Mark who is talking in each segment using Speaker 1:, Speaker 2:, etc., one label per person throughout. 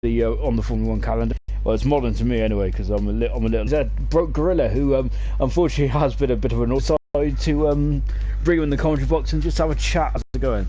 Speaker 1: on the Formula One calendar. Well, it's modern to me anyway, because I'm a little broke gorilla who unfortunately has been a bit of an outside to bring him in the commentary box and just have a chat. How's it going?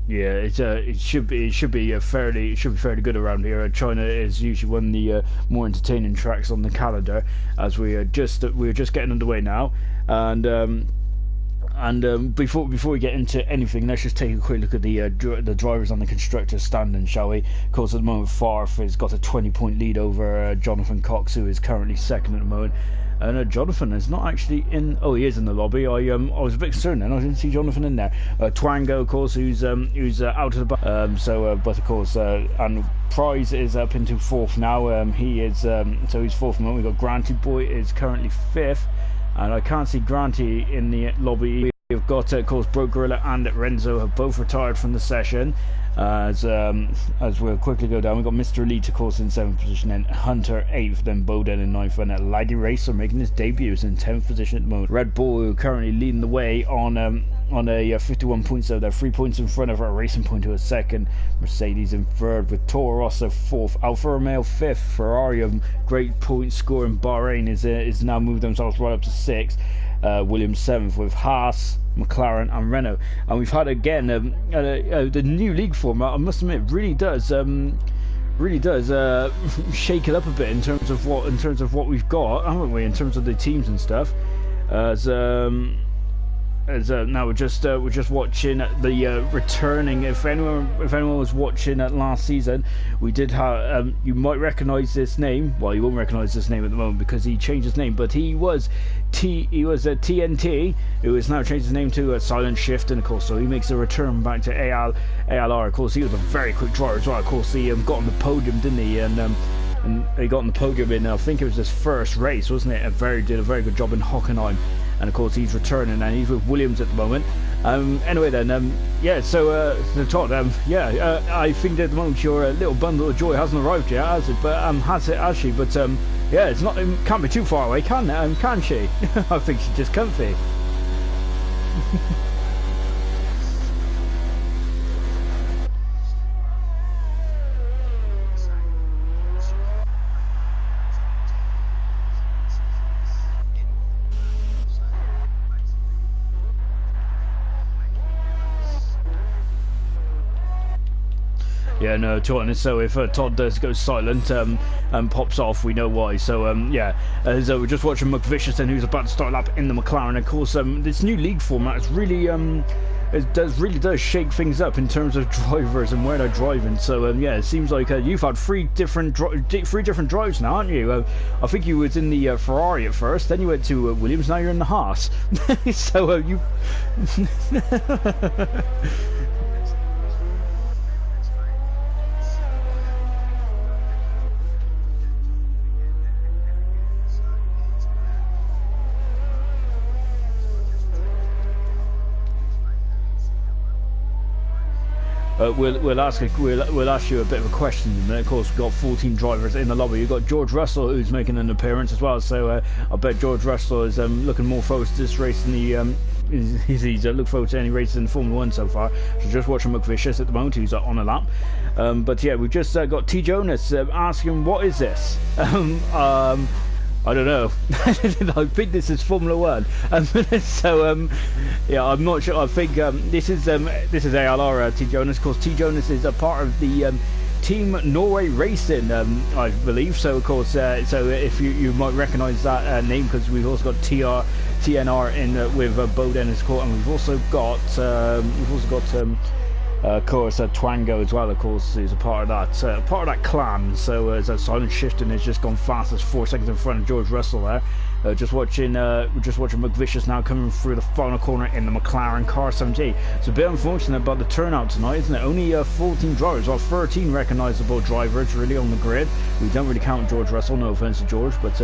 Speaker 1: Yeah, it should be fairly good around here. China is usually one of the more entertaining tracks on the calendar, as we're just getting underway now, and before we get into anything, let's just take a quick look at the drivers on the constructors standing, shall we? Of course, at the moment, Farf has got a 20-point lead over Jonathan Cox, who is currently second at the moment. And Jonathan is not actually in. Oh, he is in the lobby. I was a bit concerned then. I didn't see Jonathan in there. Twango, of course, who's out of the. But of course, and Prize is up into fourth now. He is so he's fourth. We've got Granty Boy is currently fifth, and I can't see Granty in the lobby. We've got, of course, Broke Gorilla and Renzo have both retired from the session. As we'll quickly go down, we've got Mr. Elite, of course, in 7th position, and Hunter 8th, then Bowden in 9th, and Laggy Racer making his debut in 10th position at the moment. Red Bull, who are currently leading the way on a 51 points, so they're 3 points in front of a Racing Point, who is second. Mercedes in third, with Toro Rosso fourth, Alfa Romeo fifth, Ferrari, great point score in Bahrain, is now moved themselves right up to sixth. Williams seventh, with Haas, McLaren and Renault. And we've had again the new league format, I must admit, really does shake it up a bit in terms of what we've got, haven't we, in terms of the teams and stuff. Now we're just watching the returning. If anyone was watching last season, we did have. You might recognise this name. Well, you won't recognise this name at the moment because he changed his name. But he was TNT, who has now changed his name to Silent Shift, and of course, so he makes a return back to ALR. Of course, he was a very quick driver as well. Of course, he got on the podium, didn't he? And he got on the podium in, I think it was his first race, wasn't it? Did a very good job in Hockenheim. And of course he's returning, and he's with Williams at the moment. Anyway then, yeah, so Todd, I think at the moment your little bundle of joy hasn't arrived yet, has it? But has it actually? But yeah, it can't be too far away, can it? Can she? I think she's just comfy. Yeah, no, Taunton. So if Todd does go silent and pops off, we know why. So so we're just watching McVicious then, who's about to start a lap in the McLaren. Of course, this new league format is really really does shake things up in terms of drivers and where they're driving. So yeah, it seems like you've had three different drives now, aren't you? I think you was in the Ferrari at first, then you went to Williams, now you're in the Haas. So you. We'll ask you a bit of a question in a minute. Of course, we've got 14 drivers in the lobby. You've got George Russell, who's making an appearance as well. So I bet George Russell is looking more forward to this race than he's looking forward to any races in Formula One so far. So just watching McVicious at the moment, who's on a lap. But yeah, we've just got T Jonas asking, what is this? I don't know. I think this is Formula One. So yeah, I'm not sure. I think this is ALR, T Jonas. Of course, T Jonas is a part of the Team Norway Racing, I believe. So of course, so if you might recognise that name, because we've also got TNR in with Bowden as court, and we've also got of course Twango as well, of course, is a part of that clan. So as Silent Shifting has just gone fastest, 4 seconds in front of George Russell there. Just watching McVicious now coming through the final corner in the McLaren Car 7G. It's a bit unfortunate about the turnout tonight, isn't it? Only 14 drivers, well, 13 recognisable drivers really on the grid. We don't really count George Russell, no offence to George, but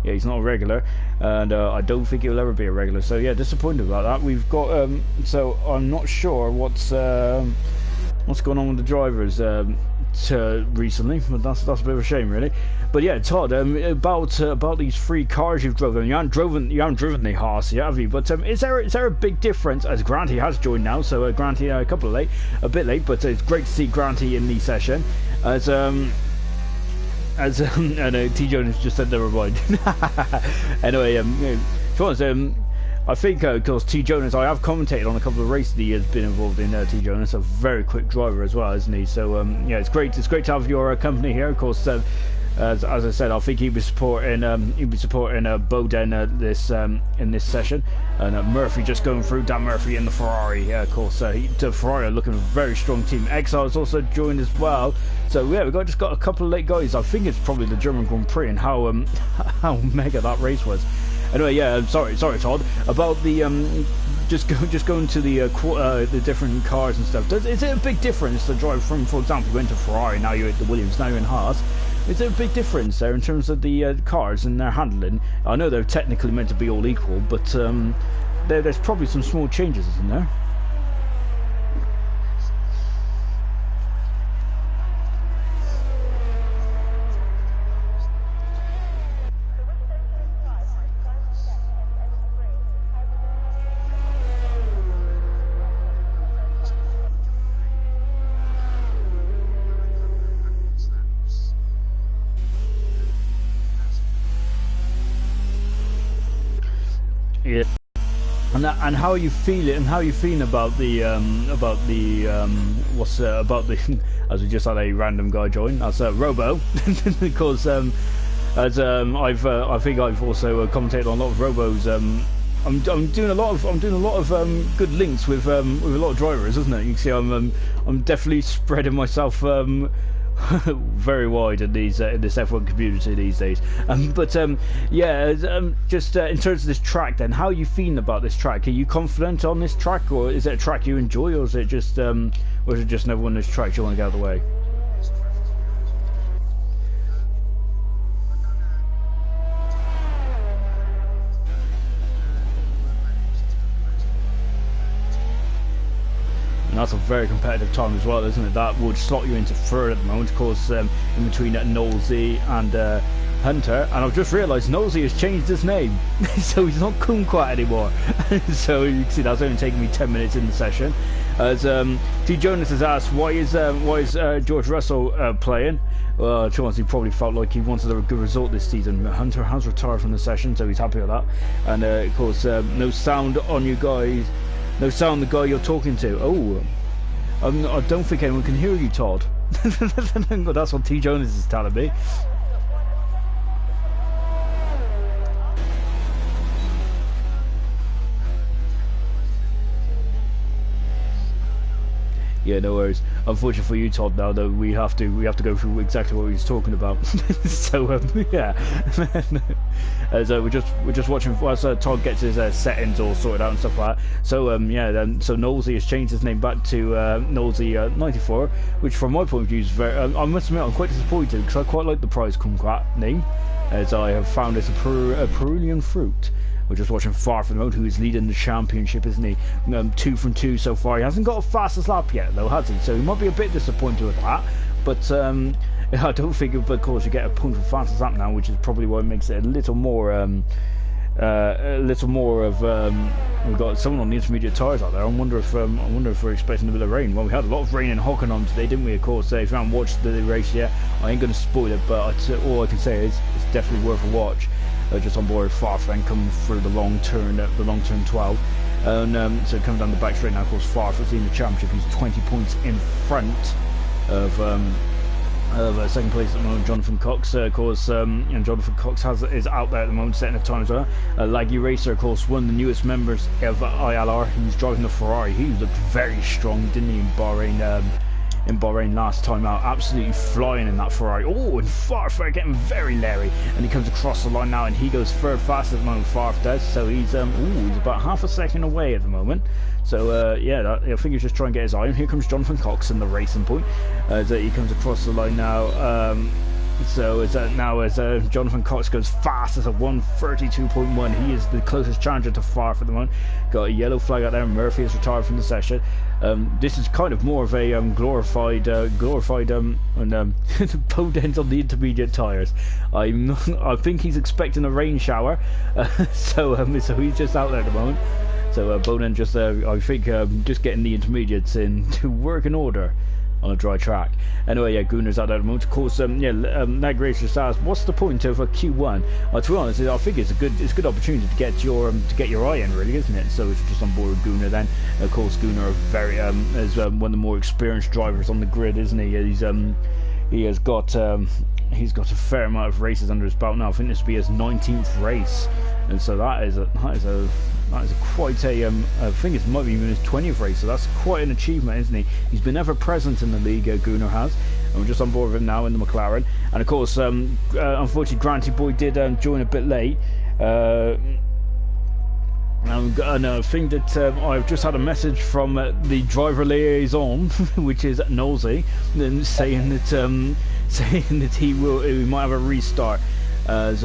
Speaker 1: Yeah, he's not a regular, and I don't think he'll ever be a regular. So yeah, disappointed about that. We've got so I'm not sure what's going on with the drivers recently, but that's a bit of a shame, really. But yeah, Todd, about these 3 cars you've driven. You haven't driven the Haas yet, have you? But is there a big difference? As Granty has joined now, so Granty a bit late, but it's great to see Granty in the session. And T Jonas just said never mind. Anyway, I think, of course, T Jonas, I have commentated on a couple of races he has been involved in. T Jonas, a very quick driver as well, isn't he? So yeah, it's great to have your company here. Of course, as I said, I think he'll be supporting Bowden in this session, and Murphy just going through. Dan Murphy in the Ferrari. Yeah, of course, the Ferrari are looking a very strong team. Exile's also joined as well. So yeah, we've just got a couple of late guys. I think it's probably the German Grand Prix and how mega that race was. Anyway, yeah, sorry, Todd, about the just going to the different cars and stuff. Is it a big difference to drive from, for example, you went to Ferrari, now you're at the Williams, now you're in Haas? Is there a big difference there in terms of the cars and their handling? I know they're technically meant to be all equal, but there's probably some small changes, isn't there? Yeah. And how are you feeling? And how are you feeling about the as we just had a random guy join. That's Robo, because I think I've also commentated on a lot of Robos. I'm doing a lot of good links with a lot of drivers, isn't it? You can see I'm definitely spreading myself very wide in this F1 community these days. Just in terms of this track, then, how are you feeling about this track? Are you confident on this track, or is it a track you enjoy, or is it just another one of those tracks you want to get out of the way? And that's a very competitive time as well, isn't it? That would slot you into third at the moment, of course, in between Knowlesy and Hunter. And I've just realised Knowlesy has changed his name, so he's not Kumquat anymore. So you can see that's only taken me 10 minutes in the session. As T Jonas has asked, why is George Russell playing? Well, Chauncey probably felt like he wanted a good result this season. Hunter has retired from the session, so he's happy with that. And of course, no sound on you guys. No sound, the guy you're talking to. Oh, I don't think anyone can hear you, Todd. That's what T Jonas is telling me. Yeah, no worries. Unfortunately for you, Todd, now though, we have to go through exactly what he was talking about. So yeah, so we're just watching as Todd gets his settings all sorted out and stuff like that. So so Knowlesy has changed his name back to Knowlesy 94, which from my point of view is very. I must admit, I'm quite disappointed because I quite like the prize Kumquat name, as I have found it's a Peruvian fruit. We're just watching Far from the Road, who is leading the championship, isn't he? 2 from 2 so far. He hasn't got a fastest lap yet, though, has he? So he might be a bit disappointed with that. But I don't think, of course, you get a point for fastest lap now, which is probably what makes it a little more of. We've got someone on the intermediate tyres out there. I wonder if we're expecting a bit of rain. Well, we had a lot of rain in Hockenheim today, didn't we? Of course. If you haven't watched the race yet, I ain't going to spoil it, but all I can say is it's definitely worth a watch. Just on board Farfan coming through the long turn 12, and so coming down the back straight now. Of course, Farfan's in the championship. He's 20 points in front of second place at the moment, Jonathan Cox. Of course, and Jonathan Cox is out there at the moment, setting a time as well. Laggy Racer, of course, one of the newest members of ALR. He's driving the Ferrari. He looked very strong, didn't he, in Bahrain last time out, absolutely flying in that Ferrari. Oh, and Farf getting very leery, and he comes across the line now, and he goes third fast at the moment. Farf does, so he's about half a second away at the moment. So I think he's just trying to get his eye. And here comes Jonathan Cox in the racing point, as he comes across the line now. So as now as Jonathan Cox goes fast as a 1:32.1, he is the closest challenger to far for the moment. Got a yellow flag out there. Murphy is retired from the session. This is kind of more of a glorified and Boden's on the intermediate tyres. I think he's expecting a rain shower, so he's just out there at the moment. So Boden just I think just getting the intermediates in to work in order on a dry track. Anyway, yeah, Gunnar's out there at the moment. Of course, Nagrace just asked, what's the point of a Q1? To be honest, I think it's a good opportunity to get your eye in, really, isn't it? So it's just on board with Gunnar then. Of course, Gunnar is one of the more experienced drivers on the grid, isn't he? He's got a fair amount of races under his belt now. I think this will be his 19th race, and so that is quite a I think it might be even his 20th race, so that's quite an achievement, isn't he? He's been ever present in the league, Gunnar has, and we're just on board with him now in the McLaren. And of course, unfortunately, Granty Boy did join a bit late. And I think that I've just had a message from the driver liaison, which is Nosey, saying that he might have a restart as.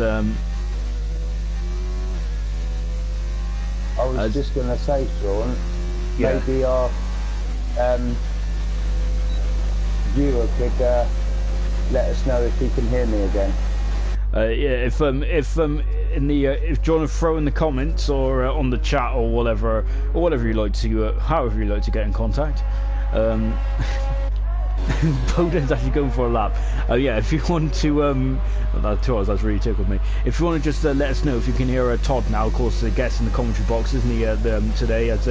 Speaker 2: I was just going to say, Sean,
Speaker 1: yeah.
Speaker 2: Maybe our viewer could let us know if he can hear me again.
Speaker 1: Yeah, if John will throw in the comments or on the chat or whatever you like to, however you like to get in contact. Boden's actually going for a lap. Yeah, if you want to, that's really tickled me. If you want to just let us know if you can hear Todd now. Of course, the guest in the commentary box, isn't he? Today, as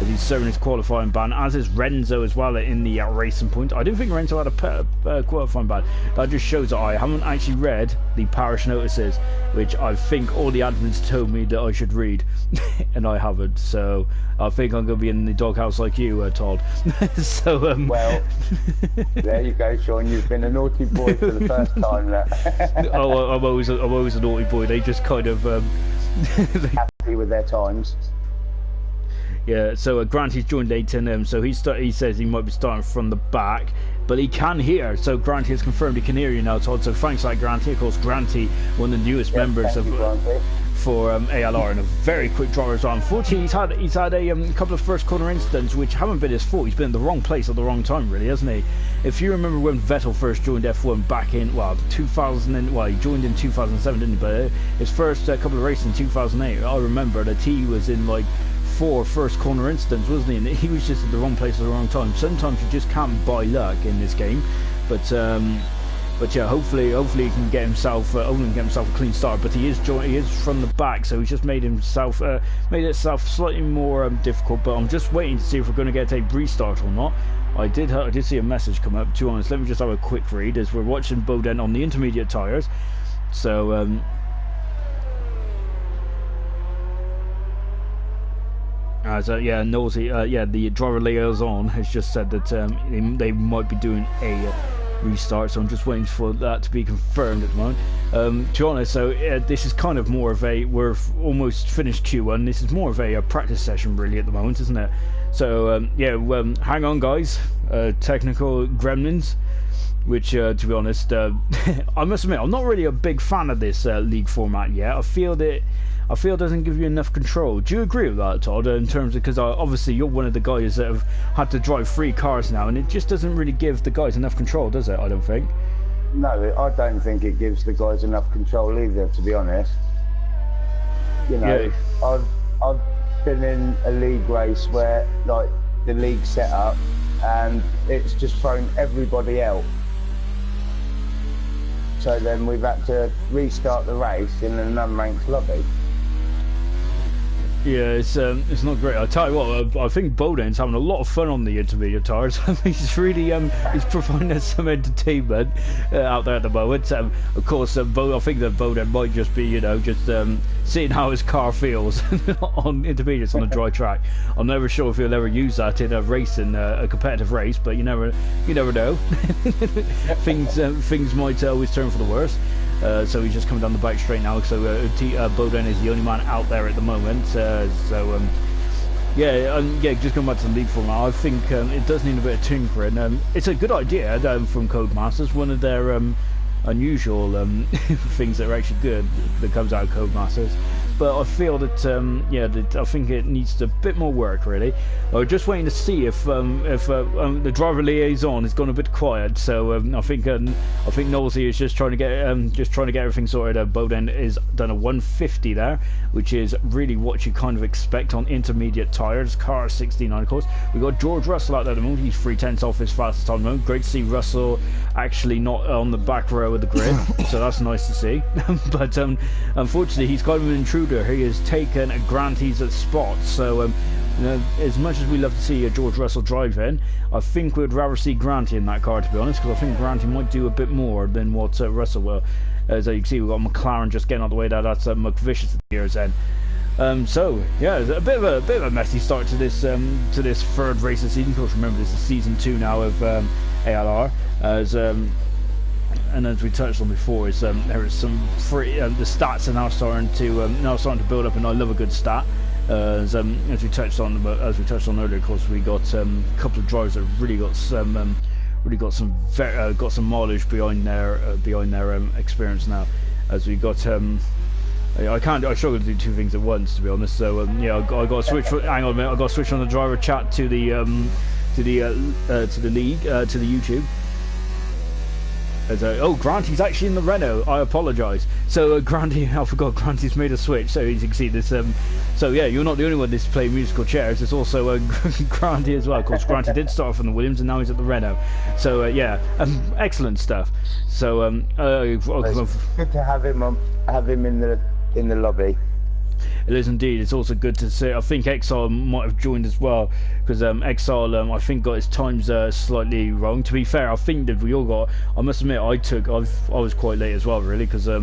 Speaker 1: he's serving his qualifying ban, as is Renzo as well in the Racing Point. I didn't think Renzo had a qualifying ban. That just shows that I haven't actually read the parish notices, which I think all the admins told me that I should read, and I haven't. So I think I'm going to be in the doghouse like you, Todd. So
Speaker 2: well, there you go, Sean. You've been a naughty boy for the first time there.
Speaker 1: Oh, I'm always a naughty boy. They just kind of
Speaker 2: happy with their times.
Speaker 1: Yeah, so Granty's joined late in so he says he might be starting from the back, but he can hear. So Granty has confirmed he can hear you now, Todd. So thanks to Granty. Of course, Granty, one of the newest members for ALR, and a very quick driver as well. Unfortunately, he's had a couple of first corner incidents which haven't been his fault. He's been in the wrong place at the wrong time, really, hasn't he? If you remember when Vettel first joined F1 back in he joined in 2007, didn't he? But his first couple of races in 2008, I remember that he was in like 4 first corner incidents, wasn't he? And he was just at the wrong place at the wrong time. Sometimes you just can't buy luck in this game, but yeah, hopefully he can get himself a clean start. But he is from the back, so he's just made it slightly more difficult. But I'm just waiting to see if we're going to get a restart or not. I did see a message come up. To be honest, let me just have a quick read as we're watching Boden on the intermediate tyres. So Nosey, the driver liaison has just said that they might be doing a restart, so I'm just waiting for that to be confirmed at the moment. To be honest, so this is kind of more of we're almost finished Q1. This is more of a practice session, really, at the moment, isn't it? So hang on, guys. Technical gremlins. Which, to be honest, I must admit, I'm not really a big fan of this league format yet. I feel it doesn't give you enough control. Do you agree with that, Todd? In terms of, because obviously you're one of the guys that have had to drive 3 cars now, and it just doesn't really give the guys enough control, does it? I don't think.
Speaker 2: No, I don't think it gives the guys enough control either, to be honest. You know, yeah. I've been in a league race where like the league set up, and it's just thrown everybody out. So then we've had to restart the race in an unranked lobby.
Speaker 1: Yeah, it's not great. I'll tell you what, I think Boden's having a lot of fun on the intermediate tyres. He's really he's providing us some entertainment out there at the moment. Of course, I think that Boden might just be, just seeing how his car feels on intermediates on a dry track. I'm never sure if he'll ever use that in a race, in a competitive race, but you never know. Things might always turn for the worse. So he's just coming down the bike straight now. So Boden is the only man out there at the moment. Just going back to the league format, I think it does need a bit of tinkering. It's a good idea from Codemasters. One of their unusual things that are actually good that comes out of Codemasters. But I feel that I think it needs a bit more work really. I'm just waiting to see if the driver liaison has gone a bit quiet. So I think Knowlesy is just trying to get everything sorted. Bowden is done a 150 there, which is really what you kind of expect on intermediate tyres. Car 69 of course. We got George Russell out there at the moment. He's 3/10 off his fastest time at the moment. Great to see Russell actually not on the back row of the grid, so that's nice to see. But unfortunately, he's kind of an intruder. He has taken Granty's spot, so as much as we love to see George Russell drive in, I think we'd rather see Granty in that car, to be honest, because I think Granty might do a bit more than what Russell will. As you can see, we've got McLaren just getting out of the way there. That's McVicious at the year's end. So yeah, a bit of a messy start to this third race of the season. Of course, remember this is season 2 now of ALR. And as we touched on before, is there is some free the stats are now starting to build up, and I love a good stat. As we touched on earlier, of course, we got a couple of drivers that really got some mileage behind their experience now. As we got I struggle to do two things at once, to be honest. So I got to switch. Hang on a minute, I got to switch on the driver chat to the league to the YouTube. Granty's actually in the Renault. I apologise. So Granty, I forgot Granty's made a switch. So as you can see this. So yeah, you're not the only one that's playing musical chairs. There's also Granty as well. Of course, Granty did start off in the Williams, and now he's at the Renault. So excellent stuff. So
Speaker 2: it's good to have him in the lobby.
Speaker 1: It is indeed. It's also good to see. I think Exile might have joined as well, because Exile I think got his times slightly wrong. To be fair, I think that we all got. I must admit, I was quite late as well, really, because I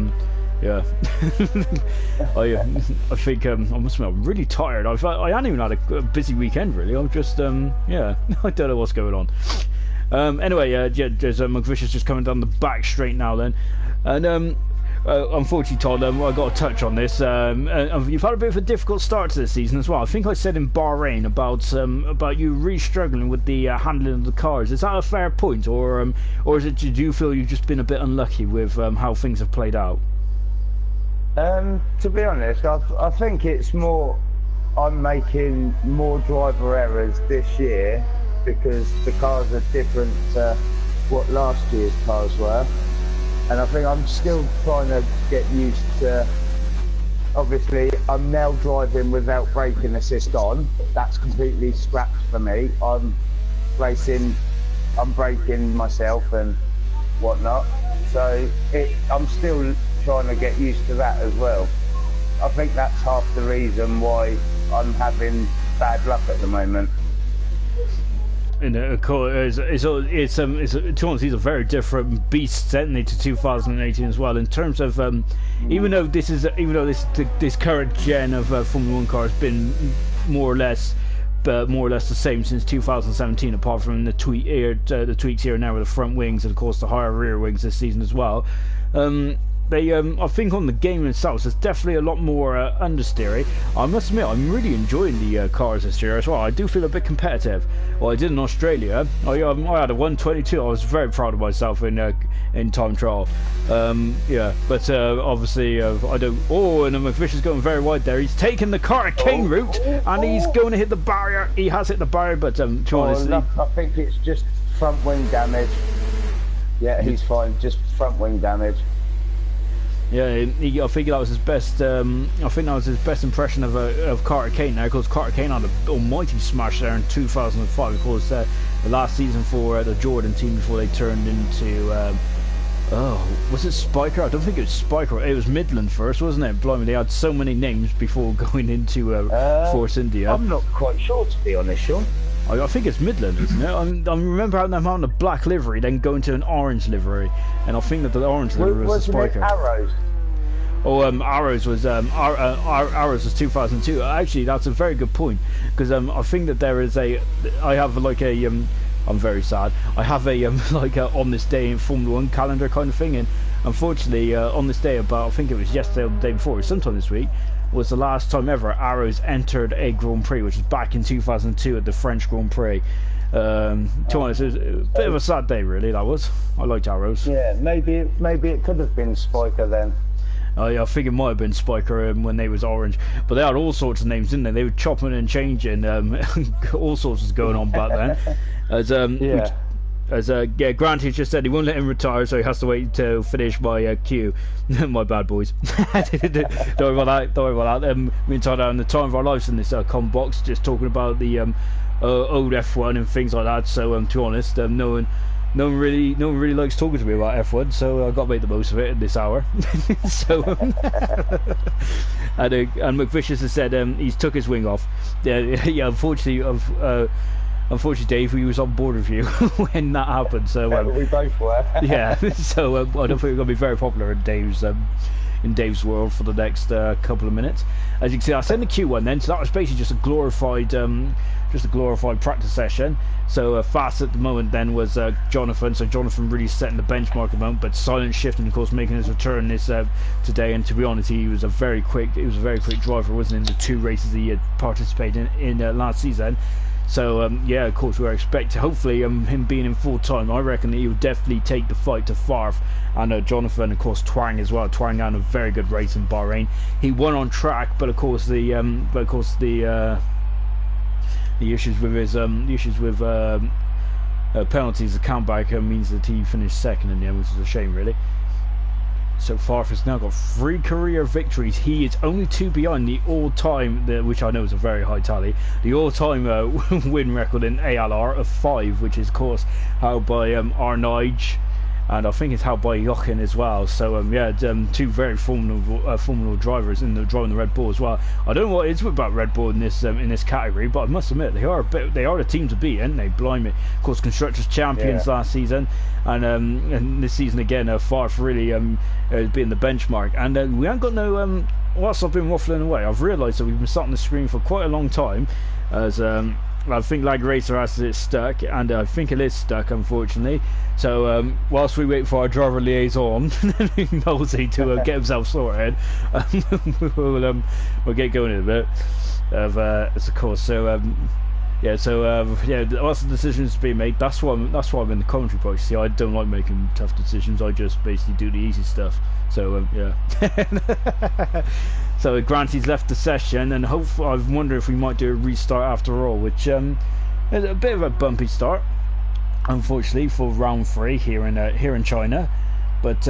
Speaker 1: think I must admit I'm really tired. I hadn't even had a busy weekend really. I'm just I don't know what's going on. Anyway, there's McVicious just coming down the back straight now then, and unfortunately, Todd, I got to touch on this. You've had a bit of a difficult start to this season as well. I think I said in Bahrain about you really struggling with the handling of the cars. Is that a fair point, or is it? Do you feel you've just been a bit unlucky with how things have played out?
Speaker 2: To be honest, I think it's more. I'm making more driver errors this year because the cars are different to what last year's cars were. And I think I'm still trying to get used to, obviously I'm now driving without braking assist on. That's completely scrapped for me. I'm braking myself and whatnot. So I'm still trying to get used to that as well. I think that's half the reason why I'm having bad luck at the moment.
Speaker 1: And of course, these are very different beasts, certainly to 2018 as well. In terms of even though this current gen of Formula 1 car has been more or less the same since 2017, apart from the tweaks here and there with the front wings and of course the higher rear wings this season as well. I think on the game itself, there's definitely a lot more understeery. I must admit, I'm really enjoying the cars this year as well. I do feel a bit competitive. Well, I did in Australia. I had a 122. I was very proud of myself in time trial. But obviously I don't. Oh, and McVicious going very wide there. He's taken the Cartagena route, and he's going to hit the barrier. He has hit the barrier, but
Speaker 2: I think it's just front wing damage. Yeah, he's fine. Just front wing damage.
Speaker 1: Yeah, I think that was his best. I think that was his best impression of Carter Kane. Now, of course, Carter Kane had an almighty smash there in 2005. Of course, the last season for the Jordan team before they turned into. Was it Spiker? I don't think it was Spiker. It was Midland first, wasn't it? Blimey, they had so many names before going into Force India.
Speaker 2: I'm not quite sure, to be honest, Sean.
Speaker 1: I think it's Midland, isn't it? I remember having them on a black livery, then going to an orange livery, and I think that the orange livery was the Spiker.
Speaker 2: Arrows?
Speaker 1: Arrows was Arrows was 2002. Actually, that's a very good point, because I think that there is I have like a I'm very sad. I have a like a on this day in Formula 1 calendar kind of thing, and unfortunately on this day, about I think it was yesterday or the day before, sometime this week, was the last time ever Arrows entered a Grand Prix, which was back in 2002 at the French Grand Prix. To be honest, it was a bit of a sad day, really. That was. I liked arrows.
Speaker 2: Yeah, maybe it could have been Spiker then.
Speaker 1: I think it might have been Spiker when they was orange, but they had all sorts of names, didn't they? They were chopping and changing, all sorts was going on back then. Granty just said he won't let him retire, so he has to wait to finish my queue. My bad, boys. Don't worry about that. We tied down the time of our lives in this com box, just talking about the old F1 and things like that. So to be honest, no one really likes talking to me about F1, so I've got to make the most of it in this hour. So, and McVicious has said he's took his wing off. Yeah, unfortunately, Dave, he was on board with you when that happened. So
Speaker 2: we both were.
Speaker 1: Yeah, so I don't think we're going to be very popular in Dave's world for the next couple of minutes. As you can see, I sent the Q1 then, so that was basically just a glorified practice session. So fast at the moment then was Jonathan. So Jonathan really setting the benchmark at the moment, but Silent Shifting, of course, making his return this today. And to be honest, he was a very quick driver, wasn't in the 2 races he had participated in last season. So yeah, of course, we're expecting hopefully him being in full time. I reckon that he will definitely take the fight to Farf, and Jonathan, of course, Twang as well. Twang had a very good race in Bahrain. He won on track, but of course the issues with penalties, the countback means that he finished second in the end, which is a shame, really. So Farf has now got 3 career victories. He is only 2 behind the all-time, which I know is a very high tally, the all-time win record in ALR of 5, which is, of course, held by Arnage, and I think it's held by Jochen as well. So yeah, 2 very formidable drivers driving the Red Bull as well. I don't know what it is about Red Bull in this category, but I must admit they are the team to beat, aren't they? Blimey. Of course, constructors champions last season, and this season again, Farf really being the benchmark. And we haven't got no. Whilst I've been waffling away, I've realised that we've been starting the screen for quite a long time, as I think Lag Racer has it stuck, and I think it is stuck, unfortunately. So whilst we wait for our driver liaison, Nosey, to get himself sorted, we'll get going in a bit. Of course. So yeah. So yeah, lots of decisions to be made. That's why I'm in the commentary box. See, I don't like making tough decisions. I just basically do the easy stuff. So yeah. So Granty's left the session, and hopefully, I wonder if we might do a restart after all, which is a bit of a bumpy start, unfortunately, for round 3 here in China. But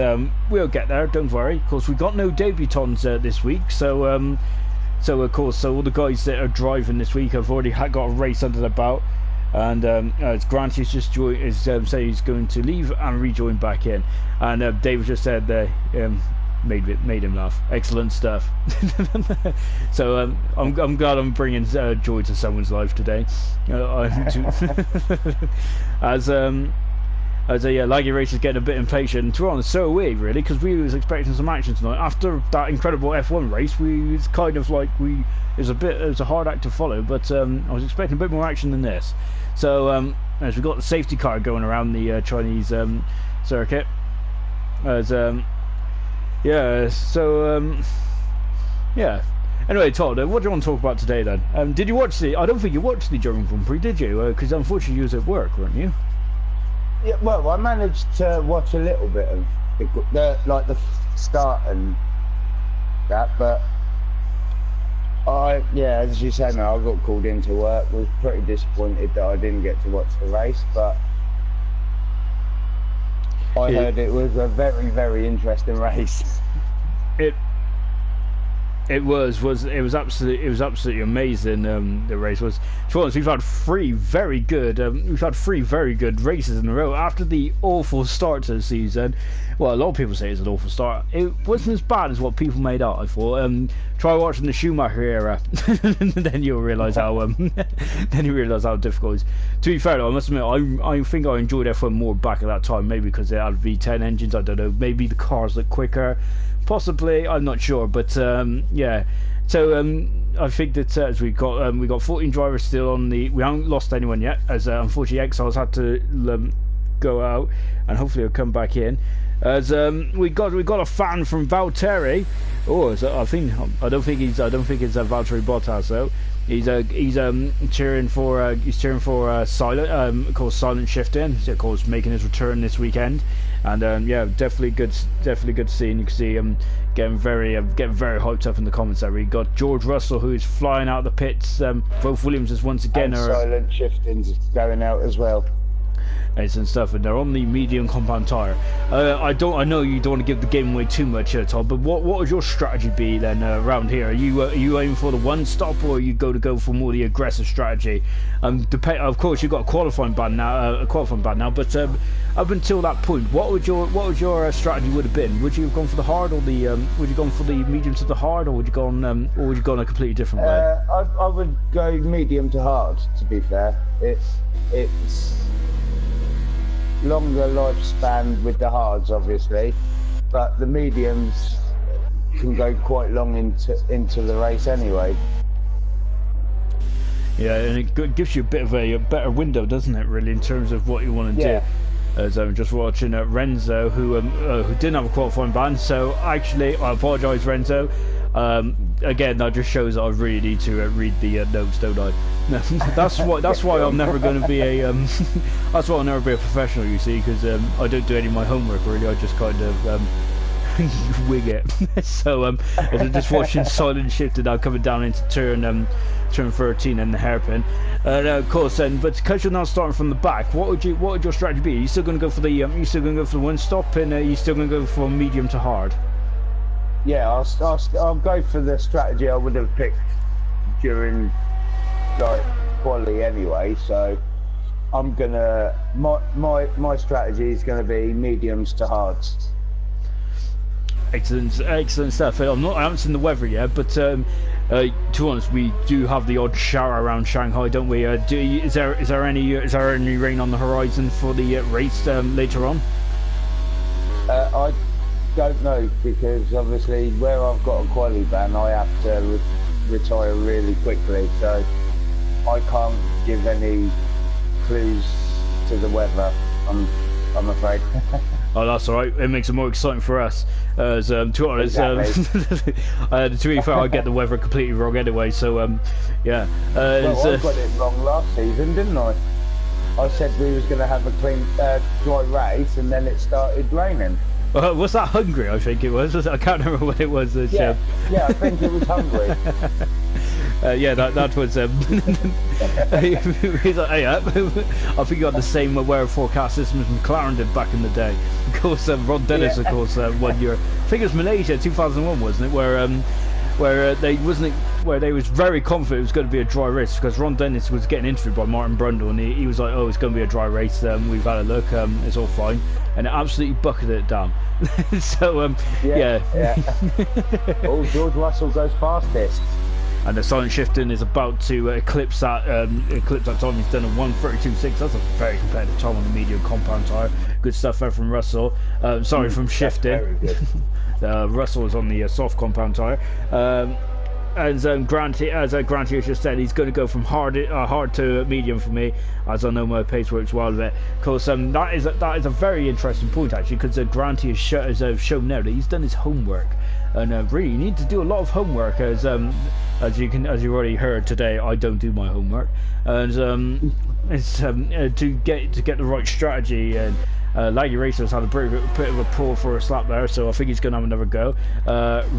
Speaker 1: we'll get there. Don't worry. Of course, we got no debutants this week, so of course, all the guys that are driving this week have already got a race under their belt. And as Granty's just say he's going to leave and rejoin back in, and David just said made him laugh. Excellent stuff. So I'm glad I'm bringing joy to someone's life today. As Laggy Race is getting a bit impatient. To be honest, so are we, really, because we was expecting some action tonight. After that incredible F1 race, it's kind of like it was a hard act to follow, but I was expecting a bit more action than this. So as we've got the safety car going around the Chinese circuit, as yeah, so yeah. Anyway, Todd, what do you want to talk about today then? Did you watch I don't think you watched the German Grand Prix, did you? Because unfortunately you was at work, weren't you?
Speaker 2: Yeah, well, I managed to watch a little bit of the start and that, but as you say, now I got called into work. Was pretty disappointed that I didn't get to watch the race, but I heard it was a very, very interesting race.
Speaker 1: It was absolutely amazing. The race was. To be honest, we've had 3 very good races in a row after the awful start to the season. Well, a lot of people say it's an awful start. It wasn't as bad as what people made out. I thought. Try watching the Schumacher era, then you'll realise how difficult it is. To be fair, though, I must admit, I think I enjoyed F1 more back at that time. Maybe because they had V10 engines. I don't know. Maybe the cars look quicker. Possibly, I'm not sure, but yeah. So I think that as we got 14 drivers still on we haven't lost anyone yet, as unfortunately Exiles had to go out, and hopefully he'll come back in. As we got a fan from Valtteri. Oh, so I don't think it's Valtteri Bottas though. He's cheering for silent, of course, silent shifting, of course, making his return this weekend, and yeah, definitely good to see. And you can see him getting very hyped up in the comments there. We got George Russell, who's flying out of the pits. Both Williamses once again
Speaker 2: and silent shifting's going out as well.
Speaker 1: And stuff, and they're on the medium compound tire. I know you don't want to give the game away too much, Todd, but what would your strategy be then around here? Are you aiming for the one stop, or are you go for more the aggressive strategy? Of course, you've got a qualifying ban now, but up until that point, what would your strategy would have been? Would you have gone for the hard, or the would you gone for the medium to the hard, or would you gone a completely different way?
Speaker 2: I would go medium to hard. To be fair, it's longer lifespan with the hards, obviously, but the mediums can go quite long into the race anyway.
Speaker 1: Yeah, and it gives you a bit of a better window, doesn't it, really, in terms of what you want to do. As I'm just watching Renzo, who didn't have a qualifying ban, so actually, I apologise, Renzo. Again, that just shows that I really need to read the notes, don't I? That's why I'm never going to be a that's why I'll never be a professional, you see, because I don't do any of my homework really. I just kind of wing it. So as I'm just watching silent shifted now coming down into turn 13 and the hairpin, of course. But because you're now starting from the back, what would your strategy be? Are you still going to go for the one stop, and are you still going to go for medium to hard?
Speaker 2: Yeah, I'll go for the strategy I would have picked during like quali anyway. So I'm gonna my strategy is gonna be mediums to hards.
Speaker 1: Excellent stuff. I haven't seen the weather yet, but to be honest, we do have the odd shower around Shanghai, don't we? Is there any rain on the horizon for the race later on?
Speaker 2: I don't know, because obviously where I've got a quali ban, I have to retire really quickly, so I can't give any clues to the weather. I'm afraid.
Speaker 1: Oh, that's all right. It makes it more exciting for us. As to be honest, to be fair, I get the weather completely wrong anyway. So yeah.
Speaker 2: Well, I got it wrong last season, didn't I? I said we was going to have a clean, dry race, and then it started raining.
Speaker 1: Was that Hungary? I think it was. I can't remember what it was.
Speaker 2: Yeah, I think it was Hungary.
Speaker 1: Yeah, that was. He's like, hey, I think you had the same weather forecast system as McLaren did back in the day. Of course, Ron Dennis, of course, 1 year. I think it was Malaysia, 2001, wasn't it? Where they was very confident it was going to be a dry race, because Ron Dennis was getting interviewed by Martin Brundle, and he was like, "Oh, it's going to be a dry race. We've had a look. It's all fine," and it absolutely bucketed it down. So yeah.
Speaker 2: Oh, George Russell goes fastest.
Speaker 1: And the silent shifting is about to eclipse that time. He's done a 1:32.6. That's a very competitive time on the medium compound tyre. Good stuff there from Russell. Sorry, from shifting. Russell is on the soft compound tyre. As Granty has just said, he's going to go from hard to medium for me, as I know my pace works well with it. Of course, that is a very interesting point actually, because Granty has shown now that he's done his homework. And really, you need to do a lot of homework, as you already heard today. I don't do my homework, and it's to get the right strategy. And Laggy Racer's had a bit of a pull for a slap there, so I think he's going to have another go.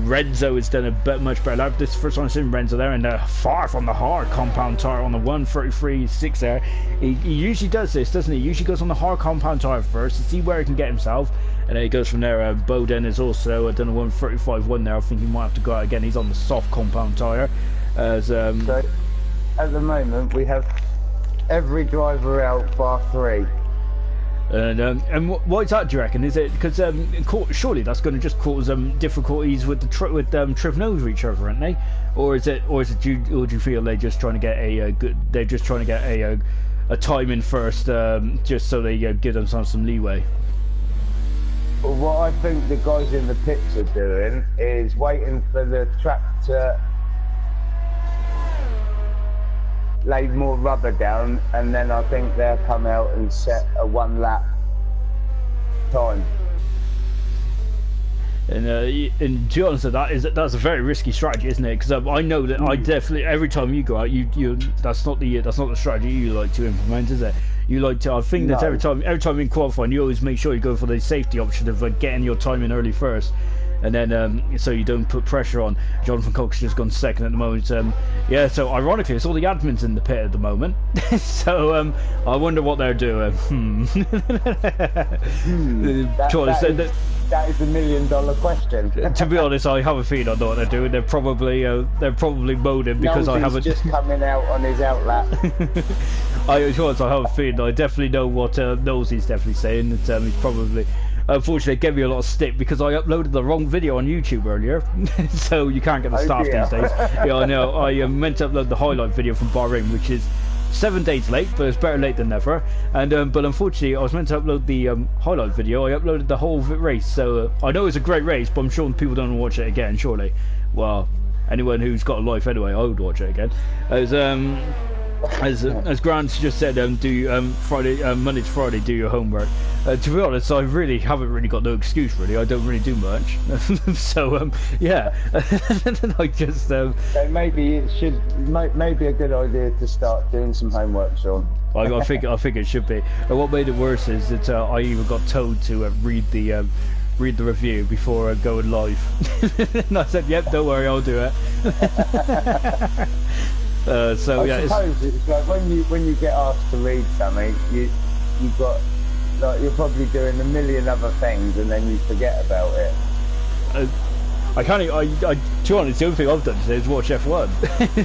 Speaker 1: Renzo has done a much better lap. This is the first time I've seen Renzo there, and far from the hard compound tyre on the 1:33.6 there. He usually does this, doesn't he? He usually goes on the hard compound tyre first to see where he can get himself. And then he goes from there. Bowden is also done a 1:35.1 there. I think he might have to go out again. He's on the soft compound tyre.
Speaker 2: So at the moment we have every driver out bar 3.
Speaker 1: And what is that, do you reckon? Is it because surely that's going to just cause difficulties with the trip nose with each other, aren't they? Or do you feel they're just trying to get a time in first, just so they give themselves some leeway?
Speaker 2: Well, what I think the guys in the pits are doing is waiting for the track to lay more rubber down, and then I think they'll come out and set a 1 lap time.
Speaker 1: And to be honest, that's a very risky strategy, isn't it? Because I know that I definitely every time you go out, you that's not the strategy you like to implement, is it? You like to. I think that every time in qualifying, you always make sure you go for the safety option of getting your time in early first, and then so you don't put pressure on. Jonathan Cox's just gone second at the moment. Yeah, so ironically, it's all the admins in the pit at the moment. So I wonder what they're doing.
Speaker 2: That is $1 million question.
Speaker 1: To be honest, I have a feeling I know what they're doing. They're probably moaning because I haven't
Speaker 2: just coming out on his outlap.
Speaker 1: I have a feeling. I definitely know what Nosey's definitely saying. That he's probably. Unfortunately, it gave me a lot of stick because I uploaded the wrong video on YouTube earlier, so you can't get the staff these days. Yeah, I know. I meant to upload the highlight video from Bahrain, which is 7 days late, but it's better late than never. And but unfortunately, I was meant to upload the highlight video. I uploaded the whole race, so I know it's a great race, but I'm sure people don't want to watch it again. Surely, well, anyone who's got a life anyway, I would watch it again. As Grant just said, do Monday to Friday, do your homework. To be honest, I really haven't got no excuse. Really, I don't really do much. So yeah, I just. So
Speaker 2: maybe it should. Maybe a good idea to start doing some homework, Sean.
Speaker 1: I think it should be. And what made it worse is that I even got told to read the review before going live. And I said, "Yep, don't worry, I'll do it."
Speaker 2: I suppose it's like when you get asked to read something, you've got like you're probably doing a million other things and then you forget about it.
Speaker 1: I can't. To be honest, the only thing I've done today is watch F1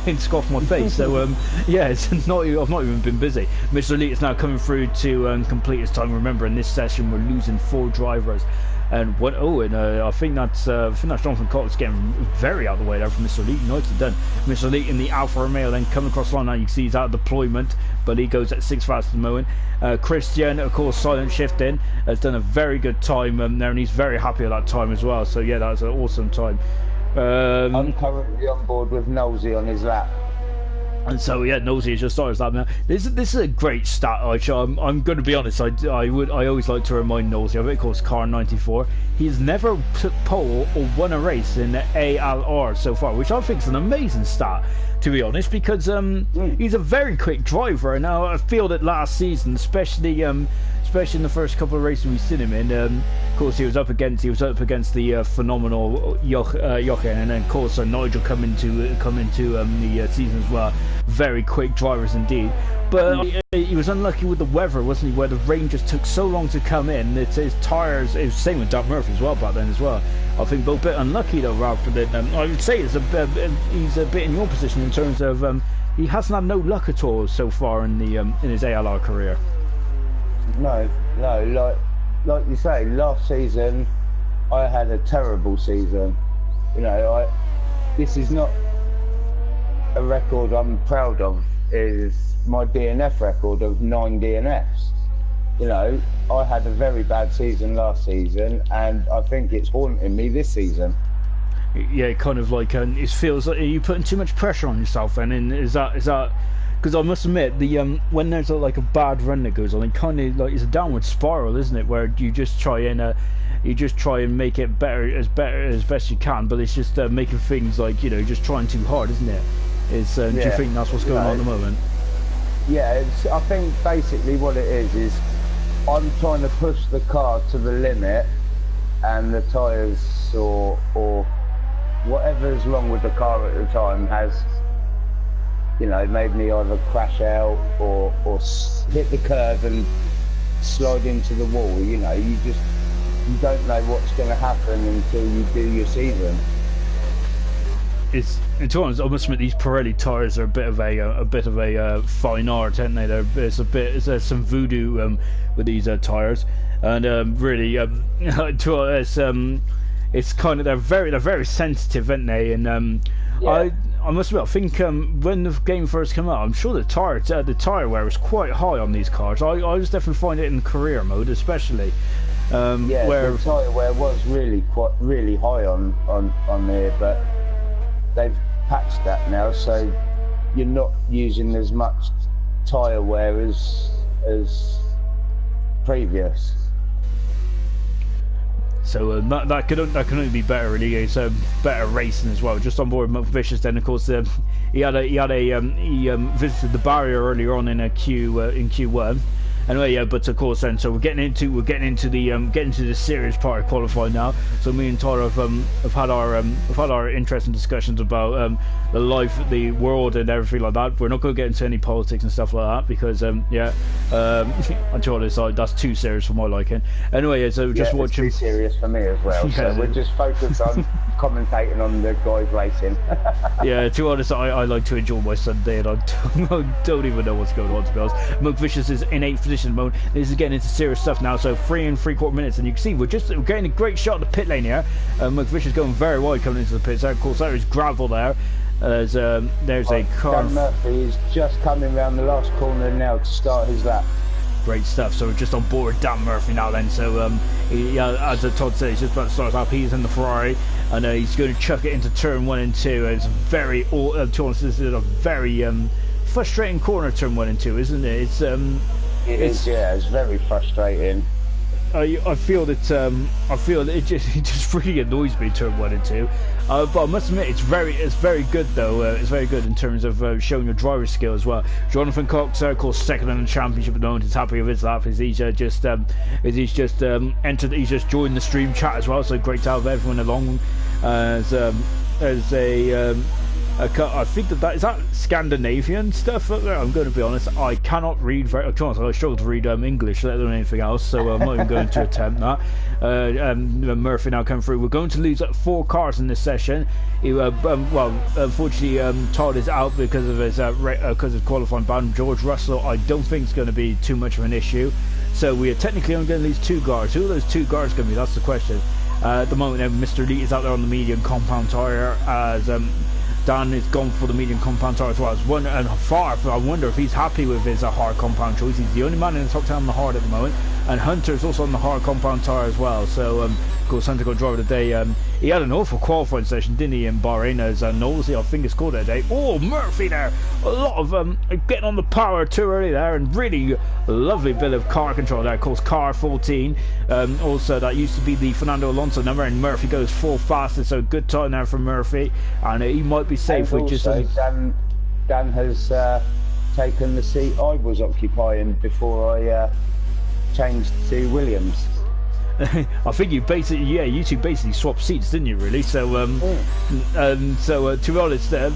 Speaker 1: and scoff my face. So yeah, it's not. I've not even been busy. Mr. Elite is now coming through to complete his time. Remember, in this session, we're losing 4 drivers. And I think that's Jonathan Cox getting very out of the way there from Mr. Elite. Nicely done. Mr. Elite in the Alfa Romeo then coming across the line now. You can see he's out of deployment, but he goes at 6 fast at the moment. Christian, of course, silent shift in, has done a very good time there, and he's very happy at that time as well. So yeah, that's an awesome time.
Speaker 2: I'm currently on board with Nosey on his lap.
Speaker 1: And so yeah, Nosey is just started that now. This is a great stat. I'm going to be honest. I always like to remind Nosey of it. Of course, car 94. He's never took pole or won a race in the ALR so far, which I think is an amazing stat. To be honest, because he's a very quick driver. And now I feel that last season, especially in the first couple of races we've seen him in, of course he was up against the phenomenal Jochen, and then of course Nigel come into the season as well. Very quick drivers indeed, but he was unlucky with the weather, wasn't he? Where the rain just took so long to come in. It's his tires. It was the same with Dan Murphy as well back then as well. I think both a bit unlucky though, Ralph. But I would say he's a bit in your position in terms of he hasn't had no luck at all so far in his ALR career.
Speaker 2: No, like you say, last season I had a terrible season. You know, this is not a record I'm proud of. Is my DNF record of 9 DNFs. You know, I had a very bad season last season, and I think it's haunting me this season.
Speaker 1: Yeah, kind of like it feels like you're putting too much pressure on yourself, and is that because I must admit when there's a bad run that goes on, it kind of like it's a downward spiral, isn't it? Where you just try and make it better as best you can, but it's just making things like just trying too hard, isn't it? Do you think that's what's going on at the moment?
Speaker 2: Yeah, I think basically what it is I'm trying to push the car to the limit, and the tyres or whatever's wrong with the car at the time has made me either crash out or hit the curve and slide into the wall. You don't know what's going to happen until you do your season.
Speaker 1: To be honest, I must admit these Pirelli tyres are a bit of a fine art, aren't they? There's some voodoo with these tyres, and really, it's kind of they're very sensitive, aren't they? And I must admit, I think when the game first came out, I'm sure the tyre wear was quite high on these cars. I was definitely finding it in career mode, especially.
Speaker 2: Where the tyre wear was really high on there, but they've patched that now, so you're not using as much tyre wear as previous.
Speaker 1: So that can only be better. Really, it's better racing as well. Just on board with Vicious. Then of course he visited the barrier earlier on in Q1. Anyway, yeah, but of course then, so we're getting into the serious part of qualifying now. So me and Tyler have had our interesting discussions about the life, the world, and everything like that. We're not going to get into any politics and stuff like that because on Tyler's side, that's too serious for my liking. Anyway, yeah, so we're just watching.
Speaker 2: It's too serious for me as well. So we're just focused on commentating on the guys racing.
Speaker 1: Yeah, to be honest, I like to enjoy my Sunday, and I don't even know what's going on, to be honest. McVicious is in 8th position mode. This is getting into serious stuff now, so 3 3/4 minutes, and you can see we're getting a great shot of the pit lane here. McVicious going very wide coming into the pits. Of course, there is gravel there. There's a car.
Speaker 2: Dan Murphy is just coming around the last corner now to start his lap.
Speaker 1: Great stuff. So we're just on board Dan Murphy now then. So as Todd said, he's just about to start up. He's in the Ferrari, and he's going to chuck it into turn 1 and 2. It's very, this is a very frustrating corner, turn 1 and 2, isn't it? It's very frustrating. I feel that it just really annoys me, turn 1 and 2. But I must admit, it's very good though. It's very good in terms of showing your driver skill as well. Jonathan Cox, of course, second in the championship at the moment. Is happy with his lap. He's just entered. He's just joined the stream chat as well. So great to have everyone along. I think that is that Scandinavian stuff up there. I'm going to be honest, I cannot read very. I struggle to read English, let alone anything else. So I'm not even going to attempt that. Murphy now coming through. We're going to lose 4 cars in this session. Unfortunately, Todd is out because of qualifying ban. George Russell, I don't think it's going to be too much of an issue. So we are technically only going to lose 2 cars. Who are those 2 cars going to be? That's the question. At the moment, Mr. Elite is out there on the medium compound tyre as. Dan is gone for the medium compound tyre as well. I wonder if he's happy with his hard compound choice. He's the only man in the top 10 on the hard at the moment, and Hunter's also on the hard compound tyre as well. So of course Hunter got driver of the day. He had an awful qualifying session, didn't he, in Bahrain, as Knowles, I think, has scored that day. Oh, Murphy there, a lot of getting on the power too early there, and really lovely bit of car control there. Of course, car 14, also that used to be the Fernando Alonso number, and Murphy goes 4 fastest, so good time there for Murphy, and he might be safe with just.
Speaker 2: Dan has taken the seat I was occupying before I changed to Williams.
Speaker 1: I think you two basically swapped seats, didn't you? Really? So, to be honest, so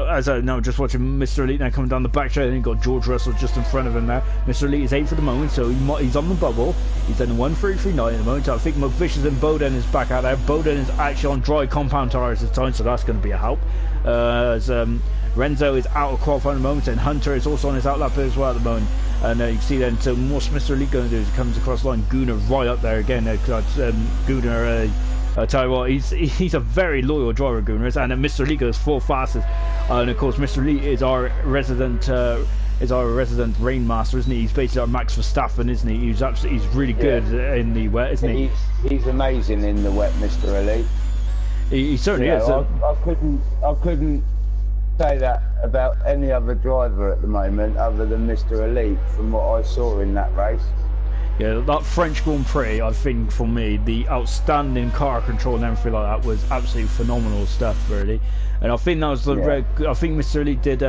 Speaker 1: as I know, just watching Mr. Elite now coming down the back straight, and you've got George Russell just in front of him there. Mr. Elite is 8th for the moment, so he's on the bubble. He's in 1:3.39 at the moment. I think McVicious and Bowden is back out there. Bowden is actually on dry compound tyres this time, so that's going to be a help. Renzo is out of qualifying at the moment, and Hunter is also on his outlap as well at the moment. And you can see then, so what's Mr. Elite going to do is he comes across the line. Gunnar right up there again. Gunnar, I tell you what, he's a very loyal driver, Gunnar is, and Mr. Elite goes 4 fastest. And of course, Mr. Elite is our resident rainmaster, isn't he? He's basically our Max Verstappen, isn't he? He's really good in the wet, isn't he?
Speaker 2: He's amazing in the wet, Mr. Elite.
Speaker 1: He certainly is.
Speaker 2: I couldn't say that about any other driver at the moment other than Mr. Elite from what I saw in that race.
Speaker 1: Yeah, that French Grand Prix, I think for me, the outstanding car control and everything like that was absolutely phenomenal stuff, really. And I think that was I think Mr. Elite did.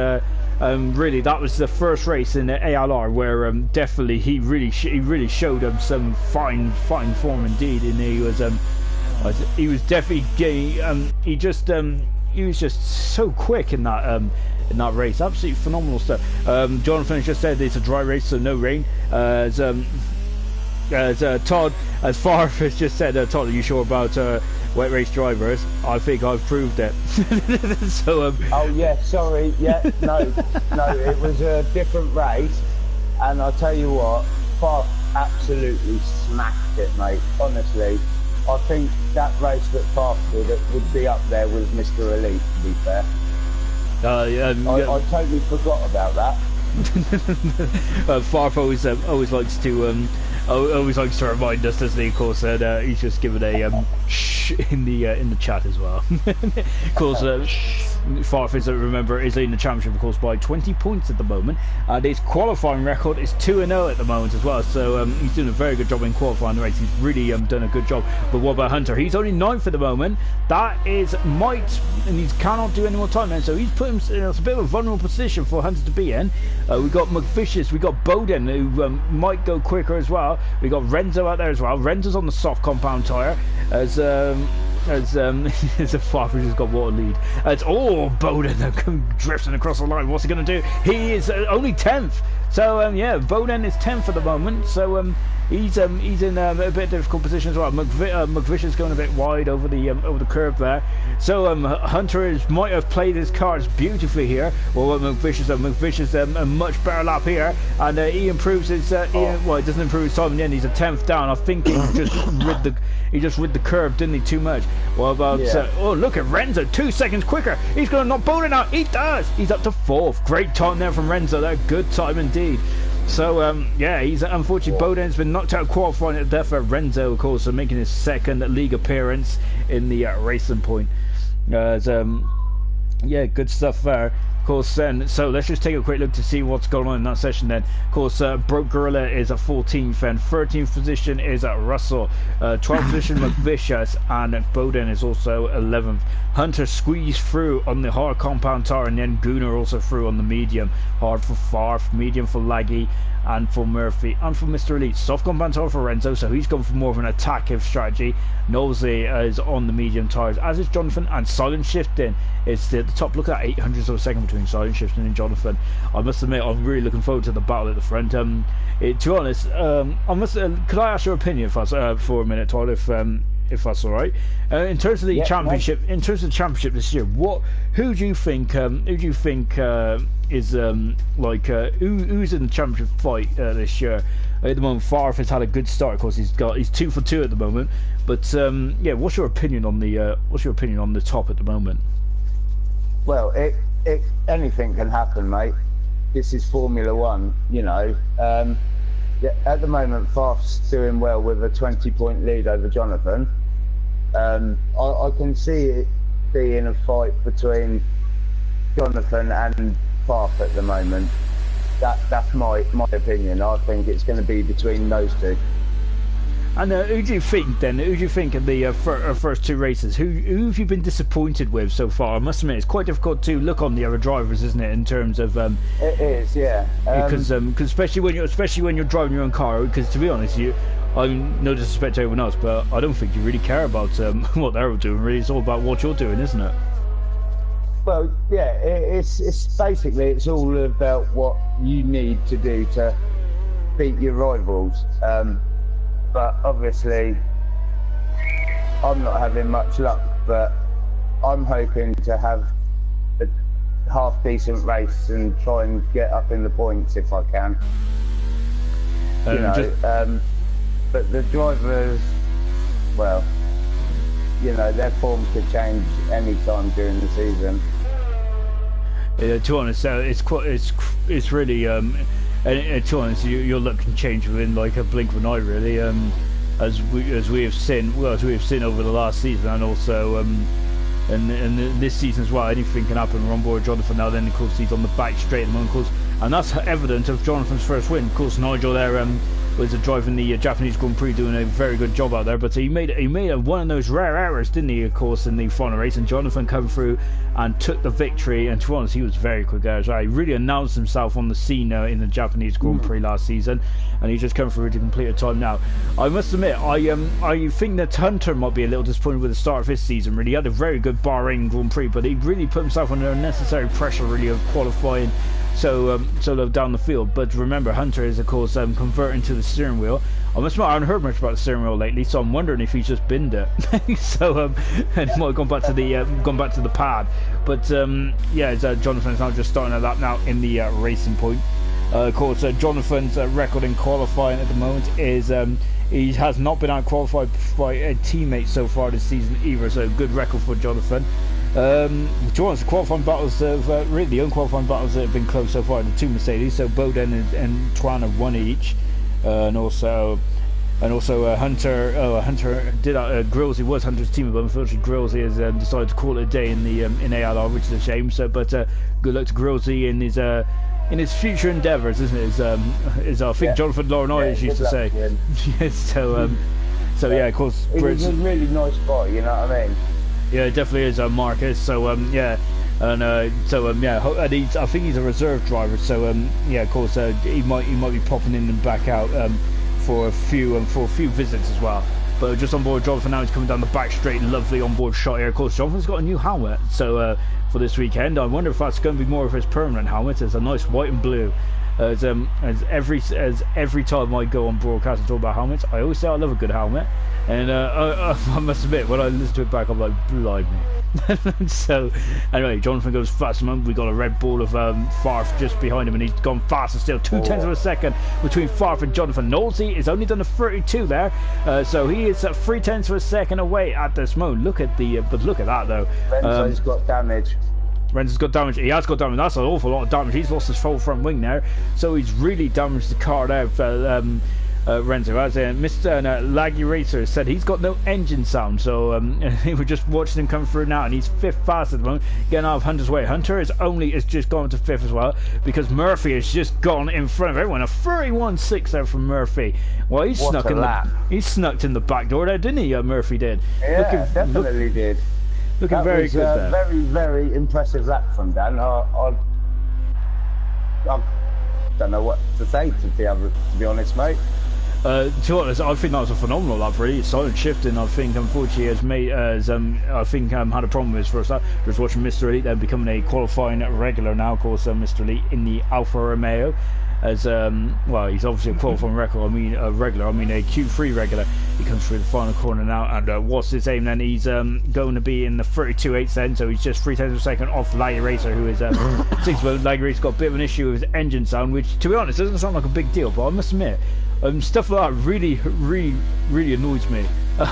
Speaker 1: Really, that was the first race in the ALR where definitely he really showed some fine form indeed, and he was definitely he was just so quick in that race. Absolutely phenomenal stuff. Jonathan has just said it's a dry race, so no rain. As Todd, as far as just said, Todd, are you sure about wet race drivers? I think I've proved it. So.
Speaker 2: Oh yeah, sorry. Yeah, no, it was a different race, and I'll tell you what, Fast absolutely smashed it, mate. Honestly. I think that race that Fast did would be up there with Mr. Elite, to be fair. I totally forgot about that.
Speaker 1: Farf always likes to always likes to remind us, doesn't he? Of course, and he's just given a shh in the chat as well. Of course, Farfis, remember, is leading the championship, of course, by 20 points at the moment, and his qualifying record is 2-0 at the moment as well. So he's doing a very good job in qualifying the race. He's really done a good job. But what about Hunter? He's only 9th at the moment. That is might, and he cannot do any more time then. So he's put him in a bit of a vulnerable position for Hunter to be in. We got McVicious, we got Bowden, who might go quicker as well. We got Renzo out there as well. Renzo's on the soft compound tyre as a Farfis has got what a lead. It's Bowden drifting across the line. What's he going to do? He is only 10th. So yeah, Bowden is 10th at the moment. So he's in a bit difficult position as well. McVicious going a bit wide over the curve there. So Hunter might have played his cards beautifully here. Well, McVicious a much better lap here, and he improves his. Well, he doesn't improve his time in the end. He's a 10th down. I think he just rid the curve, didn't he? Too much. What about? Yeah. Look at Renzo, 2 seconds quicker. He's going to knock Bowden out. He does. He's up to 4th. Great time there from Renzo. That good time indeed. So yeah, he's unfortunately Bowden's been knocked out of qualifying at death for Renzo, of course, making his 2nd league appearance in the Racing Point. Yeah, good stuff there. Of course, then, so let's just take a quick look to see what's going on in that session then. Of course, Broke Gorilla is at 14th, and 13th position is at Russell, 12th position McVicious, and Bowden is also 11th. Hunter squeezed through on the hard compound tire, and then Gunnar also through on the medium. Hard for Farf, medium for Laggy, and for Murphy, and for Mr. Elite. Soft compound tire for Renzo, so he's gone for more of an attackive strategy. Nosey is on the medium tires, as is Jonathan, and Silent Shifting is at the top. Look at that, 800ths of a second between Silent Shifting and Jonathan. I must admit, I'm really looking forward to the battle at the front. To be honest, could I ask your opinion for a minute, Todd, if that's all right? In terms of the championship, in terms of the championship this year, who do you think is who's in the championship fight this year? At the moment, Farf has had a good start. Of course, he's 2 for 2 at the moment. But yeah, what's your opinion on the top at the moment?
Speaker 2: Well, anything can happen, mate. This is Formula One, you know. At the moment, Farf's doing well with a 20-point lead over Jonathan. I can see it being a fight between Jonathan and Farf at the moment. That's my opinion. I think it's going to be between those two.
Speaker 1: And who do you think then? Who do you think in the first 2 races? Who have you been disappointed with so far? I must admit, it's quite difficult to look on the other drivers, isn't it? In terms of
Speaker 2: it is, yeah.
Speaker 1: Because especially when you're driving your own car. Because to be honest, I'm no disrespect to everyone else, but I don't think you really care about what they're all doing. Really, it's all about what you're doing, isn't it?
Speaker 2: Well, yeah. It's basically it's all about what you need to do to beat your rivals. But obviously, I'm not having much luck, but I'm hoping to have a half-decent race and try and get up in the points if I can. But the drivers, well, you know, their form could change any time during the season.
Speaker 1: To be honest, it's really and to be honest, your luck can change within like a blink of an eye, really. As we have seen over the last season, and also and this season as well. Anything can happen. We're on board Jonathan now. Then of course he's on the back straight at the moment, of course, and that's evident of Jonathan's first win. Of course, Nigel there was driving the Japanese Grand Prix, doing a very good job out there. But he made one of those rare errors, didn't he? Of course, in the final race, and Jonathan came through and took the victory. And to be honest, he was very quick there as well. He really announced himself on the scene in the Japanese Grand Prix last season, and he's just come through to complete a time now. I must admit, I think that Hunter might be a little disappointed with the start of his season. Really, he had a very good Bahrain Grand Prix, but he really put himself under unnecessary pressure, really, of qualifying so low down the field. But remember, Hunter is of course converting to the steering wheel. I must admit, I haven't heard much about the steering wheel lately, so I'm wondering if he's just binned it. So and he might have gone back to the pad. But yeah, Jonathan's now just starting a lap now in the Racing Point. Of course, Jonathan's record in qualifying at the moment is he has not been out qualified by a teammate so far this season either. So good record for Jonathan. The qualifying battles really the unqualifying battles that have been close so far, the 2 Mercedes, so Bowden and Twan have won each. and also. And also Hunter did Grillsy was Hunter's team, but unfortunately Grillsy has decided to call it a day in the in ALR, which is a shame. So, but good luck to Grillsy in his future endeavours, isn't it? Is I think Jonathan Laurinaitis used to say. Yes, so yeah, of course.
Speaker 2: He was a really nice guy, you know what I mean?
Speaker 1: Yeah, it definitely is, Marcus. So yeah. And yeah, and I think he's a reserve driver. So yeah, of course, he might be popping in and back out for a few visits as well. But just on board Jonathan now, he's coming down the back straight, lovely on board shot here. Of course, Jonathan's got a new helmet, so for this weekend, I wonder if that's going to be more of his permanent helmet. It's a nice white and blue. As every time I go on broadcast and talk about helmets, I always say I love a good helmet, and I must admit, when I listen to it back, I'm like, blimey. So anyway, Jonathan goes fast. We got a red ball of Farf just behind him, and he's gone faster still. 0.2 of a second between Farf and Jonathan. Nosey is only done a 32 there, so he is at 0.3 of a second away at this moment. Look at the but look at that though.
Speaker 2: Renzo's got damage.
Speaker 1: Renzo's got damage. He has got damage. That's an awful lot of damage. He's lost his full front wing there, so he's really damaged the car there. Renzo, as Mr. Laggy Racer said, he's got no engine sound, so we're just watching him come through now, and he's 5th fast at the moment, getting out of Hunter's way. Hunter is just gone to 5th as well, because Murphy has just gone in front of everyone. A 31.6 there from Murphy. Well, he snuck in the back door there, didn't he? Murphy did.
Speaker 2: Yeah, definitely did.
Speaker 1: Looking very good there.
Speaker 2: Very, very impressive lap from Dan. I don't know what to say, to be honest, mate.
Speaker 1: To be honest, I think that was a phenomenal lap, really. Silent shifting, I think, unfortunately, had a problem with his first lap. Just watching Mr. Elite then becoming a qualifying regular now. Of course, Mr. Elite in the Alfa Romeo. As well, he's obviously a qualifying regular. A Q3 regular. He comes through the final corner now, and what's his aim then? He's going to be in the 32.8 then, so he's just 0.3 of a second off Laggy Racer, who is 6th. But Laggy Racer's got a bit of an issue with his engine sound, which, to be honest, doesn't sound like a big deal. But I must admit, stuff like that really annoys me,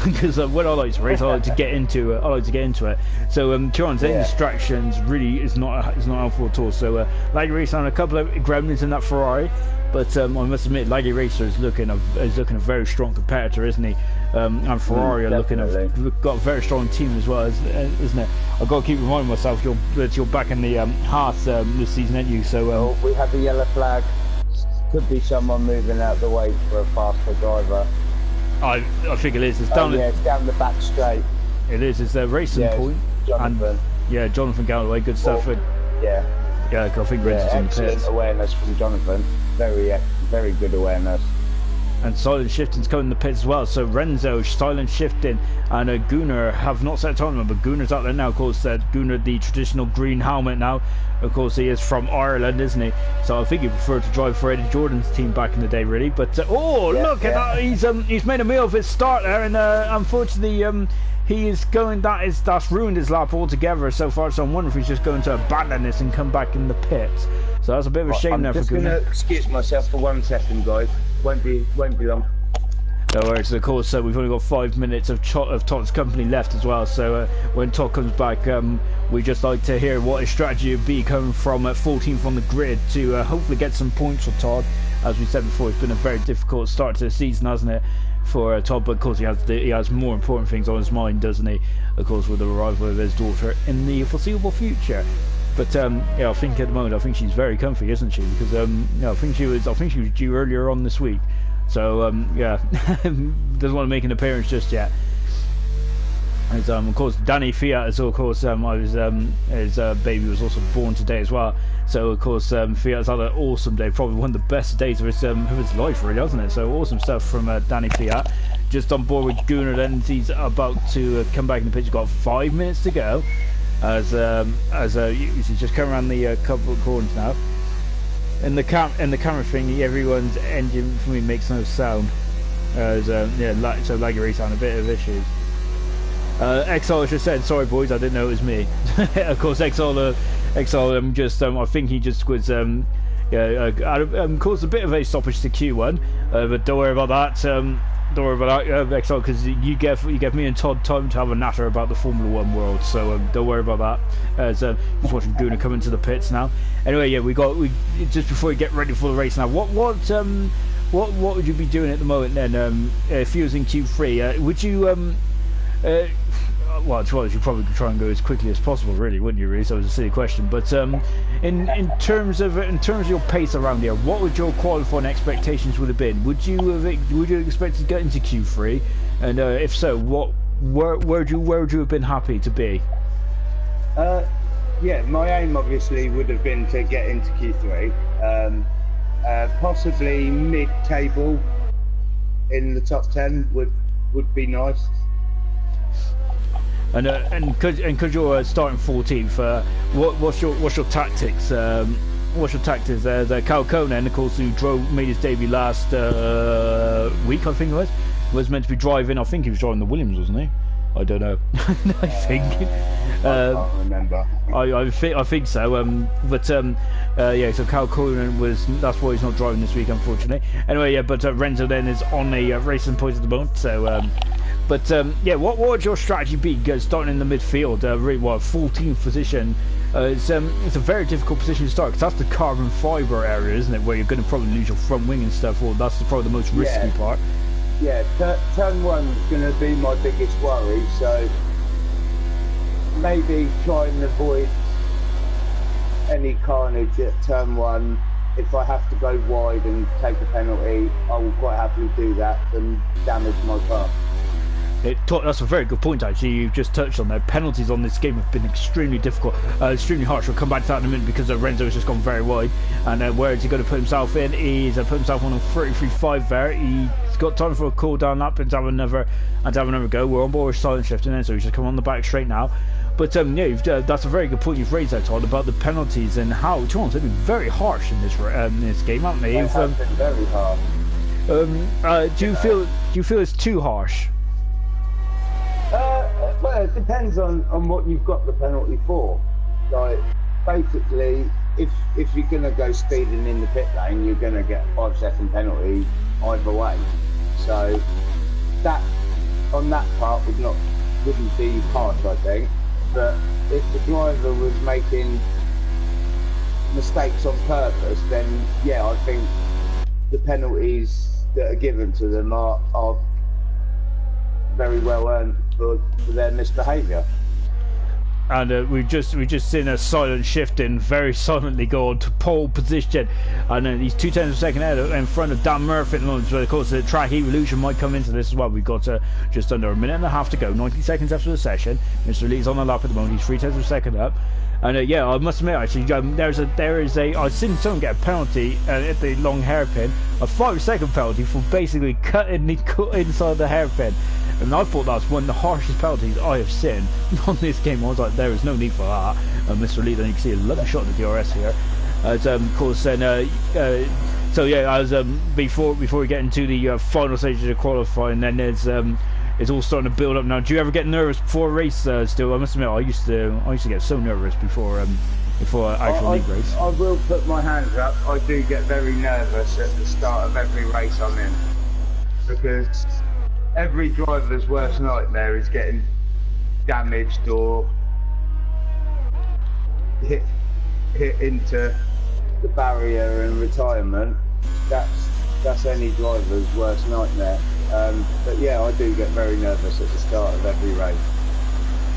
Speaker 1: because when I like to race, I like to get into it. So John's any distractions really is not helpful at all. So Laggy Racer on a couple of gremlins in that Ferrari, but I must admit, Laggy Racer is looking a very strong competitor, isn't he? And Ferrari got a very strong team as well, isn't it? I've got to keep reminding myself that you're back in the Haas this season, aren't you? So
Speaker 2: we have the yellow flag. Could be someone moving out the way for a faster driver.
Speaker 1: I think it is. It's down.
Speaker 2: It's down the back straight.
Speaker 1: It is. It's the racing point.
Speaker 2: Jonathan.
Speaker 1: And Jonathan Galloway. Good stuff.
Speaker 2: Yeah.
Speaker 1: I think Renzo's in the pits.
Speaker 2: Excellent awareness from Jonathan. Very good awareness.
Speaker 1: And silent shifting's coming in the pits as well. So Renzo, silent shifting, and Gunnar have not set a time, but Gunnar's out there now. Of course, Gunnar, the traditional green helmet now. Of course, he is from Ireland, isn't he? So I think he preferred to drive for Eddie Jordan's team back in the day, really. But look at that! He's made a meal of his start there, and unfortunately, he is going. That's ruined his lap altogether so far. So I'm wondering if he's just going to abandon this and come back in the pits. So that's a bit of a shame there for Gunnar.
Speaker 2: I'm just going to excuse myself for 1 second, guys. Won't be long.
Speaker 1: No worries. Of course, we've only got 5 minutes of Todd's company left as well. So when Todd comes back, we just like to hear what his strategy would be coming from 14th on the grid to hopefully get some points for Todd. As we said before, it's been a very difficult start to the season, hasn't it, for Todd? But of course, he has more important things on his mind, doesn't he? Of course, with the arrival of his daughter in the foreseeable future. But I think at the moment, I think she's very comfy, isn't she? Because I think she was due earlier on this week. So doesn't want to make an appearance just yet. As, of course, Danny Fiat is, of course, his baby was also born today as well. So of course, Fiat's had an awesome day, probably one of the best days of his life, really, hasn't it? So awesome stuff from Danny Fiat. Just on board with Gunnar, then he's about to come back in the pitch. He's got 5 minutes to go. As he's just come around the couple of corners now. In the camera thing, everyone's engine for me makes no sound. So Laggy Racer on a bit of issues. Exile just said, "Sorry boys, I didn't know it was me." Of course, Exile I think he just was caused a bit of a stoppage to Q1, but don't worry about that. Don't worry about that, Exile, because you gave me and Todd time to have a natter about the Formula 1 world, so don't worry about that. As just watching Gunnar come into the pits now. Anyway, we just before we get ready for the race now, what would you be doing at the moment then? If you was in Q3, would you well, to be honest, you'd probably try and go as quickly as possible, really, wouldn't you? Really, so it was a silly question. But in terms of your pace around here, what would your qualifying expectations would have been? Would you expect to get into Q3? And if so, where would you have been happy to be?
Speaker 2: Yeah, my aim obviously would have been to get into Q3. Possibly mid-table in the top 10 would be nice.
Speaker 1: And because you're starting 14th, what's your tactics? What's your tactics? The Cal Conan, of course, who made his debut last week, I think it was meant to be driving. I think he was driving the Williams, wasn't he? I don't know. I think.
Speaker 2: I can't remember.
Speaker 1: I think so. Yeah. So Cal Conan that's why he's not driving this week, unfortunately. Anyway, yeah. But Renzo then is on a racing point at the moment. So. Yeah, what would your strategy be? Starting in the midfield, 14th position. It's a very difficult position to start because that's the carbon fibre area, isn't it? Where you're going to probably lose your front wing and stuff. Well, that's probably the most risky part.
Speaker 2: Yeah, turn one's going to be my biggest worry. So maybe try and avoid any carnage at turn one. If I have to go wide and take a penalty, I will quite happily do that and damage my car.
Speaker 1: That's a very good point, actually. You've just touched on that. Penalties on this game have been extremely difficult, extremely harsh. We'll come back to that in a minute because Renzo has just gone very wide. And where is he going to put himself in? He's put himself on a 33.5 there. He's got time for a cool down lap and to have another go. We're on board with silent shifting in, so he's just come on the back straight now. But yeah, that's a very good point you've raised there, Todd, about the penalties and how they've been very harsh in this game, haven't they?
Speaker 2: They have been very harsh.
Speaker 1: Do you feel it's too harsh?
Speaker 2: Well, it depends on what you've got the penalty for. Like, basically, if you're going to go speeding in the pit lane, you're going to get a 5-second penalty either way. So that on that part wouldn't be harsh, I think. But if the driver was making mistakes on purpose, then yeah, I think the penalties that are given to them are very well earned for their misbehaviour.
Speaker 1: And we've just seen a silent shift in, very silently go on to pole position, and then he's 2/10 of a second ahead in front of Dan Murphy at the moment. But of course, the track evolution might come into this as well. We've got just under a minute and a half to go, 90 seconds after the session. Mr. Lee's on the lap at the moment. He's 3/10 of a second up. And yeah, I must admit, actually, I've seen someone get a penalty at the long hairpin, a 5-second penalty for basically cutting the inside the hairpin. And I thought that's one of the harshest penalties I have seen on this game. I was like, there is no need for that. Mr. Lee, then you can see a lovely shot of the DRS here. Of course, then, so yeah, as before we get into the final stages of qualifying, then it's all starting to build up now. Do you ever get nervous before a race? Still, I must admit, I used to get so nervous before actual league race.
Speaker 2: I will put my hands up. I do get very nervous at the start of every race I'm in, because every driver's worst nightmare is getting damaged or hit into the barrier and retirement. That's any driver's worst nightmare. But yeah, I do get very nervous at the start of every race.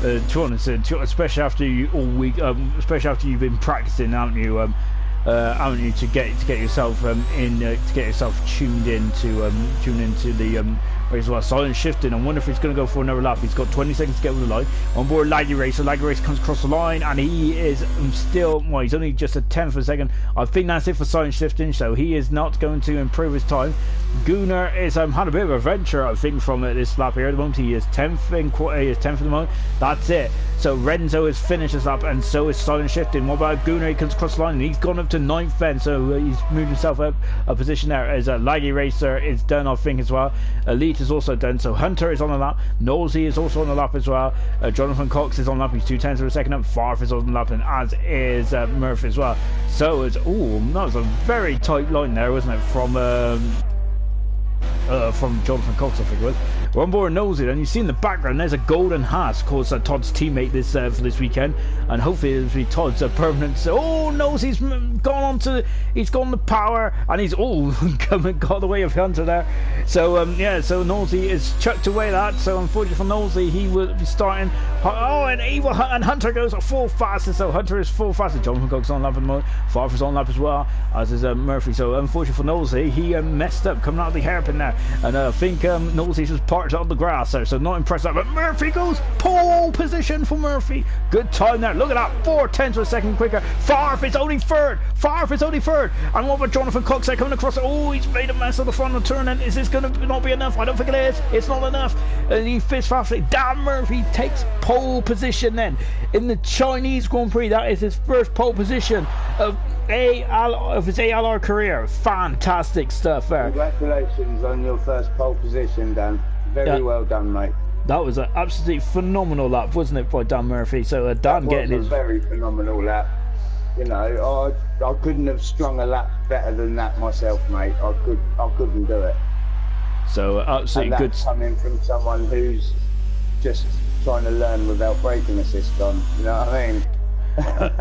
Speaker 1: To be honest, especially after especially after you've been practicing, haven't you? To get yourself to get yourself tuned into the race. Well, silent shifting. I wonder if he's going to go for another lap. He's got 20 seconds to get over the line. On board Laggy Race. So Laggy Race comes across the line, and he is still. Well, he's only just a 10th of a second. I think that's it for silent shifting. So he is not going to improve his time. Gunnar is had a bit of a venture, I think, from this lap here at the moment. He is 10th at the moment. That's it. So Renzo has finished this lap, and so is silent shifting. What about Gunnar? He comes across the line, and he's gone up to 9th then, so he's moved himself up a position there. As Laggy Racer is done, I think, as well. Elite is also done, so Hunter is on the lap. Nosey is also on the lap as well. Jonathan Cox is on the lap. He's 2/10 of a second up. Farf is on the lap, and as is Murphy as well. So it's that was a very tight line there, wasn't it? from Jonathan Cox, I think it was. We're on board Nosey, and you see in the background there's a golden hat, of course, Todd's teammate this for this weekend, and hopefully it'll be Todd's permanent. Oh, Nosey's he's gone to power, and he's got the way of Hunter there. So yeah, so Nosey is chucked away that. So unfortunately for Nosey, he will be starting. And Hunter goes full fastest. So Hunter is full fastest. Jonathan Cox on lap at the moment. Farfar's on lap as well, as is Murphy. So unfortunately for Nosey, he messed up coming out of the hairpin there, and I think Nosey just parked on the grass there, so not impressed. But Murphy goes pole position for Murphy. Good time there. Look at that, 4/10 of a second quicker. Farf is only third. And what about Jonathan Cox there coming across? Oh, he's made a mess of the front of the turn. And is this going to not be enough? I don't think it is. It's not enough. And he fits fastly. Dan Murphy takes pole position then in the Chinese Grand Prix. That is his first pole position of his ALR career. Fantastic stuff there.
Speaker 2: Congratulations on your first pole position, Dan. Very well done, mate.
Speaker 1: That was an absolutely phenomenal lap, wasn't it, by Dan Murphy? So Dan getting his
Speaker 2: very phenomenal lap. You know, I couldn't have strung a lap better than that myself, mate. I couldn't do it.
Speaker 1: So absolutely
Speaker 2: and
Speaker 1: good.
Speaker 2: That's coming from someone who's just trying to learn without braking assist on. You know what I mean?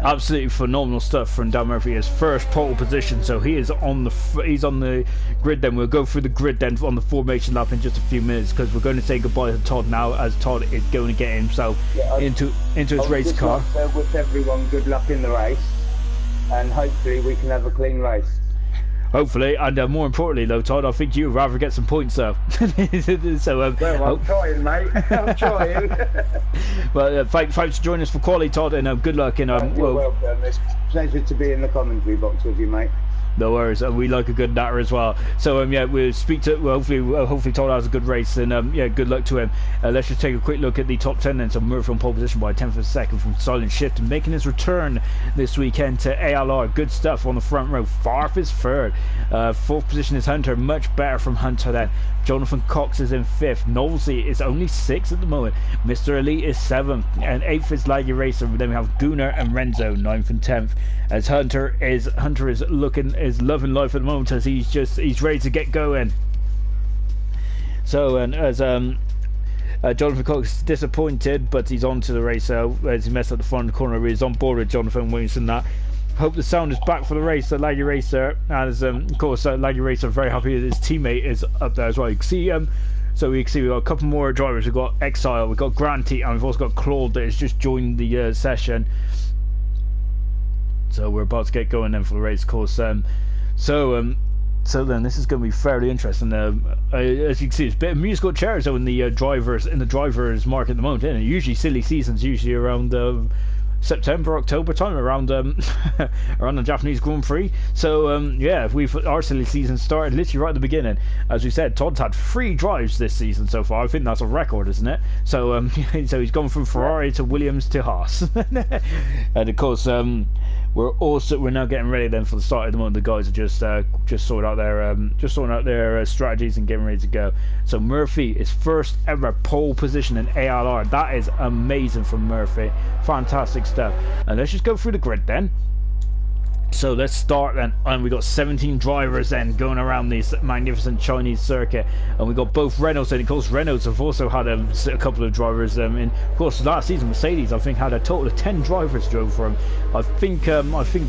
Speaker 1: Absolutely phenomenal stuff from Dan Murphy. His first pole position, so he's on the grid. Then we'll go through the grid then on the formation lap in just a few minutes, because we're going to say goodbye to Todd now, as Todd is going to get himself into his race car.
Speaker 2: With everyone, good luck in the race, and hopefully we can have a clean race.
Speaker 1: Hopefully, and more importantly though, Todd, I think you'd rather get some points though. So
Speaker 2: well, I'm trying, mate. I'm trying.
Speaker 1: But thanks for joining us for quality, Todd, and good luck. And
Speaker 2: you're welcome. It's a pleasure to be in the commentary box with you, mate.
Speaker 1: No worries, and we like a good natter as well. So yeah, we'll speak to. Well, hopefully Todd has a good race, and yeah, good luck to him. Let's just take a quick look at the top 10 then. So Murphy on pole position by 10th of a second from Silent Shift, and making his return this weekend to ALR. Good stuff on the front row. Farf is third. Fourth position is Hunter, much better from Hunter then. Jonathan Cox is in fifth. Nosey is only sixth at the moment. Mr. Elite is seventh, and eighth is Laggy Racer. Then we have Gunnar and Renzo, 9th and 10th. As Hunter is loving life at the moment, as he's ready to get going. So, and as Jonathan Cox is disappointed, but he's on to the race as he messed up the front corner. He's on board with Jonathan Williamson. That hope the sound is back for the race. Laggy Racer, as of course, Laggy Racer very happy that his teammate is up there as well. You can see so we can see we've got a couple more drivers. We've got Exile, we've got Granty, and we've also got Claude that has just joined the session. So we're about to get going then for the race course. So then this is going to be fairly interesting. As you can see, it's a bit of musical chairs though in the drivers market at the moment. Isn't it? Usually silly seasons, usually around September, October time, around around the Japanese Grand Prix. So yeah, our silly season started literally right at the beginning. As we said, Todd's had 3 drives this season so far. I think that's a record, isn't it? So so he's gone from Ferrari to Williams to Haas, and of course we're now getting ready then for the start. At the moment, the guys are just sorting out their strategies and getting ready to go. So Murphy is first ever pole position in ALR. That is amazing from Murphy. Fantastic stuff. And let's just go through the grid then. So let's start then, and we got 17 drivers then going around this magnificent Chinese circuit, and we got both Renaults, and of course Renaults have also had a couple of drivers in. Of course, last season Mercedes I think had a total of 10 drivers drove for him. I think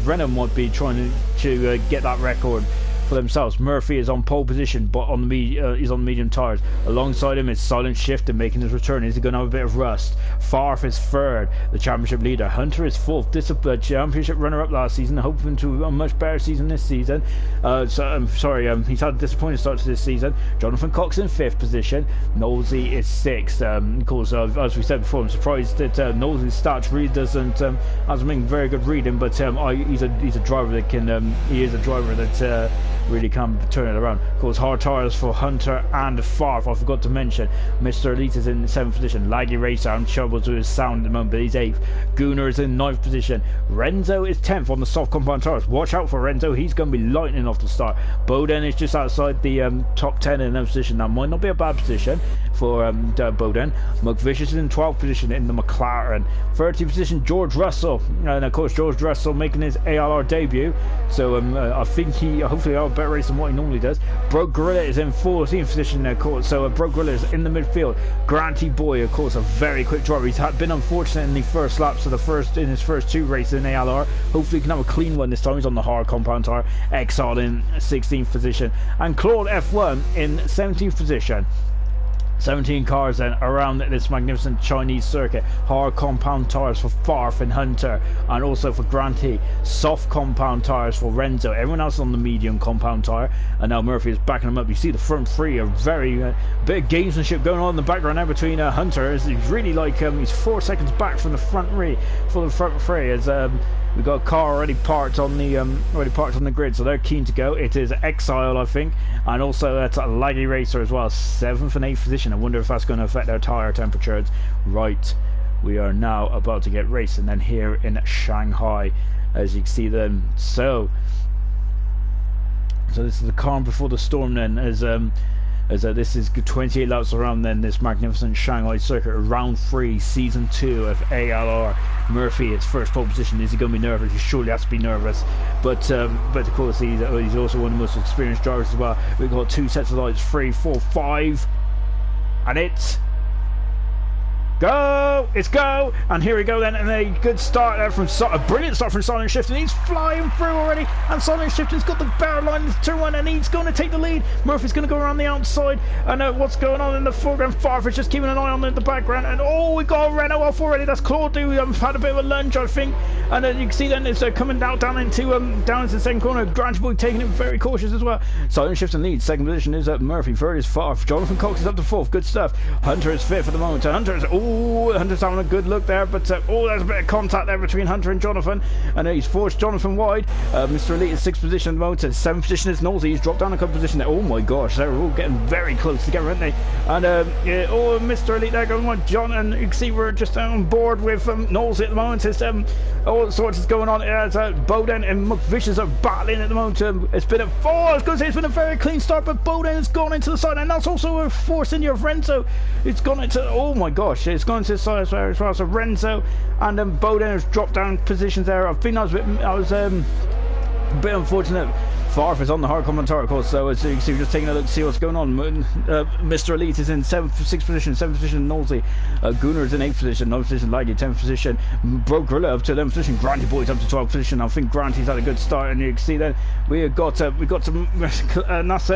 Speaker 1: Renault might be trying to get that record for themselves. Murphy is on pole position, but he's on medium tires. Alongside him is Silent Shift and making his return. Is he going to have a bit of rust? Farf is third, the championship leader. Hunter is fourth. This is a championship runner-up last season, hoping to a much better season this season. He's had a disappointing start to this season. Jonathan Cox in 5th position. Nosey is 6th. Of course, as we said before, I'm surprised that Nosey's stats read hasn't been very good reading, but he's a driver that can. He is a driver that really can turn it around. Of course, hard tires for Hunter and Farf. I forgot to mention Mr. Elite is in 7th position. Laggy Racer, I'm trouble to his sound at the moment, but he's 8th. Gunnar is in 9th position. Renzo is 10th on the soft compound tires. Watch out for Renzo, he's going to be lightning off the start. Bowden is just outside the top 10 in 9th position. That might not be a bad position for Bowden. McVish is in 12th position in the McLaren. 13th position, George Russell. And of course, George Russell making his ALR debut. So I think he hopefully have a better race than what he normally does. Broke Gorilla is in 14th position, of course. So Broke Gorilla is in the midfield. Granty Boy, of course, a very quick driver. He's been unfortunate in the first lap, so in his first 2 races in ALR. Hopefully he can have a clean one this time. He's on the hard compound tire. Exile in 16th position. And Claude F1 in 17th position. 17 cars then around this magnificent Chinese circuit. Hard compound tyres for Farf and Hunter, and also for Granty. Soft compound tyres for Renzo. Everyone else on the medium compound tyre, and now Murphy is backing them up. You see the front three are very bit of gamesmanship going on in the background now between Hunter. He's really like he's 4 seconds back from the front three as we've got a car already parked on the grid, so they're keen to go. It is Exile, I think, and also that's a Laggy Racer as well, 7th and 8th position. I wonder if that's going to affect their tyre temperatures. Right, we are now about to get racing then here in Shanghai, as you can see them. So this is the calm before the storm then, as this is 28 laps around then this magnificent Shanghai circuit, round 3, season 2 of ALR. Murphy, it's first pole position. Is he going to be nervous? He surely has to be nervous, but of course he's also one of the most experienced drivers as well. We've got 2 sets of lights, 3, 4, 5, and it's go! It's go! And here we go then, and a good start there from a brilliant start from Silent Shift, and he's flying through already, and Silent Shift has got the better line into turn 1, and he's going to take the lead. Murphy's going to go around the outside, and what's going on in the foreground? Farfetch just keeping an eye on the background, and we've got a Renault off already. That's Claude who had a bit of a lunge, I think, and you can see then it's coming down into the second corner. Grant Boy taking it very cautious as well. Silent Shift in lead. Second position is Murphy. Third is Farf. Jonathan Cox is up to 4th. Good stuff. Hunter is 5th at the moment. Hunter is Hunter's having a good look there, but there's a bit of contact there between Hunter and Jonathan, and he's forced Jonathan wide. Mr. Elite is 6th position at the moment. 7th position is Nosey. He's dropped down a couple positions there. Oh my gosh, they're all getting very close together, aren't they? And Mr. Elite there going on. John, and you can see we're just on board with Nosey at the moment. It's all sorts is going on. Bowden and McVicious are battling at the moment. It's been it's been a very clean start, but Bowden has gone into the side, and that's also a force in your Renzo. It's gone into, oh my gosh, it's gone into the side as well. So Renzo and Bowden has dropped down positions there. I think I was a bit unfortunate. Farf is on the hard commentary, of course, so as you can see, we're just taking a look to see what's going on. Mr. Elite is in 6th position, 7th position, Nosey. Gunnar is in 8th position, 9th position, Laggy, 10th position. Broke Gorilla up to 11th position, Granty Boy's up to 12th position. I think Granty's had a good start, and you can see that we got some, and that's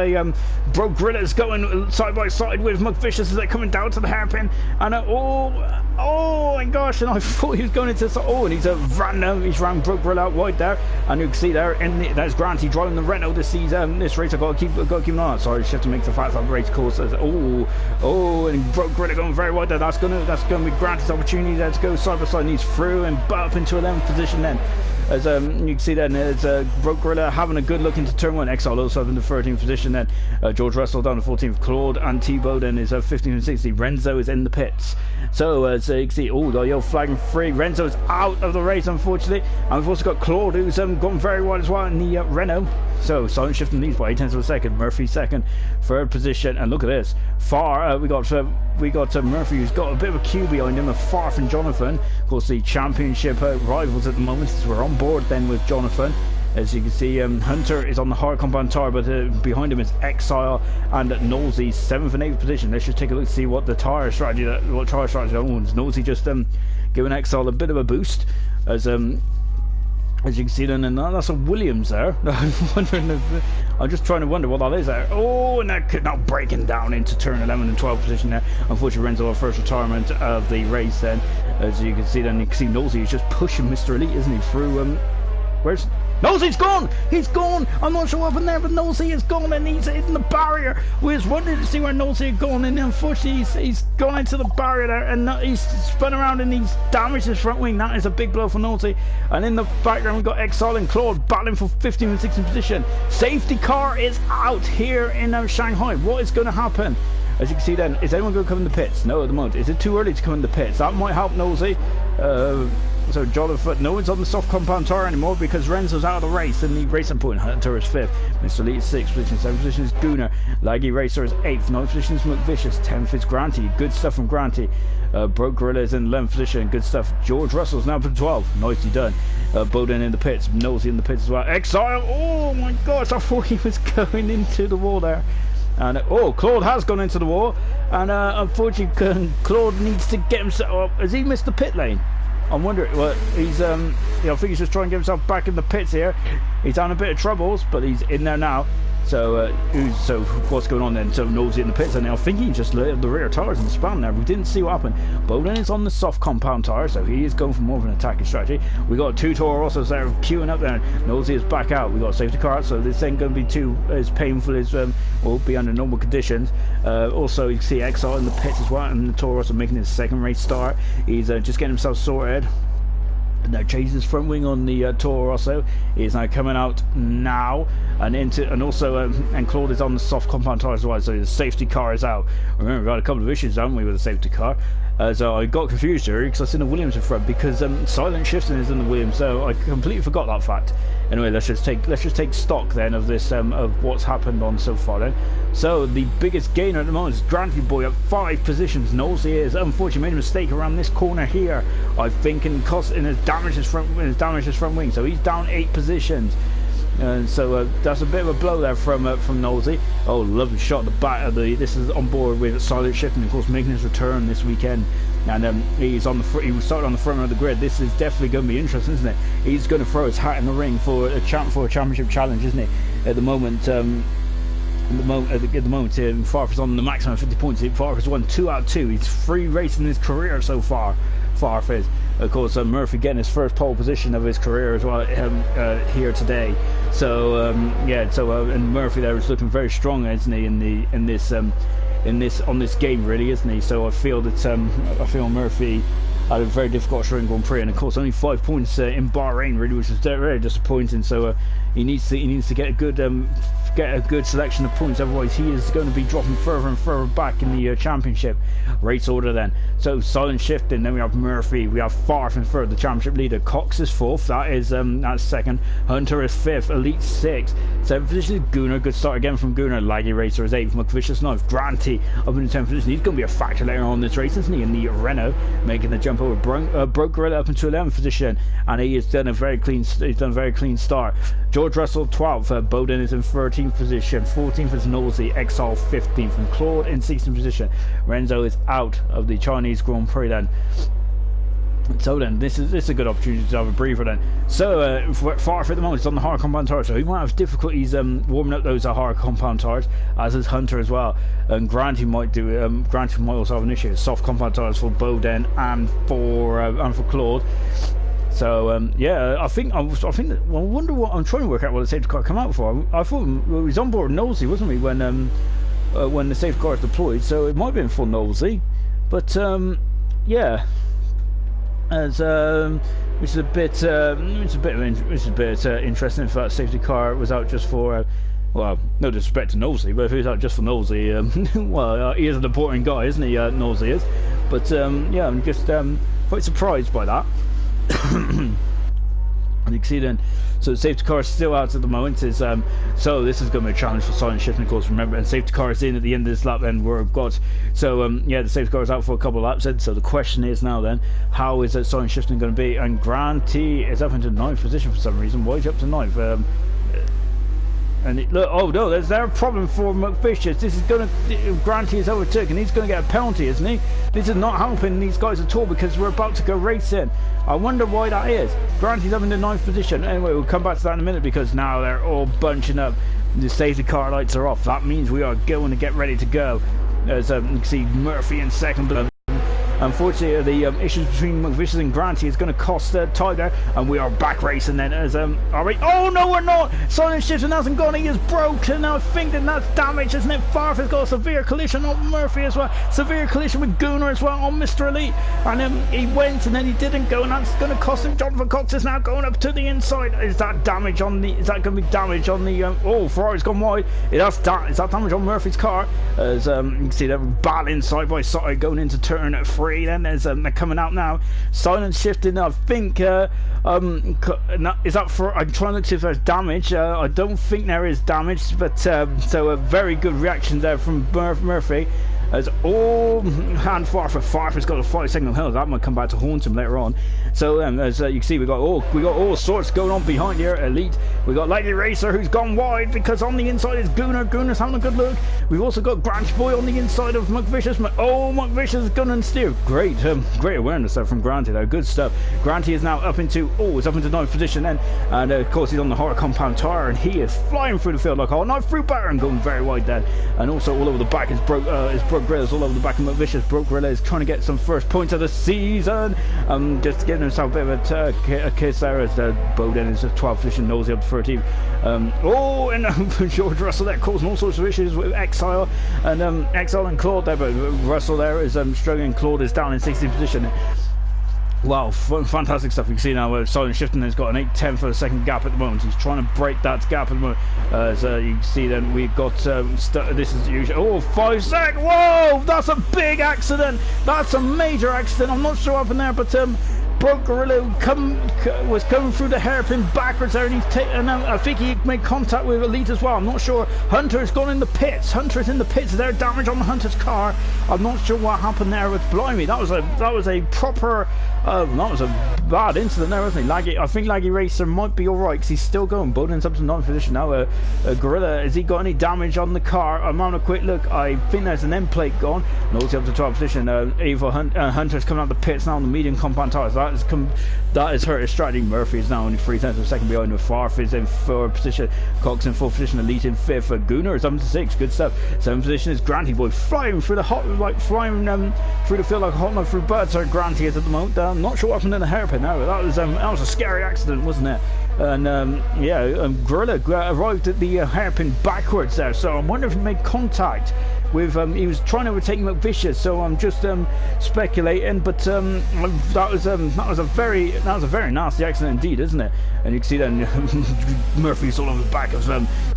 Speaker 1: Broke Gorilla's going side by side with McVicious as they're coming down to the hairpin, and oh my gosh, and I thought he was going into and he's ran Broke Gorilla out wide there, and you can see there, there's Granty driving the Renault this season. This race I've got to keep an eye on. Sorry, just have to make the fact that the race course says and Broke Gorilla going very wide there. That's gonna be Granty's opportunity there to go side by side, and he's through and butt up into 11th position then. As you can see then, it's Broke Gorilla having a good look into turn 1. Exile also in the 13th position then. George Russell down to 14th. Claude and T-Bow then is 15th and 16th. Renzo is in the pits. So as you can see, the yellow flag free. Renzo is out of the race, unfortunately. And we've also got Claude, who's gone very wide as well in the Renault. So Silent Shift in leads by 8 tenths of a second. Murphy second, 3rd position, and look at this. We got Murphy, who's got a bit of a queue behind him, Farf and Jonathan. Of course, the championship rivals at the moment. We're on board then with Jonathan. As you can see, Hunter is on the hard compound tire, but behind him is Exile and Nosey, 7th and 8th position. Let's just take a look to see what the tire strategy owns. Nosey just giving Exile a bit of a boost, as you can see then, and that's a Williams there. I'm just trying to wonder what that is there. And that now breaking down into turn 11 and 12 position there. Unfortunately, Renzo our first retirement of the race then. As you can see then, you can see Nosey is just pushing Mr. Elite, isn't he, through where's Nosey's gone! He's gone! I'm not sure what happened there, but Nosey is gone, and he's hitting the barrier. We was wondering to see where Nosey had gone, and unfortunately he's gone into the barrier there, and he's spun around and he's damaged his front wing. That is a big blow for Nosey. And in the background we've got Exile and Claude battling for 15th and 16th position. Safety car is out here in Shanghai. What is going to happen? As you can see then, is anyone going to come in the pits? No, at the moment. Is it too early to come in the pits? That might help Nosey. So Jonathan, no one's on the soft compound tire anymore because Renzo's out of the race in the racing point. Hunter is 5th, Mr. Elite is 6th position, 7th position is Gunnar, Laggy Racer is 8th, 9th position is McVicious, 10th is Granty, good stuff from Granty. Broke Gorilla is in 11th position, good stuff. George Russell's now for 12th, nicely done. Bowden in the pits, Nosey in the pits as well. Exile, oh my gosh, I thought he was going into the wall there. And Claude has gone into the wall, and unfortunately Claude needs to get himself. Has he missed the pit lane? I'm wondering. Well, he's I think he's just trying to get himself back in the pits here. He's having a bit of troubles, but he's in there now. So what's going on then? So Nosey in the pits, and I think he just lit the rear tires in the span there. We didn't see what happened. Bowden is on the soft compound tire, so he is going for more of an attacking strategy. We got 2 Toro Rossos there queuing up there. Nosey is back out. We got a safety car, so this ain't going to be too as painful as will be under normal conditions. Also, you can see Exile in the pits as well, and the Toro Rosso making his second race start. He's just getting himself sorted. Now chases front wing on the Toro Rosso. He is now coming out now, and also Claude is on the soft compound tire as well. So the safety car is out. Remember, we've had a couple of issues, haven't we, with the safety car? So I got confused here because I seen the Williams in front because silent shifting is in the Williams. So I completely forgot that fact. Anyway, let's just take stock then of this of what's happened on so far then. So the biggest gainer at the moment is Granty Boy at 5 positions. Nosey is unfortunately made a mistake around this corner here, I think, and has damaged his front wing. So he's down 8 positions. And so that's a bit of a blow there from Nosey. Oh, lovely shot at the back of the. This is on board with silent shifting, of course, making his return this weekend. And he's on the he started on the front of the grid. This is definitely going to be interesting, isn't it? He's going to throw his hat in the ring for a championship challenge, isn't it? At the moment. At the moment, Farfus on the maximum 50 points. Farfus won 2 out of 2. He's 3 races in his career so far. Farfus, of course, Murphy getting his first pole position of his career as well here today. So and Murphy there is looking very strong, isn't he, in this game, really, isn't he? So I feel that Murphy had a very difficult Australian Grand Prix, and of course only 5 points in Bahrain, really, which is very disappointing. So he needs to get a good selection of points, otherwise he is going to be dropping further and further back in the championship race order then. So silent shifting, then we have Murphy, we have Farf and third, the championship leader. Cox is 4th, that's 2nd. Hunter is 5th, Elite 6th. 7th position is Gunnar, good start again from Gunnar. Laggy Racer is 8th, McVicious 9th. Granty up in the 10th position. He's going to be a factor later on in this race, isn't he, in the Renault, making the jump over Broke Gorilla up into 11th position, and he has done a very clean start. George Russell 12th, Bowden is in 13th position, 14th is Nosey, Exile 15th, and Claude in 16th position. Renzo is out of the Chinese Grand Prix then. So then, this is a good opportunity to have a breather then. So, Farf at the moment is on the hard compound tires, so he might have difficulties warming up those hard compound tires, as is Hunter as well. And Granty might also have an issue. Soft compound tires for Bowden and for Claude. So I wonder what I'm trying to work out what the safety car come out for. I thought he was on board Nosey, wasn't he, when the safety car is deployed? So it might have been for Nosey, but yeah. Which is a bit interesting if that safety car was out just for well, no disrespect to Nosey, but if he was out just for Nosey, well, he is an important guy, isn't he? Nosey is, but yeah, I'm just quite surprised by that. And you can see then, so the safety car is still out at the moment. So this is going to be a challenge for silent shifting, of course, remember, and safety car is in at the end of this lap then we've got, so yeah, the safety car is out for a couple of laps then. So the question is now then, how is that silent shifting going to be? And Granty is up into 9th position for some reason. Why is he up to 9th? And look, oh no, there's a problem for McVicious. This is going to, Granty is overtaken. He's going to get a penalty, isn't he? This is not helping these guys at all because we're about to go racing. I wonder why that is. Granty's up in the 9th position. Anyway, we'll come back to that in a minute because now they're all bunching up. The safety car lights are off. That means we are going to get ready to go. As you can see, Murphy in 2nd. Unfortunately, the issues between McVicious and Granty is going to cost time there, and we are back racing then. As are we? Oh no, we're not. Silent shifting hasn't gone. He is broken. I think that's damage, isn't it? Farf has got a severe collision on Murphy as well. Severe collision with Gunnar as well on Mr. Elite, and he went and then he didn't go, and that's going to cost him. Jonathan Cox is now going up to the inside. Is that damage on the? Is that going to be damage on the? Oh, Ferrari's gone wide. Is that damage on Murphy's car? As you can see, they're battling side by side going into turn 3. Pre then as they're coming out now. Silent shifting, I think, is that for, I'm trying to look see if there's damage. I don't think there is damage, but so a very good reaction there from Murphy. As all hand Farf's got a 5-second hill. That might come back to haunt him later on. So as you can see, we got all sorts going on behind here. Elite. We got Lightly Racer who's gone wide because on the inside is Gunnar. Gunnar's having a good look. We've also got Granty Boy on the inside of McVicious. McVicious is gunning and steer. Great, great awareness there from Granty though. Good stuff. Granty is now up into 9th position then, and of course he's on the hard compound tire and he is flying through the field like a knife through batter and going very wide then. And also all over the back is Broke Grillas all over the back of McVicious. Broke Gorilla is trying to get some first points of the season. Just getting himself a bit of a kiss there as Bowden is at 12th position, Nosey up to 13th. And George Russell there causing all sorts of issues with Exile and Claude there, but Russell there is struggling. Claude is down in 16th position. Wow, fantastic stuff. You can see now Silent Shifting has got an 8/10 for a second gap at the moment. He's trying to break that gap at the moment. So you can see then we've got this is usually 5 seconds. Whoa, that's a big accident. That's a major accident. I'm not sure what happened there, but Broke Gorilla was coming through the hairpin backwards there, and I think he made contact with Elite as well. I'm not sure. Hunter's gone in the pits. Hunter's in the pits. There's damage on Hunter's car. I'm not sure what happened there with Blimey. That was a proper. That was a bad incident there, wasn't it? I think Laggy Racer might be alright because he's still going. Bowden's up to 9th position now. Gorilla, has he got any damage on the car? I'm on a quick look. I think there's an end plate gone. Nosey up to 12th position. Hunter's coming out the pits now on the medium compound tires. That has hurt his strategy. Murphy is now only 3/10 of a second behind with Farf is in 4th position. Cox in 4th position. Elite in 5th. Gunnar is up to 6th. Good stuff. 7th position is Granty Boy flying through the through the field like a hot knife through birds. Sorry, Granty is at the moment. Not sure what happened in the hairpin now. That was a scary accident, wasn't it? And Gorilla arrived at the hairpin backwards there. So I wonder if he made contact with he was trying to overtake McVicious, so I'm just speculating, but that was a very nasty accident indeed, isn't it? And you can see then Murphy's all over the back of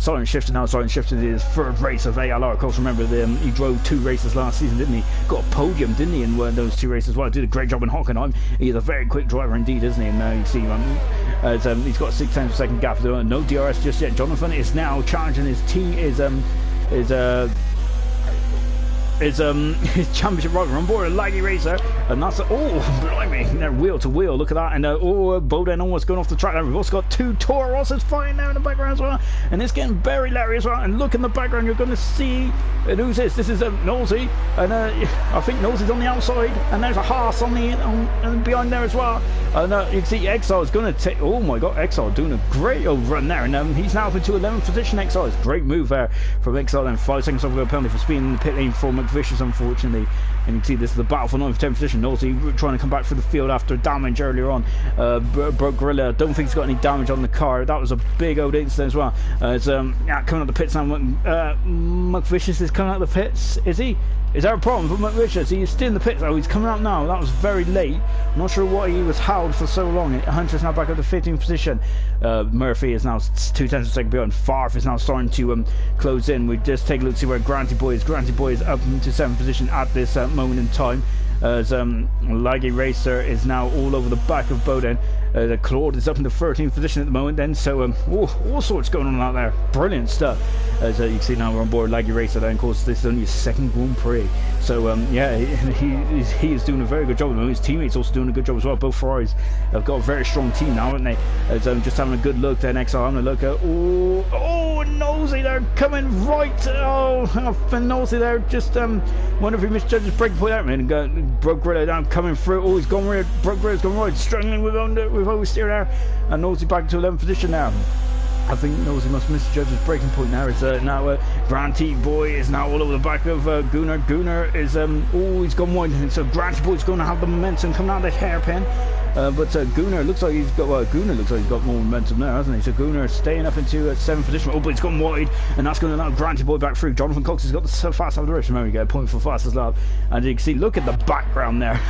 Speaker 1: Silent Shifting now. Silent Shifting is his 3rd race of ALR. Of course, remember he drove 2 races last season, didn't he? Got a podium, didn't he, in one of those 2 races? Well, did a great job in Hockenheim. He's a very quick driver indeed, isn't he? And now you see he's got 6/10 of a second gap. No DRS just yet. Jonathan is now challenging his team. His championship rival on board a Laggy Racer, and that's blimey, they're wheel to wheel. Look at that, and Bowden almost going off the track there. We've also got 2 Toro Rosses flying there in the background as well, and it's getting very Larry as well. And look in the background, you're going to see who's this? This is Nosey, and I think Nosey's on the outside, and there's a Haas on behind there as well. And you can see Exile is going to take. Oh my God, Exile doing a great old run there, and he's now up into 11th position. Exile is great move there from Exile, and 5 seconds off of a penalty for speeding in the pit lane for McVicious, unfortunately. And you can see this is the battle for 9th, 10th position. Nosey trying to come back through the field after damage earlier on. Broke Gorilla, don't think he's got any damage on the car. That was a big old incident as well. It's coming out the pits now. McVicious is coming out the pits. Is he? Is there a problem for McVicious? He's still in the pits. Oh, he's coming out now. That was very late. I'm not sure why he was held for so long. Hunter's now back up to 15th position. Murphy is now 2/10 of a second behind. Farf is now starting to close in. We just take a look to see where Granty Boy is. Granty Boy is up into 7th position at this moment in time. As Laggy Racer is now all over the back of Bowden. The Claude is up in the 13th position at the moment then, so all sorts going on out there. Brilliant stuff. As you can see now we're on board Laggy Racer then. Of course this is only his 2nd Grand Prix, so yeah, he is doing a very good job. His teammates also doing a good job as well. Both Ferraris have got a very strong team now, haven't they? As just having a good look then. Exile having a look at Nosey, they're coming right. Nosey there, just wonder if he misjudged his breaking point out, man. And Broke Gorilla down coming through. He's gone right. Broke Gorilla's gone right, struggling with oversteer there, and Nosey back to 11th position now. I think Nosey must misjudge his breaking point now. It's now Granty Boy is now all over the back of Gunnar. Gunnar is he's gone wide, so Granty Boy's going to have the momentum coming out of the hairpin. But Gunnar looks like he's got more momentum there, hasn't he? So Gunnar staying up into 7th position. Oh, but he's gone wide, and that's going to allow Granty Boy back through. Jonathan Cox has got the fast out of the race. There we go, point for fastest lap. And you can see, look at the background there.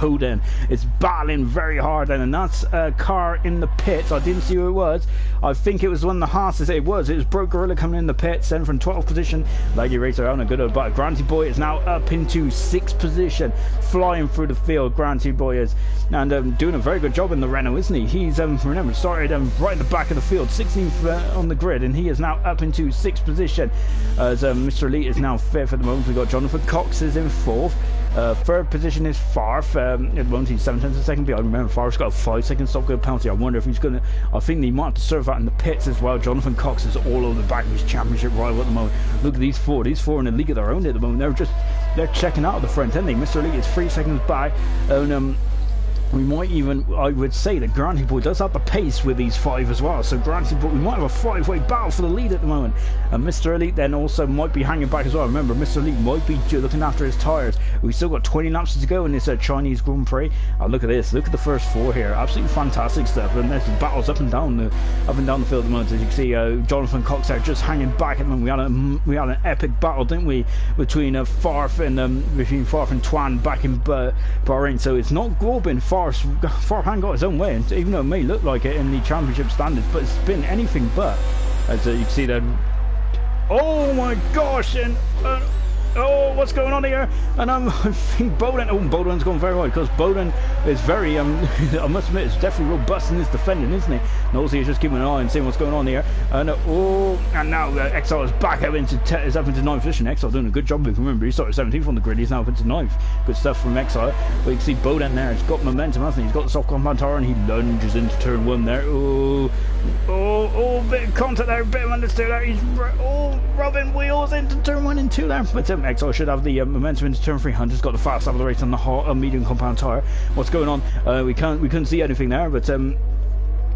Speaker 1: Bowden is battling very hard, and that's a car in the pits. I didn't see who it was. I think it was one of the Haas's. It was Broke Gorilla coming in the pits, then from 12th position. Leggy Racer having a good but Granty Boy is now up into 6th position, flying through the field. Granty Boy is, and doing a very good job in the Renault, isn't he? He's remember, started right in the back of the field, 16th on the grid, and he is now up into 6th position. As Mr. Elite is now 5th at the moment. We've got Jonathan Cox is in 4th. 3rd position is Farf. At the moment he's 7 tenths a second behind. Remember, Farf's got a 5-second stop go penalty. I wonder if he's going to. I think he might have to serve that in the pits as well. Jonathan Cox is all over the back of his championship rival at the moment. Look at these four. These four in a league of their own at the moment. They're checking out at the front, aren't they? Mr. Elite is 3 seconds back. And we might even, I would say that Granty Boy does have the pace with these 5 as well. So Granty Boy, we might have a 5-way battle for the lead at the moment. And Mr. Elite then also might be hanging back as well. Remember, Mr. Elite might be looking after his tyres. We've still got 20 laps to go in this Chinese Grand Prix. Look at this. Look at the first 4 here. Absolutely fantastic stuff. And there's battles up and down the field at the moment. As you can see, Jonathan Cox there just hanging back at the moment. We had an epic battle, didn't we, between Farf and Twan back in Bahrain. So it's not Gorbin. Farhan got his own way, and even though it may look like it in the championship standards, but it's been anything but. As you can see there. Oh my gosh! And oh, what's going on here? And I think Bowden's gone very wide, because Bowden is very, I must admit, it's definitely robust in his defending, isn't he? And also he's just keeping an eye and seeing what's going on here. And and now Exile is back up into 9th position. Exile doing a good job with him. Remember, he started 17th on the grid, he's now up into 9th. Good stuff from Exile. But you can see Bowden there, he's got momentum, hasn't he? He's got the soft compound tire, and he lunges into turn 1 there. Bit of contact there, bit of understeer there. He's rubbing wheels into turn 1 and 2 there. But Exile should have the momentum into turn 3. Hunter's got the fast out of the race on the medium compound tire. What's going on? We couldn't see anything there, but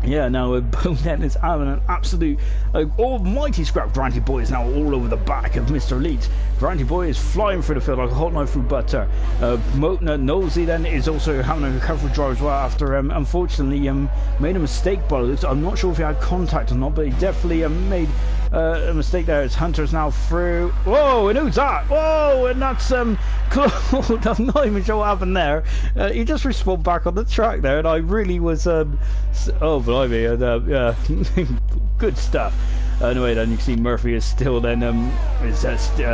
Speaker 1: yeah, now Bowden is having an absolute almighty scrap. Granty Boy is now all over the back of Mr. Elite. Granty Boy is flying through the field like a hot knife through butter. Nosey then is also having a recovery drive as well after unfortunately made a mistake by this. I'm not sure if he had contact or not, but he definitely made a mistake there. As Hunter's now through. Whoa, and who's that? Whoa, and that's Claude. I'm not even sure what happened there. He just respawned back on the track there, and I really was oh blimey, yeah, good stuff. Anyway, then you can see Murphy is still then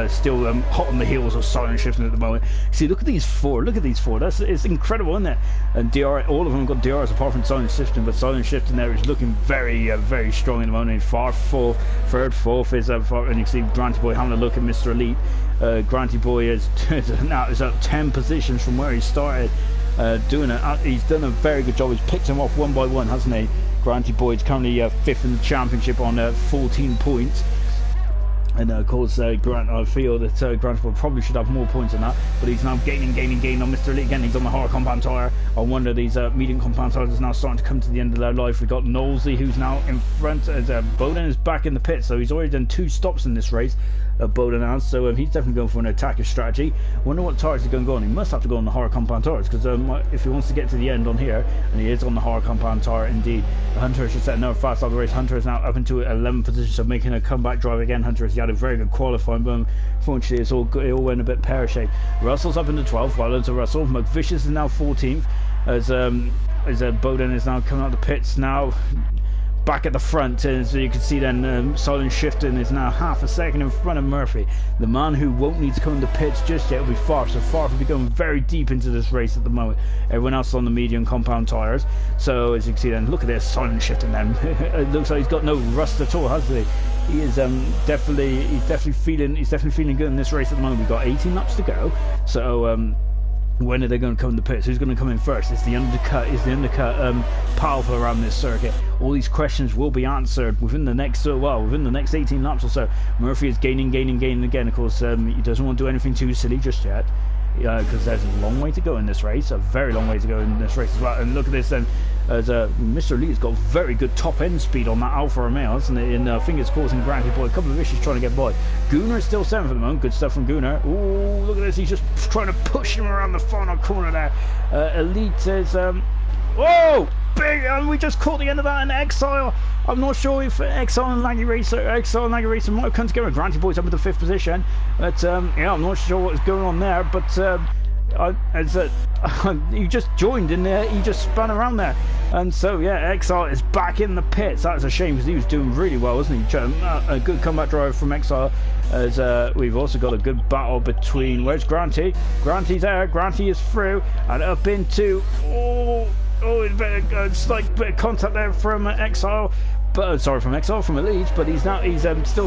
Speaker 1: still hot on the heels of silent shifting at the moment. See, look at these 4. Look at these 4. It's incredible, isn't it? And DR, all of them got DRs apart from silent shifting, but silent shifting there is looking very very strong at the moment. Far 4th, 3rd, 4th is and you can see Granty Boy having a look at Mr. Elite. Granty Boy is now is up 10 positions from where he started. He's done a very good job. He's picked him off one by one, hasn't he? Granty Boy is currently 5th in the championship on 14 points. And of course, I feel that Granty Boy probably should have more points than that, but he's now gaining on Mr. Elite again. He's on the hard compound tyre. I wonder these medium compound tyres are now starting to come to the end of their life. We've got Knowlesy, who's now in front, as Bowden is back in the pit, so he's already done 2 stops in this race. Bowden has, so he's definitely going for an attacking strategy. Wonder what tyres he's going to go on. He must have to go on the hard compound tyres, because if he wants to get to the end on here, and he is on the hard compound tyre indeed. Hunter should set another fast out of the race. Hunter is now up into 11th position, so making a comeback drive again. Hunter has had a very good qualifying, but unfortunately it all went a bit pear-shaped. Russell's up into 12th, well into Russell. McVicious is now 14th, as Bowden is now coming out the pits now. Back at the front, and so you can see then silent shifting is now half a second in front of Murphy. The man who won't need to come into pits just yet will be Farf. So Farf will be going very deep into this race at the moment. Everyone else is on the medium compound tyres. So as you can see then, look at this silent shifting then. It looks like he's got no rust at all, hasn't he? He is definitely feeling good in this race at the moment. We've got 18 laps to go. So when are they going to come in the pits? Who's going to come in first? Is the undercut powerful around this circuit? All these questions will be answered within the next 18 laps or so. Murphy is gaining again. Of course, he doesn't want to do anything too silly just yet, because there's a long way to go in this race, a very long way to go in this race as well. And look at this then, as Mr. Lee's got very good top end speed on that Alfa Romeo, isn't it? And I think it's causing Granty Boy a couple of issues trying to get by. Gunnar is still 7th at the moment. Good stuff from Gunnar. Ooh, look at this, he's just trying to push him around the final corner there. Elite is Whoa! Big, and we just caught the end of that in Exile. I'm not sure if Exile and Laggy Racer might have come together. Granty Boy's up in the 5th position, but yeah, I'm not sure what's going on there. But he just joined in there. He just spun around there, and so yeah, Exile is back in the pits. That's a shame because he was doing really well, wasn't he? A good comeback drive from Exile. As we've also got a good battle between. Where's Granty? Granty's there. Granty is through and up into. Oh, slight bit of contact there from Exile, but sorry, from Elite, but he's still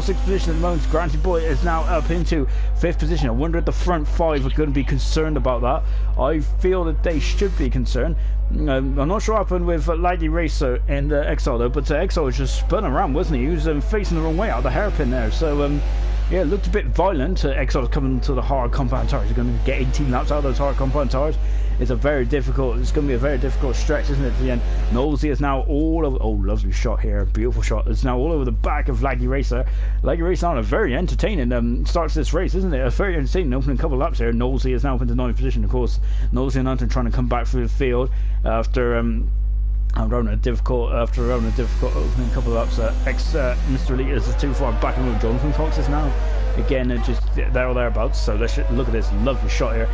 Speaker 1: 6th position at the moment. Granty Boy is now up into 5th position. I wonder if the front 5 are going to be concerned about that. I feel that they should be concerned. I'm not sure what happened with Laggy Racer and Exile though, but Exile was just spun around, wasn't he? He was facing the wrong way out of the hairpin there, so yeah, it looked a bit violent. Exile's coming to the hard compound tires. He's going to get 18 laps out of those hard compound tires. It's going to be a very difficult stretch, isn't it, to the end? Nosey is now all over. Oh, lovely shot here. Beautiful shot. It's now all over the back of Laggy Racer. Laggy Racer on a very entertaining starts this race, isn't it? A very entertaining opening couple of laps here. Nosey is now up into 9th position. Of course, Nosey and Anton trying to come back through the field after around a difficult opening couple of laps. Mr. Elite is too far back, and Jonathan Cox is now again just there or thereabouts. So let's look at this lovely shot here.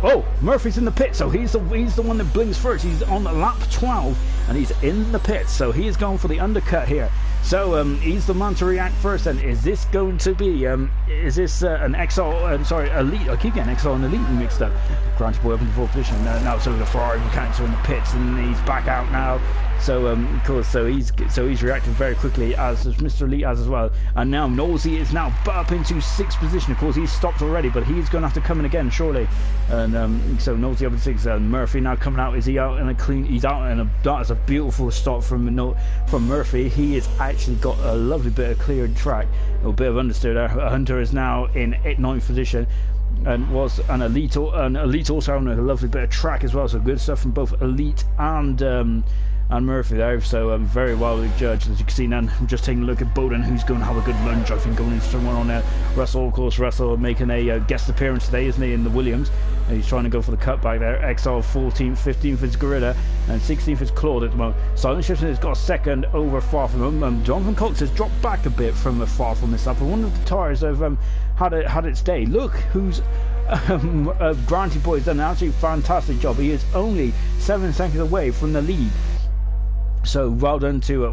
Speaker 1: Oh, Murphy's in the pit, so he's the one that blinks first. He's on lap 12 and he's in the pit, so he is going for the undercut here. So he's the man to react first. And is this going to be is this an Exile? Sorry, Elite. I keep getting Exile and Elite mixed up. Granty Boy up in the 4th position now. So the Ferrari mechanics are in the pits, and he's back out now. So of course, so he's reacted very quickly, as Mr. Elite has as well. And now Nosey is now up into 6th position. Of course, he's stopped already, but he's going to have to come in again surely. And so Nosey up in 6th. Murphy now coming out. Is he out in a clean? He's out in a. That is a beautiful stop from Murphy. He has actually got a lovely bit of cleared track, a bit of understeer there. Hunter is now in 9th position. And was an Elite also having a lovely bit of track as well. So good stuff from both Elite and Murphy there. So very well judged, as you can see now. I'm just taking a look at Bowden, who's going to have a good lunge, I think, going into someone on there. Russell, of course, making a guest appearance today, isn't he, in the Williams? And he's trying to go for the cutback there. Exile 14th, 15th is Gorilla, and 16th is Claude at the moment. Silent Shifting has got a second over far from him. Jonathan Cox has dropped back a bit from far from this lap. I wonder if the tyres have had its day. Look who's Granty Boy has done an absolutely fantastic job. He is only 7 seconds away from the lead. So well done to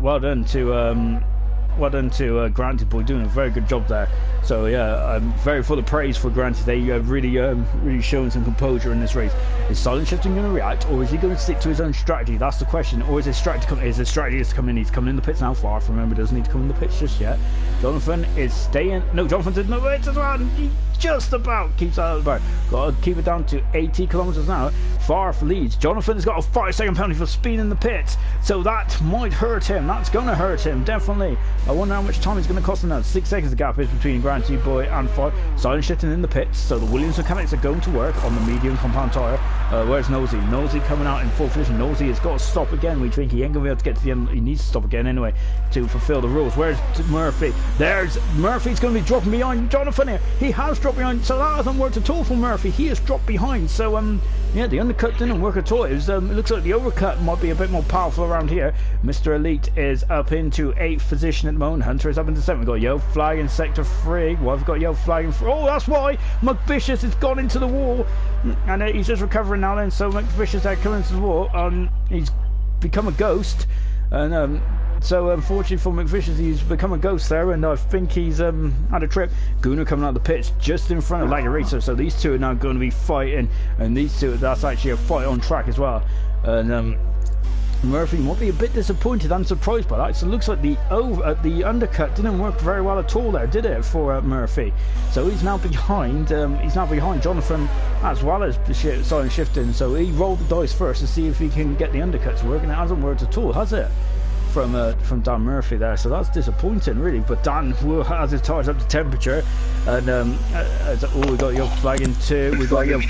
Speaker 1: Granty Boy, doing a very good job there. So yeah, I'm very full of praise for Granty. They really showing some composure in this race. Is Silent Shifting going to react, or is he going to stick to his own strategy? That's the question. Or is his strategy to come in? He's coming in the pits now. Far from, remember, doesn't need to come in the pits just yet. Jonathan is staying. No, Jonathan's in the pits as well. He just about keeps out of the bar. Got to keep it down to 80 kilometers an hour. Far leads. Jonathan has got a 5-second penalty for speed in the pits, so that might hurt him. That's going to hurt him, definitely. I wonder how much time it's going to cost him now. 6 seconds the gap is between Granty Boy and 5. Silent Shifting in the pits, so the Williams mechanics are going to work on the medium compound tyre. Where's Nosey? Nosey coming out in 4th position. Nosey has got to stop again. We think he ain't going to be able to get to the end. He needs to stop again anyway to fulfill the rules. Where's Murphy? There's Murphy's going to be dropping behind Jonathan here. He has dropped behind, so that hasn't worked at all for Murphy. He has dropped behind. So yeah, the undercut didn't work at all. It looks like the overcut might be a bit more powerful around here. Mr. Elite is up into 8th position at the moment. Hunter is up into 7th. We've got yellow flag in sector 3. Well, we've got yellow flag in 4. Oh, that's why McVicious has gone into the wall, and he's just recovering now then. So McVicious there coming into the wall. He's become a ghost, and so unfortunately for McVicious, he's become a ghost there, and I think he's had a trip. Gunnar coming out of the pits just in front of Lagarito, so these two are now going to be fighting, and these two, that's actually a fight on track as well. And Murphy might be a bit disappointed and surprised by that. So it looks like the undercut didn't work very well at all there, did it, for Murphy? So he's now behind. Jonathan as well as Silent Shifting. So he rolled the dice first to see if he can get the undercut to work, and it hasn't worked at all, has it? From Dan Murphy there, so that's disappointing really. But Dan has his tyres up to temperature, and we got your flag in 2. We got your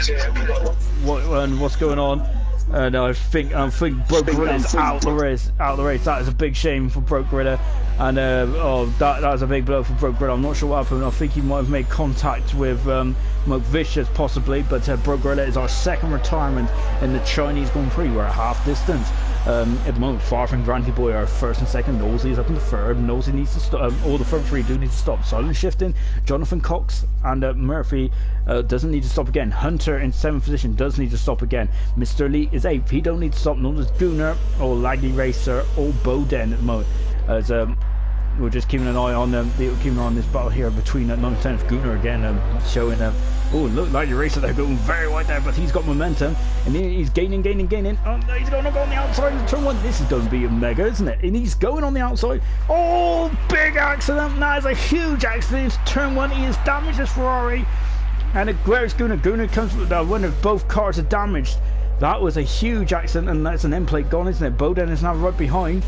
Speaker 1: what's going on? And I think Broke Gorilla is out the race. That is a big shame for Broke Gorilla. And oh, that was a big blow for Broke Gorilla. I'm not sure what happened. I think he might have made contact with McVicious possibly, but Broke Gorilla is our second retirement in the Chinese Grand Prix. We're at half distance. At the moment, Farf and Granty Boy are first and second. Nosey is up in the third. Nosey needs to stop. All the front three do need to stop. Silent shifting. Jonathan Cox and Murphy doesn't need to stop again. Hunter in 7th position does need to stop again. Mr. Lee is 8th. He don't need to stop. Nor does Gunnar or Laggy Racer or Bowden at the moment. As we're just keeping an eye on keeping on this battle here between 9th and 10th. Gunnar again showing oh, look, Laggy Racer, they're going very wide there, but he's got momentum, and he's gaining. Oh, no, he's going to go on the outside of turn 1. This is going to be a mega, isn't it? And he's going on the outside. Oh, big accident. That is a huge accident. It's turn 1. He has damaged his Ferrari. And where's Gunnar? Gunnar comes with when both cars are damaged. That was a huge accident, and that's an end plate gone, isn't it? Bowden is now right behind.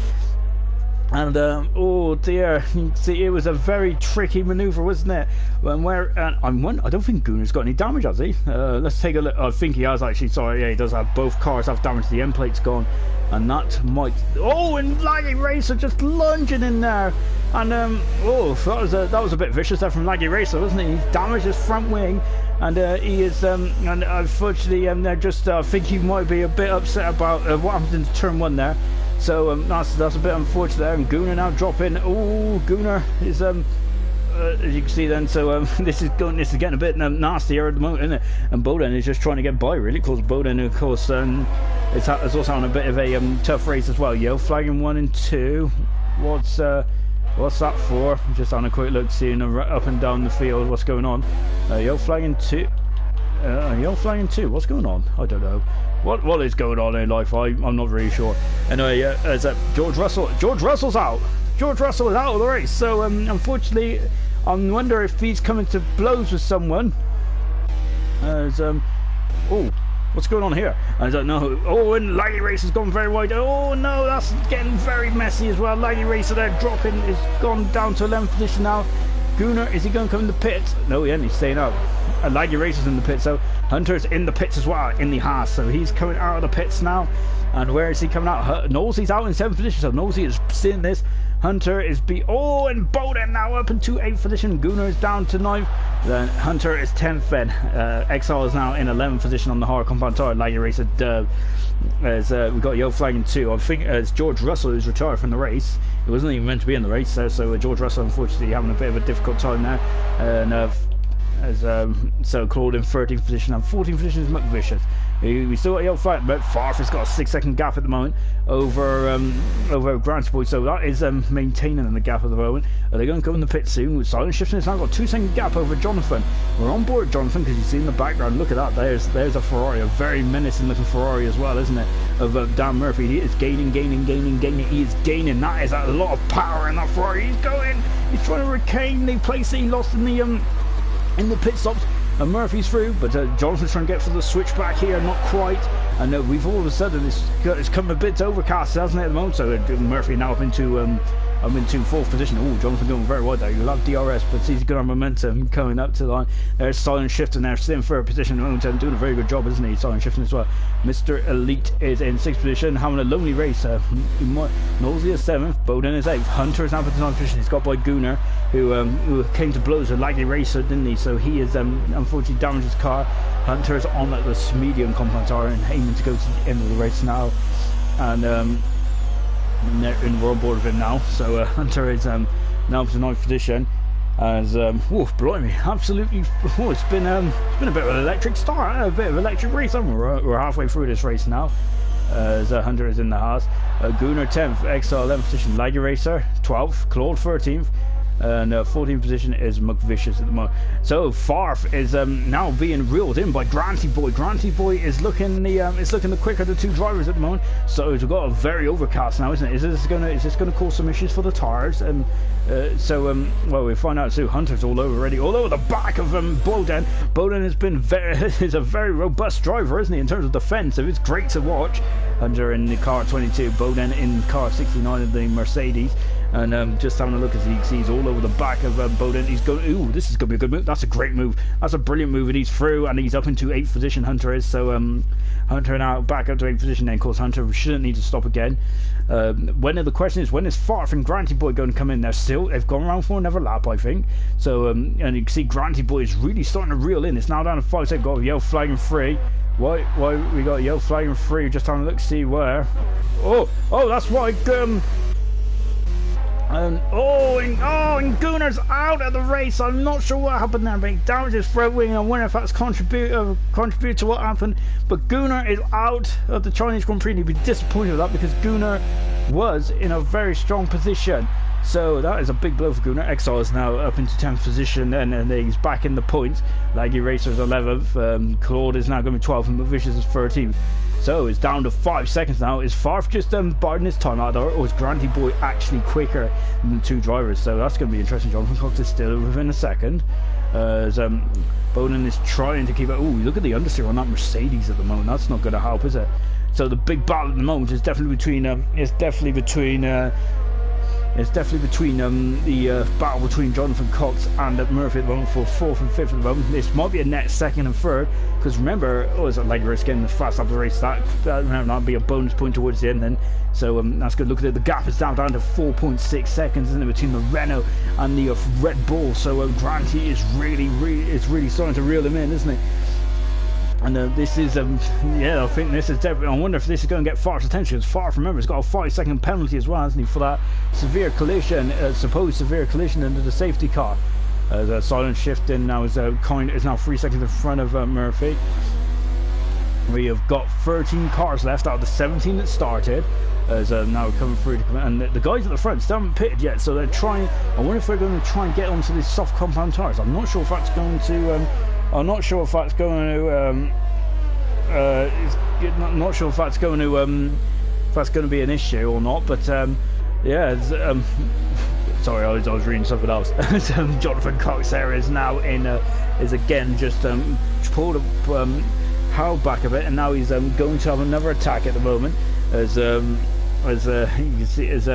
Speaker 1: And oh dear, you can see it was a very tricky manoeuvre, wasn't it? I don't think Gunnar's got any damage, has he? Let's take a look. I think he has actually. Sorry, yeah, he does have. Both cars have damage. The end plate's gone, and that might. Oh, and Laggy Racer just lunging in there, and oh, that was a bit vicious there from Laggy Racer, wasn't he? He damaged his front wing. And he is, and unfortunately, they're just. I think he might be a bit upset about what happened in turn 1 there. So that's a bit unfortunate there. And Gunnar now dropping. Oh, Gunnar is as you can see then. So this is getting a bit nasty here at the moment, isn't it? And Bowden is just trying to get by, really. Of course, Bowden, of course, is also on a bit of a tough race as well. Yo, flagging 1 and 2. What's that for? Just on a quick look, seeing up and down the field what's going on. Yo, flagging 2. Yo, flagging 2. What's going on? I don't know. What is going on in life? I'm not really sure. Anyway, George Russell. George Russell's out. George Russell is out of the race. So unfortunately, I wonder if he's coming to blows with someone. Oh, what's going on here? I don't know. Oh, and Laggy Racer's gone very wide. Oh no, that's getting very messy as well. Laggy Racer there dropping, is gone down to 11th position now. Gunnar, is he going to come in the pit? No, he ain't. He's staying out. Laggy Racer's in the pit, so Hunter's in the pits as well, in the Haas, so he's coming out of the pits now. And where is he coming out? Nosey's out in 7th position, so Nosey is seeing this. Hunter is oh, and Bowden now up into 8th position. Gunnar is down to 9th. Then Hunter is 10th then. Exile is now in 11th position on the hard compound tire. Laggy Racer as we've got Yo flagging 2. I think as George Russell is retired from the race. He wasn't even meant to be in the race, so George Russell unfortunately having a bit of a difficult time there. And so Claude in 13th position, and 14th position is McVicious. We still got Yo fight, but Farf has got a 6-second gap at the moment over Grant's Boy, so that is maintaining the gap at the moment. Are they going to go in the pit soon with silent shifting? It's now got a 2-second gap over Jonathan. We're on board Jonathan because you see in the background. Look at that. There's a Ferrari, a very menacing looking Ferrari as well, isn't it? Of Dan Murphy. He is gaining. He is gaining. That is a lot of power in that Ferrari. He's going. He's trying to regain the place that he lost in the pit stops. And Murphy's through, but Jonathan's trying to get for the switchback here, not quite. And we've all of a sudden it's come a bit overcast, hasn't it, at the moment? So Murphy now up into 4th position. Oh, Jonathan going very wide there. You'll have DRS, but he's got our momentum coming up to the line. There's silent shifting there, still in 3rd position at the moment, and doing a very good job, isn't he? Silent shifting as well. Mr. Elite is in 6th position, having a lonely race. Nosey is 7th, Bowden is 8th. Hunter is now in 9th position. He's got by Gunnar, who came to blows with Laggy Racer, didn't he? So he is unfortunately damaged his car. Hunter is on this medium compound tire and aiming to go to the end of the race now. And we're on board with him now. So Hunter is now to 9th position. As blimey, absolutely. It's been a bit of an electric start, a bit of electric race. We're halfway through this race now. As Hunter is in the house. Gunnar 10th, Exile 11th position, Laggy Racer 12th, Claude 13th. And 14th position is McVicious at the moment. So Farf is now being reeled in by Granty Boy. Granty Boy is looking the quicker of the 2 drivers at the moment. So we've got a very overcast now, isn't it? Is this going to cause some issues for the tires? Well, we'll find out soon. Hunter's all over the back of Bowden. Bowden has been is a very robust driver, isn't he? In terms of defense, so it's great to watch. Hunter in the car 22, Bowden in car 69 of the Mercedes. And just having a look as he sees all over the back of Bowden. He's going, ooh, this is going to be a good move. That's a great move. That's a brilliant move, and he's through, and he's up into 8th position, Hunter is. So Hunter now back up to 8th position. Then, of course, Hunter shouldn't need to stop again. The question is, when is Farf and Granty Boy going to come in? They've gone around for another lap, I think. So, and you can see Granty Boy is really starting to reel in. It's now down to 5 seconds. Got a yellow flagging free. Why we got a yellow flagging free? Just having a look, see where. Oh, that's right. And Gunnar's out of the race. I'm not sure what happened there, but he damaged his front wing. I wonder if that's contribute to what happened. But Gunnar is out of the Chinese Grand Prix, and he'd be disappointed with that because Gunnar was in a very strong position. So that is a big blow for Gunnar. Exile is now up into 10th position, and he's back in the points. Laggy Racer's 11th. Claude is now going to be 12th, and Vicious is 13th. So it's down to 5 seconds now. Is Farf just biding his time out there, or is Granty Boy actually quicker than the two drivers? So that's going to be interesting. Jonathan Cox is still within a second. As Bowden is trying to keep it. Ooh, look at the understeer on that Mercedes at the moment. That's not going to help, is it? So the big battle at the moment is definitely between the battle between Jonathan Cox and Murphy at the moment for 4th and 5th at the moment. This might be a net 2nd and 3rd, because remember, is it Laggy Race getting the fast up the race? That'll be a bonus point towards the end then. So that's good. Look at it. The gap is down to 4.6 seconds, isn't it, between the Renault and the Red Bull. So Granty is really starting to reel him in, isn't it? And this is, I think this is definitely. I wonder if this is going to get Farf's attention. Because Farf, remember, has got a 5-second penalty as well, hasn't he, for that severe collision, supposed severe collision into the safety car. The silent shifting now is now 3 seconds in front of Murphy. We have got 13 cars left out of the 17 that started. As now coming through, and the guys at the front still haven't pitted yet, so they're trying. I wonder if they're going to try and get onto these soft compound tires. I'm not sure if that's going to. I'm not sure if that's going to. Not sure if that's going to. If that's going to be an issue or not, but yeah. Sorry, I was reading something else. Jonathan Cox there is now in. Is again just pulled up. Held back a bit, and now he's going to have another attack at the moment. As you can see, as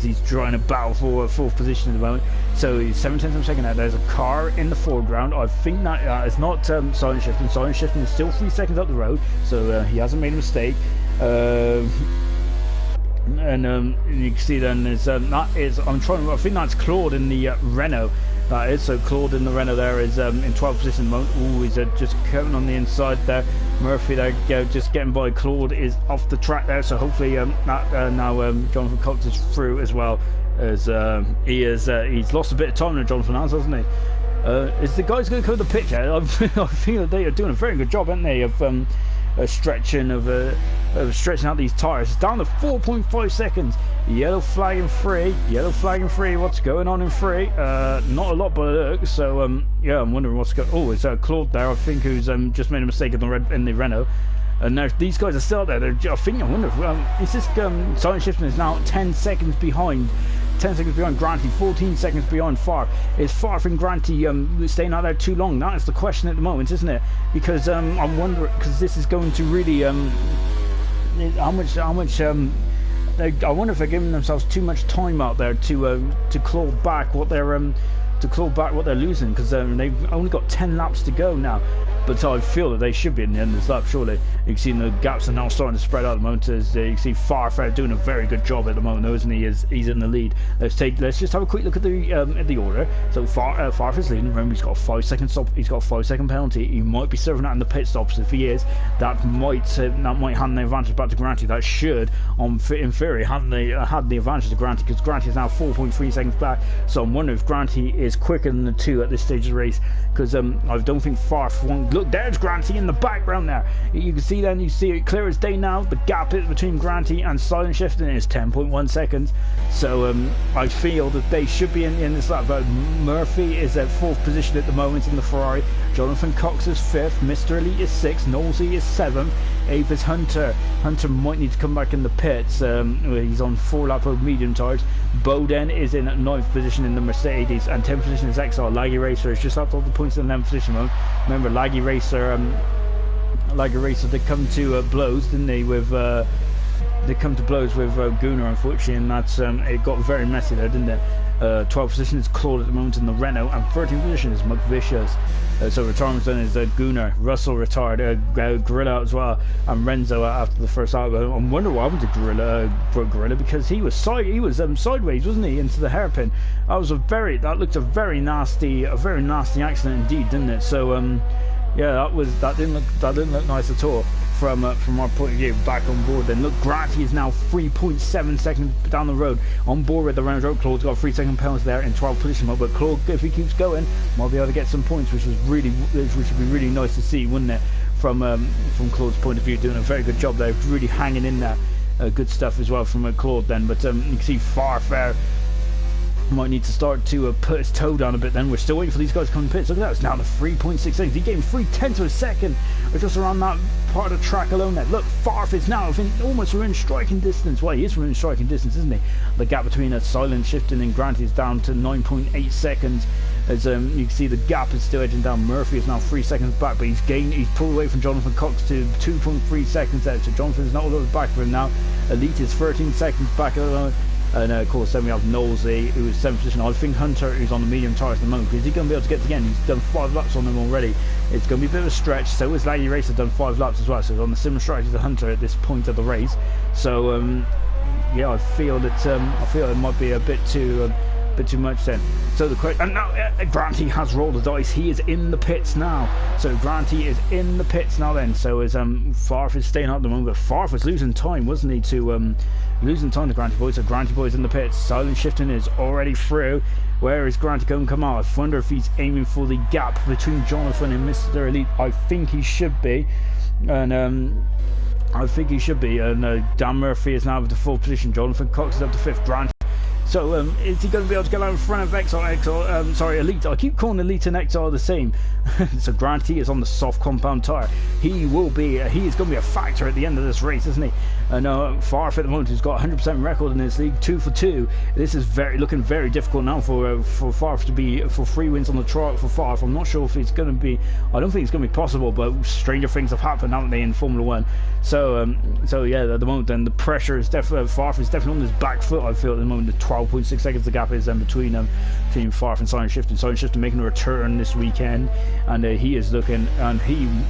Speaker 1: he's trying to battle for 4th position at the moment. So he's 7/10 of a second out. There's a car in the foreground. I think that it's not silent shifting. Silent shifting is still 3 seconds up the road, so he hasn't made a mistake. And you can see then is that is I think that's Claude in the Renault. That is, so Claude in the Renault there is in 12th position at the moment. Ooh, he's just coming on the inside there. Murphy there, just getting by. Claude is off the track there, so hopefully now Jonathan Cox is through as well, as he's lost a bit of time there, Jonathan has, hasn't he? Is the guys going to come to the pitch here? I feel that they are doing a very good job, aren't they, of stretching out these tires. It's down to 4.5 seconds. Yellow flagging free. What's going on in free? Not a lot by the look. So yeah, I'm wondering what's going. Oh, it's Claude there, I think, who's just made a mistake in the Renault. And now these guys are still there. I wonder if is this silent shifting is now 10 seconds behind. 10 seconds behind Granty, 14 seconds behind Farf. Is Farf and Granty staying out there too long? That is the question at the moment, isn't it? Because I'm wondering, because this is going to really how much I wonder if they're giving themselves too much time out there to claw back what they're losing, because they've only got 10 laps to go now. But I feel that they should be in the end of this lap, surely. You can see the gaps are now starting to spread out at the moment. As you can see Farf doing a very good job at the moment, though, isn't he? He's in the lead. Let's just have a quick look at the order. So Farf is leading. Remember, he's got a 5-second stop. He's got a 5-second penalty. He might be serving that in the pit stops. If he is, that might hand the advantage back to Granty. That should, in theory, had the advantage to Granty, because Granty is now 4.3 seconds back. So I'm wondering if Granty is quicker than the two at this stage of the race, because I don't think Farf won't. Look, there's Granty in the background there. You can see then, you see it clear as day now. The gap between Granty and silent shifting is 10.1 seconds. So I feel that they should be in this lap. But Murphy is at 4th position at the moment in the Ferrari. Jonathan Cox is 5th. Mr. Elite is 6th. Knowlesy is 7th. 8th is Hunter. Hunter might need to come back in the pits. He's on 4-lap of medium tires. Bowden is in 9th position in the Mercedes, and 10th position is Exile. Laggy Racer is just up all the points in the 11th position. Remember, Laggy Racer did come to blows, didn't he, with they come to blows with Gunnar, unfortunately, and that's it got very messy there, didn't it? 12th position is Claude at the moment in the Renault, and 13th position is McVicious. So retirement done is Gunnar. Russell retired, Gorilla as well, and Renzo after the first out. I wonder what happened to Gorilla, because he was sideways, wasn't he, into the hairpin? That looked a very nasty accident indeed, didn't it? So yeah, that didn't look nice at all. From our point of view, back on board then. Look, Granty is now 3.7 seconds down the road on board with the Renault road. Claude's got a 3-second penalty there in 12th position, but Claude, if he keeps going, might be able to get some points, which would be really nice to see, wouldn't it? From Claude's point of view, doing a very good job there, really hanging in there. Good stuff as well from Claude then, but you can see Farfair might need to start to put his toe down a bit then. We're still waiting for these guys to come in pits. Look at that, it's now to 3.6 seconds. He gained 3/10 of a second just around that part of the track alone there. Look, Farf is now almost within striking distance. Well, he is within striking distance, isn't he? The gap between Silent Shifting and Grant is down to 9.8 seconds. As you can see, the gap is still edging down. Murphy is now 3 seconds back, but he's pulled away from Jonathan Cox to 2.3 seconds there. So Jonathan's not all the way back for him now. Elite is 13 seconds back at the moment. And of course then we have Knowlesy, who is 7th position. I think Hunter, who's on the medium tyres at the moment, is he going to be able to get to the end? He's done 5 laps on them already. It's going to be a bit of a stretch. So is Laggy Racer, done 5 laps as well, so he's on the similar strategy to Hunter at this point of the race. So yeah, I feel it might be a bit too much then. So the question, and now Granty has rolled the dice. He is in the pits now. So Granty is in the pits now then. So is Farf is staying out at the moment, but Farf was losing time, wasn't he, to losing time to Granty Boy. So Granty Boy's in the pits. Silent Shifting is already through. Where is Granty going to come out? I wonder if he's aiming for the gap between Jonathan and Mr. Elite. I think he should be. And I think he should be. And Dan Murphy is now with the 4th position. Jonathan Cox is up to 5th. Granty. So is he going to be able to get out in front of Elite? I keep calling Elite and Exile the same. So Granty is on the soft compound tyre. He is going to be a factor at the end of this race, isn't he? And Farf at the moment, who's got 100% record in this league, 2 for 2. This is looking very difficult now for Farf to be for 3 wins on the trot for Farf. I'm not sure if it's going to be. I don't think it's going to be possible, but stranger things have happened, haven't they, in Formula 1? So yeah, at the moment, then the pressure is definitely Farf is definitely on his back foot. I feel at the moment. The 12.6 seconds the gap is between Farf and Silent Shifting. Silent Shifting making a return this weekend, and he is looking, and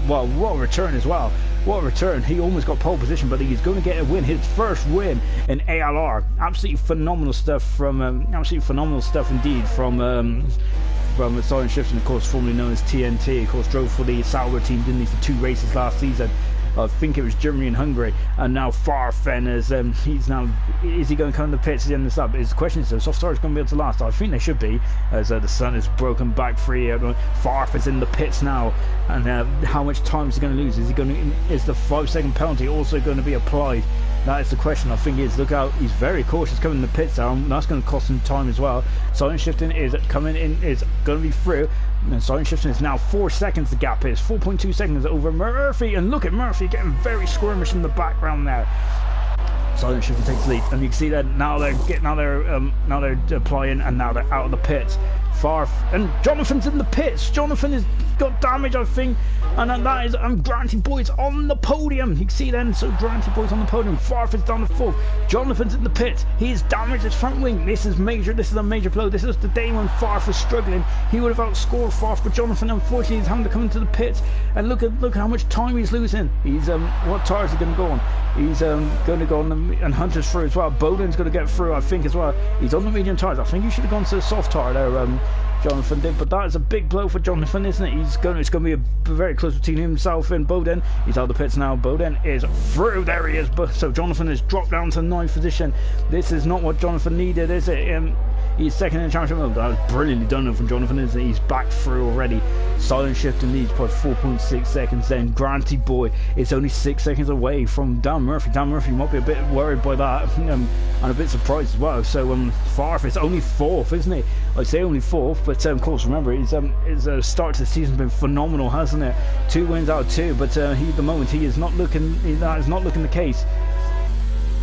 Speaker 1: what a return as well. What a return. He almost got pole position, but he's going to get a win, his first win in ALR. Absolutely phenomenal stuff indeed from Silent Shifting, of course, formerly known as TNT. Of course, drove for the Sauber team, didn't he, for 2 races last season. I think it was Germany and Hungary, and now Farfen is he going to come in the pits at the end of this lap? Is the question, so soft tires going to be able to last? I think they should be, as the sun is broken back free. Farf is in the pits now, and how much time is he going to lose? Is the 5-second penalty also going to be applied? That is the question. I think look out, he's very cautious coming in the pits now, and that's going to cost him time as well. Silent Shifting is coming in, is going to be through. And Silent Shifting is now 4 seconds, the gap is 4.2 seconds over Murphy, and look at Murphy getting very squirmish in the background there. Silent Shifting takes the lead, and you can see that now they're applying, and now they're out of the pits. Farf and Jonathan's in the pits. Jonathan has got damage, I think, and that is Granty Boy's on the podium. You can see then, so Granty Boy's on the podium. Farf is down to 4th. Jonathan's in the pits. He's damaged his front wing. This is major. This is a major blow. This is the day when Farf was struggling. He would have outscored Farf, but Jonathan unfortunately is having to come into the pits. And look how much time he's losing. He's what tire is he going to go on? He's going to go on and Hunter's through as well. Bowden's going to get through, I think, as well. He's on the medium tires. I think he should have gone to the soft tire there. Jonathan did, but that is a big blow for Jonathan, isn't it? It's going to be very close between himself and Bowden. He's out of the pits now. Bowden is through. There he is. So Jonathan has dropped down to 9th position. This is not what Jonathan needed, is it? He's second in the championship. Oh, that was brilliantly done from Jonathan, isn't it? He's back through already. Silent Shifting leads by 4.6 seconds. Then Granty Boy is only 6 seconds away from Dan Murphy. Dan Murphy might be a bit worried by that, and a bit surprised as well. So Farf is only 4th, isn't he? I'd say only 4th, but of course, remember, his start to the season has been phenomenal, hasn't it? 2 wins out of 2, but at the moment he is not looking. That is not looking the case.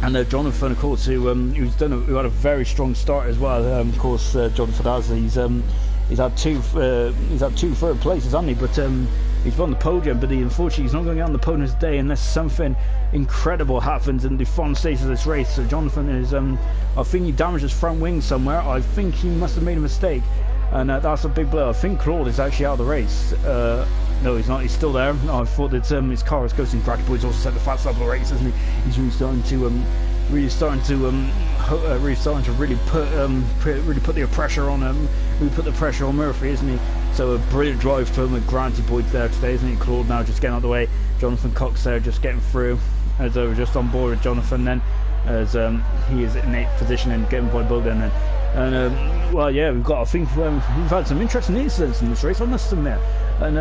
Speaker 1: And Jonathan, of course, who had a very strong start as well. Of course, Jonathan has. He's had two third places, hasn't he? But He's on the podium, but unfortunately he's not going to get on the podium today unless something incredible happens in the final stage of this race. So Jonathan is, I think he damaged his front wing somewhere. I think he must have made a mistake, and that's a big blow. I think Claude is actually out of the race. No, he's not. He's still there. No, I thought that his car was ghosting. Bradley Boyd's also set the fast lap of the race, isn't he? He's really starting to really put the pressure on really put the pressure on Murphy, isn't he? So a brilliant drive from Granty Boyd there today, isn't he? Claude now just getting out of the way. Jonathan Cox there just getting through, as we're just on board with Jonathan then, as he is in 8th position and getting by Bogdan then. And well, yeah, I think we've had some interesting incidents in this race, I must admit. And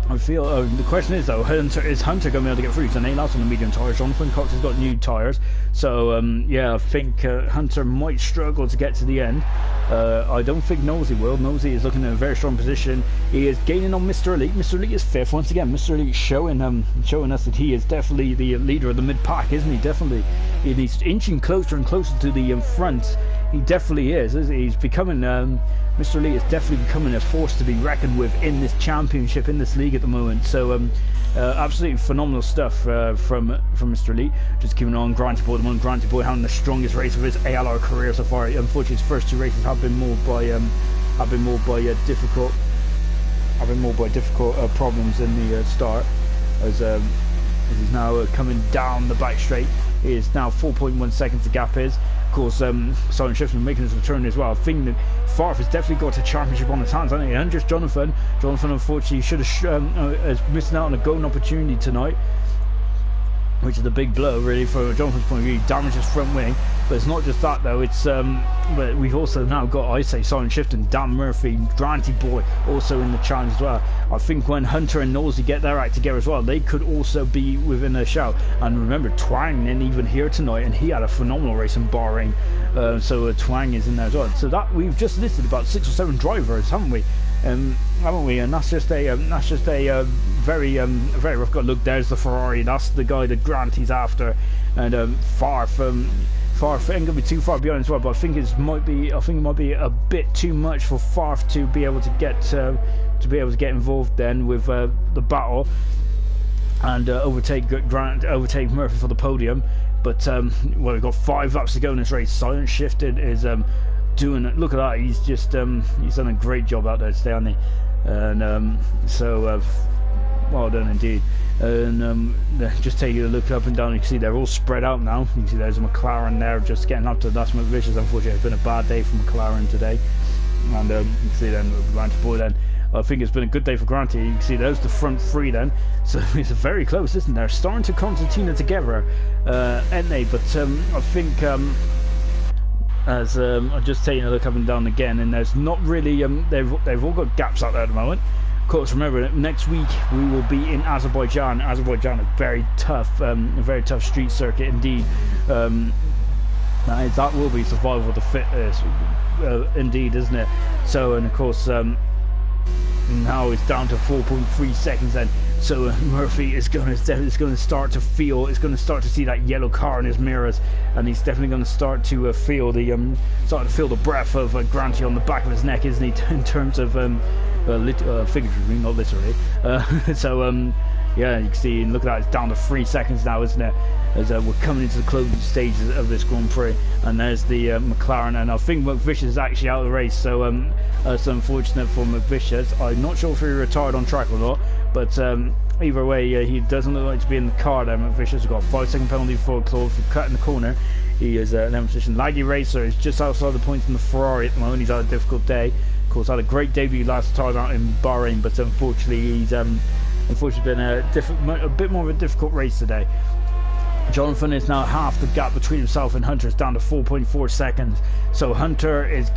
Speaker 1: I feel the question is though, is Hunter going to be able to get through? So Nate Last on the medium tyres. Jonathan Cox has got new tyres, so yeah, I think Hunter might struggle to get to the end. I don't think Nosey will. Nosey is looking in a very strong position. He is gaining on Mr. Elite. Mr. Elite is 5th once again. Mr. Elite showing us that he is definitely the leader of the mid pack, isn't he? Definitely, he's inching closer and closer to the front. He definitely is. He's becoming. Mr. Elite is definitely becoming a force to be reckoned with in this championship, in this league at the moment. So absolutely phenomenal stuff from Mr. Elite. Just keeping on Granty Boy, Granty Boy having the strongest race of his ALR career so far. Unfortunately, his first 2 races have been more by difficult problems in the start, as he's now coming down the back straight. It is now 4.1 seconds the gap is. Of course, Silent Shift's making his return as well. I think that Farf has definitely got a championship on his hands, hasn't he? And just Jonathan, unfortunately, should have is missing out on a golden opportunity tonight, which is a big blow really for Jonathan's point of view. He damaged his front wing, but it's not just that though. It's but we've also now got, I say, Silent Shift and Dan Murphy, Granty Boy also in the challenge as well. I think when Hunter and Nosey get their act together as well, they could also be within a shout. And remember, Twang isn't even here tonight, and he had a phenomenal race in Bahrain. So Twang is in there as well. So that we've just listed about 6 or 7 drivers, haven't we? And that's just a very rough guy. Look, there's the Ferrari. That's the guy that Granty's after, and far ain't gonna be too far behind as well. But I think it might be a bit too much for Farf to be able to get involved then with the battle and overtake Murphy for the podium. But well, we've got 5 laps to go in this race. Silent Shifted is doing it. Look at that. He's just he's done a great job out there today, hasn't he? And so well done indeed. And just taking a look up and down, you can see they're all spread out now. You can see there's a McLaren there just getting up to the last McVicious. Unfortunately, it's been a bad day for McLaren today. And you can see then Granty Boy then. I think it's been a good day for Granty. You can see there's the front 3 then. So it's very close, isn't there? Starting to concertina together, aren't they? But I think as I'm just taking a look up and down again, and there's not really they've all got gaps out there at the moment. Of course, remember next week we will be in Azerbaijan. Azerbaijan, a very tough street circuit indeed. That will be survival of the fittest, indeed, isn't it? So, and of course, now it's down to 4.3 seconds then. So Murphy is going to start to see that yellow car in his mirrors, and he's definitely going to start to feel the breath of Granty on the back of his neck, isn't he? In terms of figuratively, not literally. So yeah, you can see. Look at that; it's down to 3 seconds now, isn't it? As we're coming into the closing stages of this Grand Prix, and there's the McLaren, and I think McVicious is actually out of the race. So it's unfortunate for McVicious. I'm not sure if he retired on track or not, but either way, he doesn't look like to be in the car there. McVicious has got a 5-second penalty for Claude for cutting the corner. He is an 11th position. Laggy Racer is just outside the points in the Ferrari at the moment. He's had a difficult day. Of course, had a great debut last time out in Bahrain, but unfortunately, he's been a bit more of a difficult race today. Jonathan is now half the gap between himself and Hunter. It's down to 4.4 seconds. So Hunter's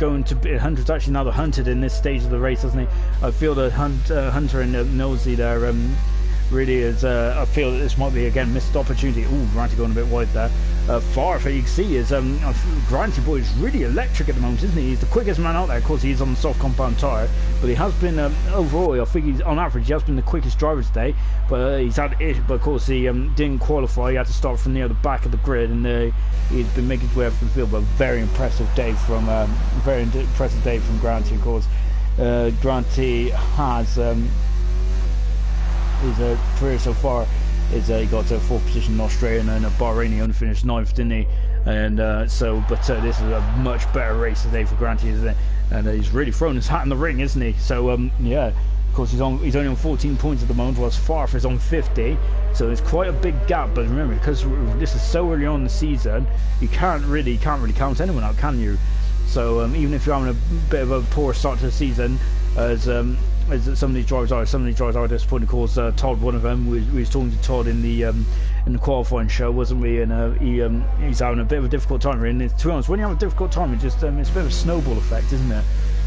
Speaker 1: actually now the hunted in this stage of the race, doesn't he? I feel that Hunter and Nosey there really is. I feel that this might be again missed opportunity. Ooh, Granty going a bit wide there. Far, you can see, is Granty Boy is really electric at the moment, isn't he? He's the quickest man out there. Of course, he's on the soft compound tyre, but he has been overall. I think he's on average. He has been the quickest driver today, but he's had it. But of course, he didn't qualify. He had to start from near the back of the grid, and he's been making his way up the field. But very impressive day from Granty. Of course, Granty has. his career so far is he got to fourth position in Australia, and then Bahrain only finished ninth, didn't he? And but this is a much better race today for Granty, isn't it? And he's really thrown his hat in the ring, isn't he? So yeah, of course he's only on 14 points at the moment, whilst Farf is on 50. So it's quite a big gap. But remember, because this is so early on in the season, you can't really count anyone out, can you? So even if you're having a bit of a poor start to the season, as some of these drivers are disappointed. Of course, Todd, one of them, we was talking to Todd in the qualifying show, wasn't we? And he's having a bit of a difficult time. And to be honest, when you have a difficult time, it just it's a bit of a snowball effect, isn't it?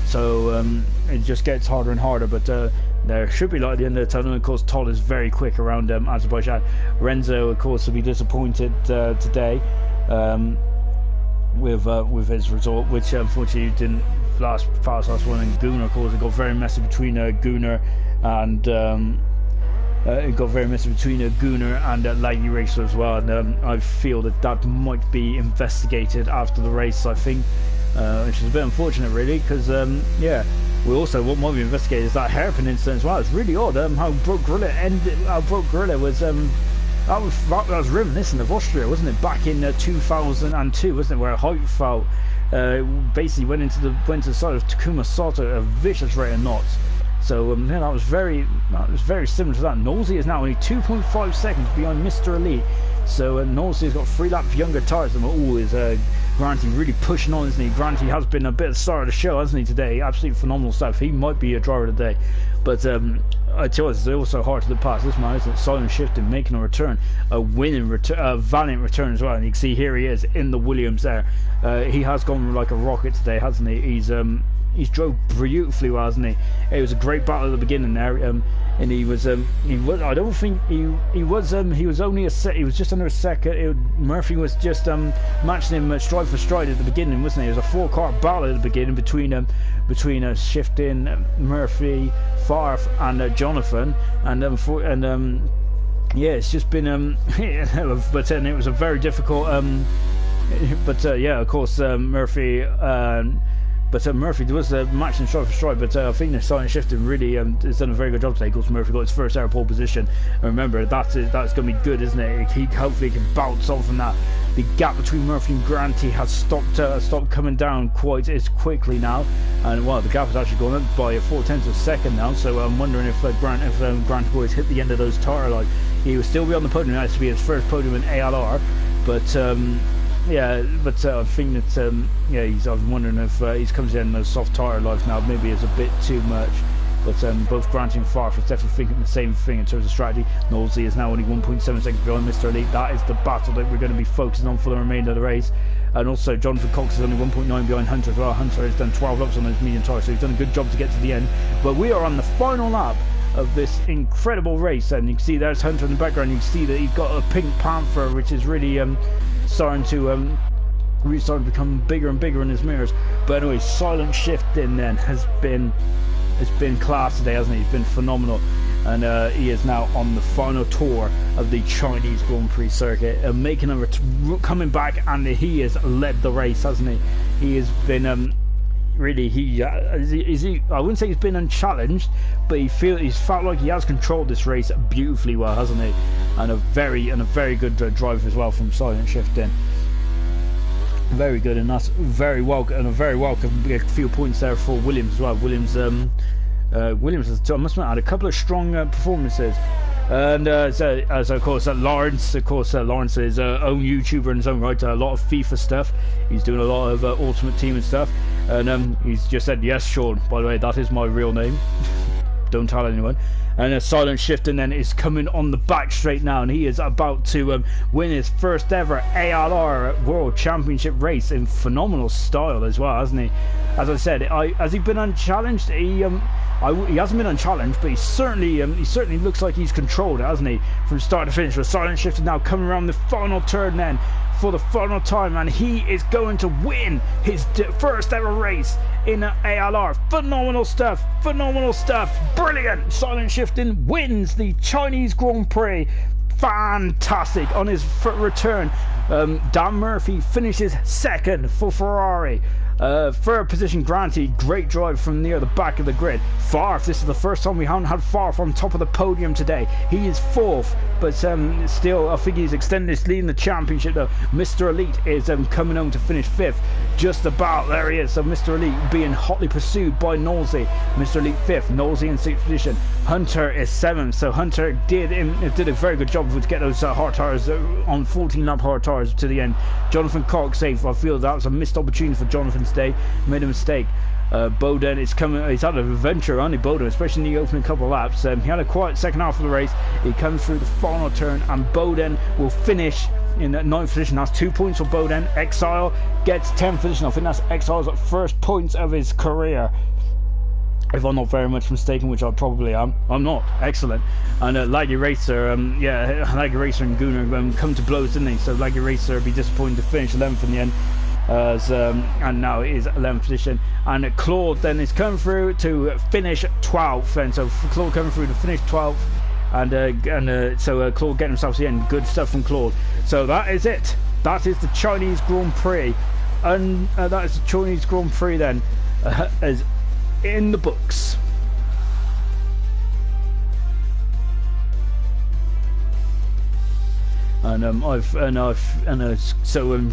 Speaker 1: So it just gets harder and harder. But there should be light at the end of the tunnel. Of course, Todd is very quick around Azerbaijan. Renzo, of course, will be disappointed today with his result, which unfortunately didn't last one. And Gunnar, of course, it got very messy between Gunnar and Laggy Racer as well. And I feel that might be investigated after the race, I think, which is a bit unfortunate, really, because yeah. We also, what might be investigated is that hairpin incident as well. It's really odd how Broke Gorilla was that was reminiscent of Austria, wasn't it? Back in 2002, wasn't it? Where Heupfeld basically went to the side of Takuma Sato a vicious rate of knots. So yeah, that was very similar to that. Nosey is now only 2.5 seconds behind Mr. Elite. So Nosey has got 3 laps younger tyres than always. Granty really pushing on, isn't he? Granty has been a bit of the star of the show, hasn't he, today? Absolutely phenomenal stuff. He might be a driver today. But I tell you, it's also hard to pass this man, isn't it? Silent Shifting making a return, a winning return, a valiant return as well. And you can see here he is in the Williams there. He has gone like a rocket today, hasn't he? He's drove beautifully well, hasn't he? It was a great battle at the beginning there, and he was I don't think he was only he was just under a second. Murphy was just matching him stride for stride at the beginning, wasn't he? It was a 4-car battle at the beginning between Shifting, Murphy, Farf, and Jonathan, and yeah, it's just been but then it was a very difficult yeah, of course, Murphy. But Murphy was matching stride for stride, but I think the Silent Shifting really has done a very good job today. Of course, Murphy got his first ever pole position. And remember, that's going to be good, isn't it? He hopefully can bounce on from that. The gap between Murphy and Granty has stopped coming down quite as quickly now, and well, the gap has actually gone up by 4/10 of a second now. So I'm wondering if Granty boys hit the end of those tire lines, he will still be on the podium. That has to be his first podium in ALR, but. Yeah, but I think that yeah, I'm wondering if he's comes in those soft tire life now. Maybe it's a bit too much. But both Granty and Farf are definitely thinking the same thing in terms of strategy. Nosey is now only 1.7 seconds behind Mr. Elite. That is the battle that we're going to be focusing on for the remainder of the race. And also Jonathan Cox is only 1.9 behind Hunter as well. Hunter has done 12 laps on those medium tyres, so he's done a good job to get to the end. But we are on the final lap of this incredible race, and you can see there's Hunter in the background. You can see that he's got a pink Panther, which is really starting to become bigger and bigger in his mirrors. But anyway, Silent Shifting then has been class today, hasn't he? He's been phenomenal, and he is now on the final tour of the Chinese Grand Prix circuit, coming back, and he has led the race, hasn't he? He has been really, I wouldn't say he's been unchallenged, but he's felt like he has controlled this race beautifully well, hasn't he? And a very good drive as well from Silent Shifting. Very good, and that's very welcome, and a very welcome few points there for Williams as well. Williams has, I must admit, had a couple of strong performances. And so of course Lawrence is own YouTuber in his own right. A lot of FIFA stuff. He's doing a lot of Ultimate Team and stuff. And he's just said, yes, Sean, by the way, that is my real name. Don't tell anyone. And Silent Shifting then is coming on the back straight now, and he is about to win his first ever ALR World Championship race in phenomenal style as well, hasn't he? As I said, has he been unchallenged? He hasn't been unchallenged, but he certainly looks like he's controlled it, hasn't he, from start to finish. With Silent Shifting now coming around the final turn then for the final time, and he is going to win his first ever race in ALR. Phenomenal stuff, brilliant. Silent Shifting wins the Chinese Grand Prix. Fantastic. On his return, Dan Murphy finishes second for Ferrari. Third position, Granty, great drive from near the back of the grid. Farf, this is the first time we haven't had Farf on top of the podium today. He is fourth, but still, I think he's extending his lead in the championship though. Mr. Elite is coming home to finish fifth, just about. There he is. So Mr. Elite being hotly pursued by Nosey. Mr. Elite fifth, Nosey in sixth position. Hunter is seventh, so Hunter did a very good job to get those hard tires on 14 lap hard tires to the end. Jonathan Cox safe. I feel that was a missed opportunity for Jonathan today. Made a mistake. Bowden is coming. He's had an adventure, only Bowden, especially in the opening couple of laps. He had a quiet second half of the race. He comes through the final turn, and Bowden will finish in that 9th position. That's 2 points for Bowden. Exile gets 10th position. I think that's Exile's first points of his career, if I'm not very much mistaken, which I probably am. I'm not. Excellent. And Laggy Racer, Laggy Racer and Gunnar come to blows, didn't they? So Laggy Racer would be disappointed to finish 11th in the end. And now it is 11th position. And Claude then is coming through to finish 12th. And so Claude coming through to finish 12th. So Claude getting himself to the end. Good stuff from Claude. So that is it. That is the Chinese Grand Prix. And that is the Chinese Grand Prix then. As in the books. And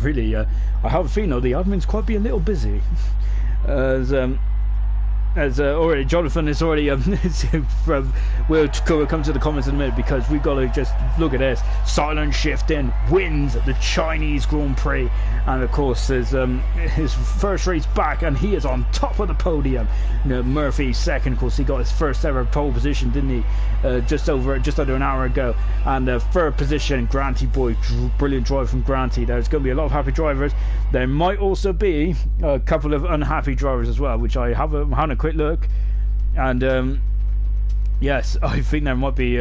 Speaker 1: really, I have a feeling the admin's quite being a little busy. As already Jonathan is already we'll come to the comments in a minute, because we've got to just look at this. Silent Shifting wins the Chinese Grand Prix, and of course there's his first race back, and he is on top of the podium. Murphy second, of course he got his first ever pole position, didn't he, just under an hour ago. And third position, Granty boy, brilliant drive from Granty. There's going to be a lot of happy drivers. There might also be a couple of unhappy drivers as well, which I had a quick look, and yes, I think there might be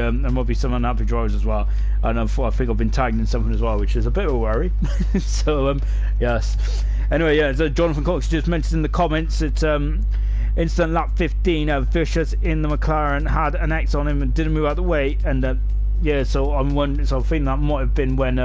Speaker 1: some unhappy drivers as well, and I think I've been tagged in something as well, which is a bit of a worry. So yes. Anyway, yeah. So Jonathan Cox just mentioned in the comments that instant lap 15, Vicious in the McLaren had an X on him and didn't move out of the way, and yeah. So I think that might have been when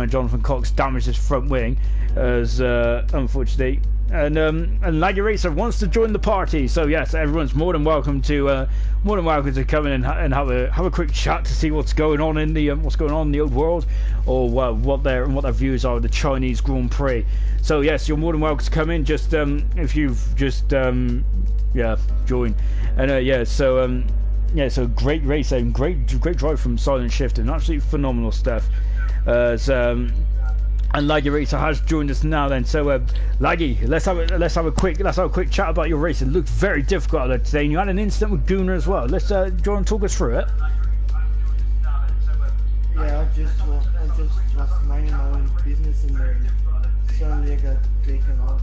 Speaker 1: Jonathan Cox damaged his front wing, as unfortunately. And Laggy Racer wants to join the party, so yes, everyone's more than welcome to come in and have a quick chat to see what's going on in the old world, or what their views are of the Chinese Grand Prix. So yes, you're more than welcome to come in. Just if you've just join. And so great racing, great drive from Silent Shifting, absolutely phenomenal stuff. And Laggy Racer has joined us now. Then, so Laggy, let's have a quick chat about your race. It looked very difficult out there today, and you had an incident with Gunnar as well. Let's do you want to talk us through it?
Speaker 3: Yeah, I just was minding my own business, and then suddenly I got taken out.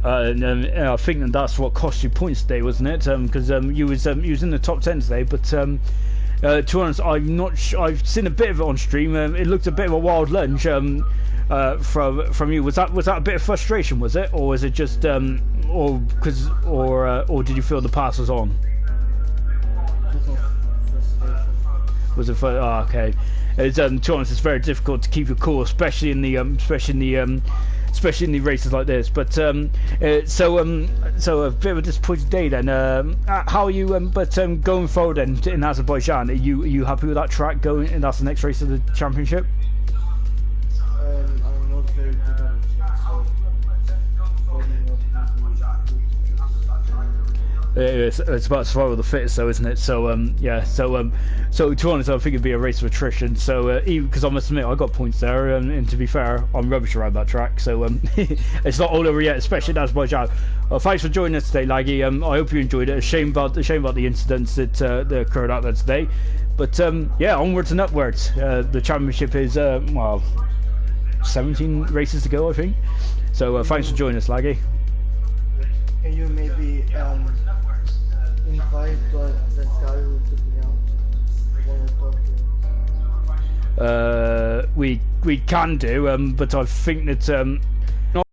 Speaker 1: And I think that's what cost you points today, wasn't it? Because you was in the top 10 today, but. To be honest, I'm not I've seen a bit of it on stream. It looked a bit of a wild lunge from you. Was that a bit of frustration? Was it, or was it just or did you feel the pass was on? Was it? Okay. It's to be honest, it's very difficult to keep your cool, especially in the races like this. But so a bit of a disappointing day then. How are you? Going forward then in Azerbaijan, are you happy with that track going? And that's the next race of the championship.
Speaker 3: I'm not very good at it, so
Speaker 1: it's about survival of the fittest, though, isn't it? So yeah. So to be honest, I think it'd be a race of attrition. So because I must admit, I got points there, and to be fair, I'm rubbish around that track. So it's not all over yet, especially in Azerbaijan. Thanks for joining us today, Laggy. I hope you enjoyed it. A shame about the incidents that occurred out there today. But yeah, onwards and upwards. The championship is 17 races to go, I think. So thanks for joining us, Laggy.
Speaker 3: Can you maybe invite that guy who took me out? I want to talk to him.
Speaker 1: We can do, but I think that not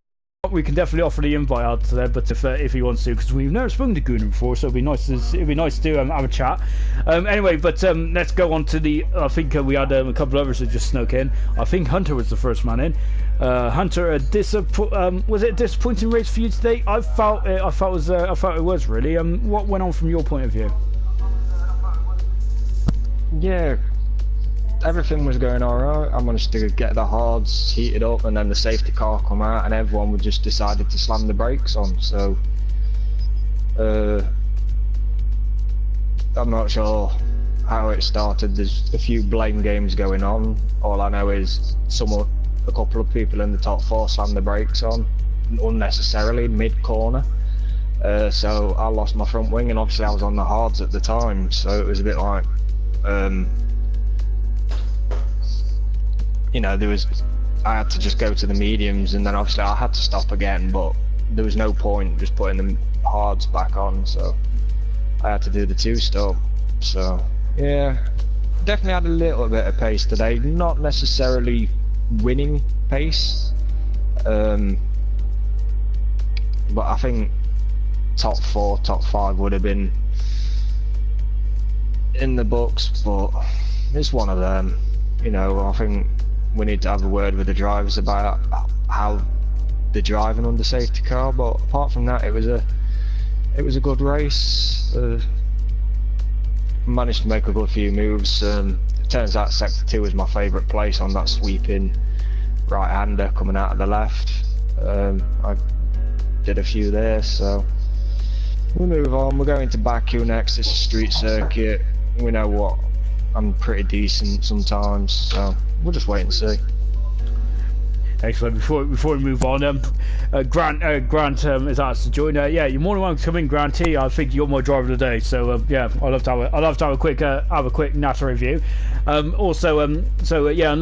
Speaker 1: we can definitely offer the invite out to there. But if he wants to, because we've never spoken to Gunnar before, so it'd be nice to have a chat. Anyway, but let's go on to the. I think we had a couple of others that just snuck in. I think Hunter was the first man in. Hunter, was it a disappointing race for you today? I felt it was really. What went on from your point of view?
Speaker 4: Yeah, everything was going alright. I managed to get the hards heated up, and then the safety car come out, and everyone would just decided to slam the brakes on. So, I'm not sure how it started. There's a few blame games going on. All I know is a couple of people in the top 4 slammed the brakes on unnecessarily mid-corner. So I lost my front wing, and obviously I was on the hards at the time, so it was a bit like, you know, I had to just go to the mediums, and then obviously I had to stop again, but there was no point just putting the hards back on, so I had to do the 2-stop. So yeah, definitely had a little bit of pace today, not necessarily winning pace, but I think top 4, top 5 would have been in the books, but it's one of them. You know, I think we need to have a word with the drivers about how they're driving under safety car, but apart from that, it was a good race. Managed to make a good few moves. It turns out sector 2 is my favourite place on that sweeping right-hander coming out of the left. I did a few there, so we'll move on. We're going to Baku next. It's a street circuit. We know what, I'm pretty decent sometimes, so we'll just wait and see.
Speaker 1: Excellent. Before we move on, Grant is asked to join. Yeah, you're more than welcome to come in, Grant. I think you're my driver of the day. So yeah, I'd love to have a quick NASA review. Yeah,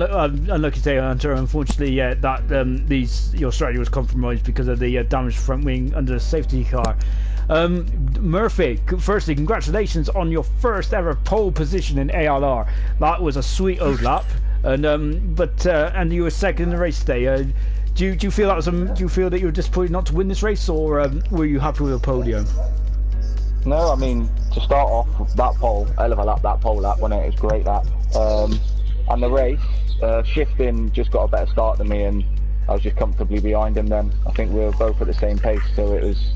Speaker 1: unlucky day, Hunter. Unfortunately, yeah, that your strategy was compromised because of the damaged front wing under the safety car. Murphy, firstly, congratulations on your first ever pole position in ALR. That was a sweet old lap. And and you were second in the race today. Do you feel that you were disappointed not to win this race, or were you happy with the podium?
Speaker 5: No, I mean, to start off with that pole, hell of a lap, that pole lap, wasn't it? It was a great lap. And the race, Shifting just got a better start than me, and I was just comfortably behind him then. I think we were both at the same pace, so it was,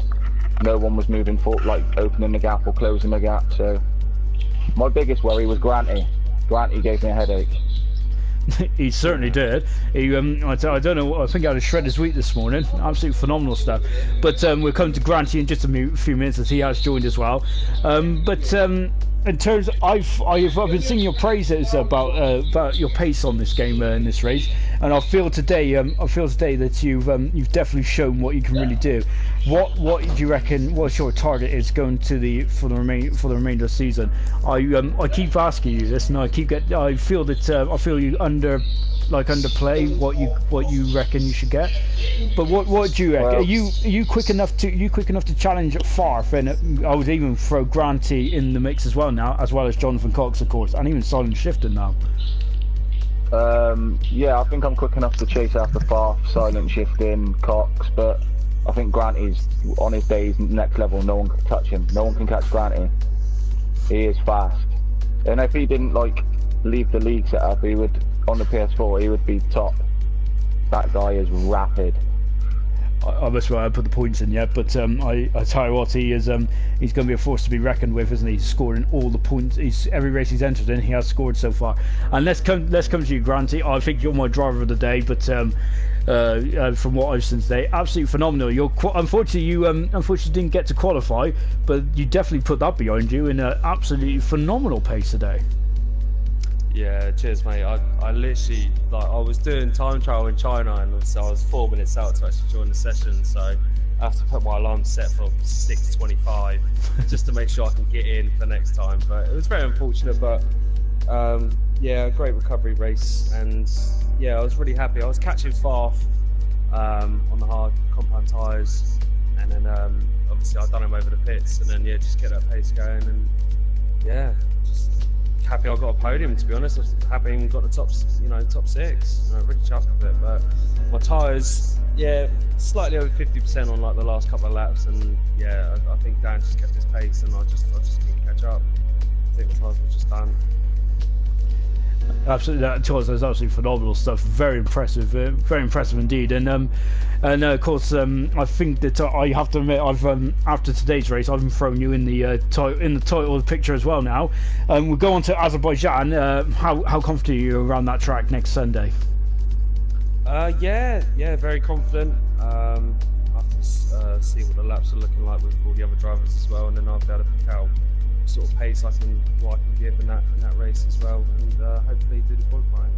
Speaker 5: no one was moving forward, like opening the gap or closing the gap. So my biggest worry was Granty. Granty gave me a headache.
Speaker 1: He certainly did. He, I don't know. I think I had a shredder's week this morning. Absolutely phenomenal stuff. But we'll come to Granty in just a few minutes, as he has joined as well. In terms, I've been singing your praises about your pace on this game in this race, and I feel today that you've definitely shown what you can really do. What do you reckon? What's your target is going to for the remainder of the season? I keep asking you this, and I feel you underplay what you reckon you should get. But what do you reckon? Well, are you quick enough to challenge Farf? And I would even throw Granty in the mix as well now, as well as Jonathan Cox, of course, and even Silent Shifting now.
Speaker 5: Yeah, I think I'm quick enough to chase after Farf, Silent Shifting, Cox, but I think Granty's on his day, he's next level. No one can touch him. No one can catch Granty. He is fast, and if he didn't leave the league setup, he would, on the PS4, he would be top. That guy is rapid.
Speaker 1: I must say I put the points in yet, but I tell you what, he's going to be a force to be reckoned with, isn't he? He's scoring all the points. Every race he's entered in, he has scored so far. And let's come to you, Granty. I think you're my driver of the day, but from what I've seen today, absolutely phenomenal. Unfortunately, you didn't get to qualify, but you definitely put that behind you in an absolutely phenomenal pace today.
Speaker 6: Yeah, cheers, mate. I literally, I was doing time trial in China, and so I was 4 minutes out to actually join the session, so I have to put my alarm set for 6:25 just to make sure I can get in for next time. But it was very unfortunate, but yeah, great recovery race, and yeah, I was really happy. I was catching Farf on the hard compound tyres, and then obviously I'd done him over the pits, and then yeah, just get that pace going, and yeah, just happy I got a podium. To be honest, I was happy I got the top 6. Really chuffed with it. But my tyres, slightly over 50% on like the last couple of laps, and I think Dan just kept his pace, and I just couldn't catch up. I think the tyres were just done.
Speaker 1: Absolutely, that's absolutely phenomenal stuff. Very impressive indeed. And of course, I think that I have to admit, I've after today's race, I've thrown you in the title picture as well. Now, we'll go on to Azerbaijan. How confident are you around that track next Sunday?
Speaker 6: Very confident. I have to see what the laps are looking like with all the other drivers as well, and then I'll be able to pick out sort of pace I can give in that race as well, and hopefully do the qualifying.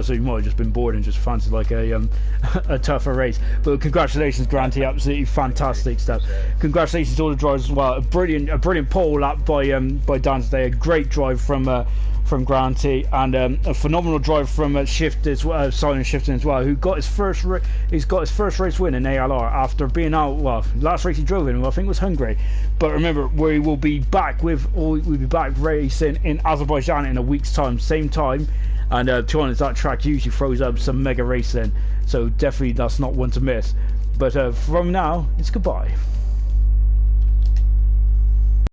Speaker 1: So you might have just been bored and just fancied like a tougher race. But congratulations, Granty, absolutely fantastic stuff. Congratulations to all the drivers as well. A brilliant pole lap by Dan today. A great drive from Granty, and a phenomenal drive from Shift as well, Simon Shifton as well, who got his first race win in ALR after being out. Well, last race he drove in, I think, was Hungary. But remember, we will be back racing in Azerbaijan in a week's time, same time, and to be honest, that track usually throws up some mega racing, so definitely that's not one to miss. But from now, it's goodbye.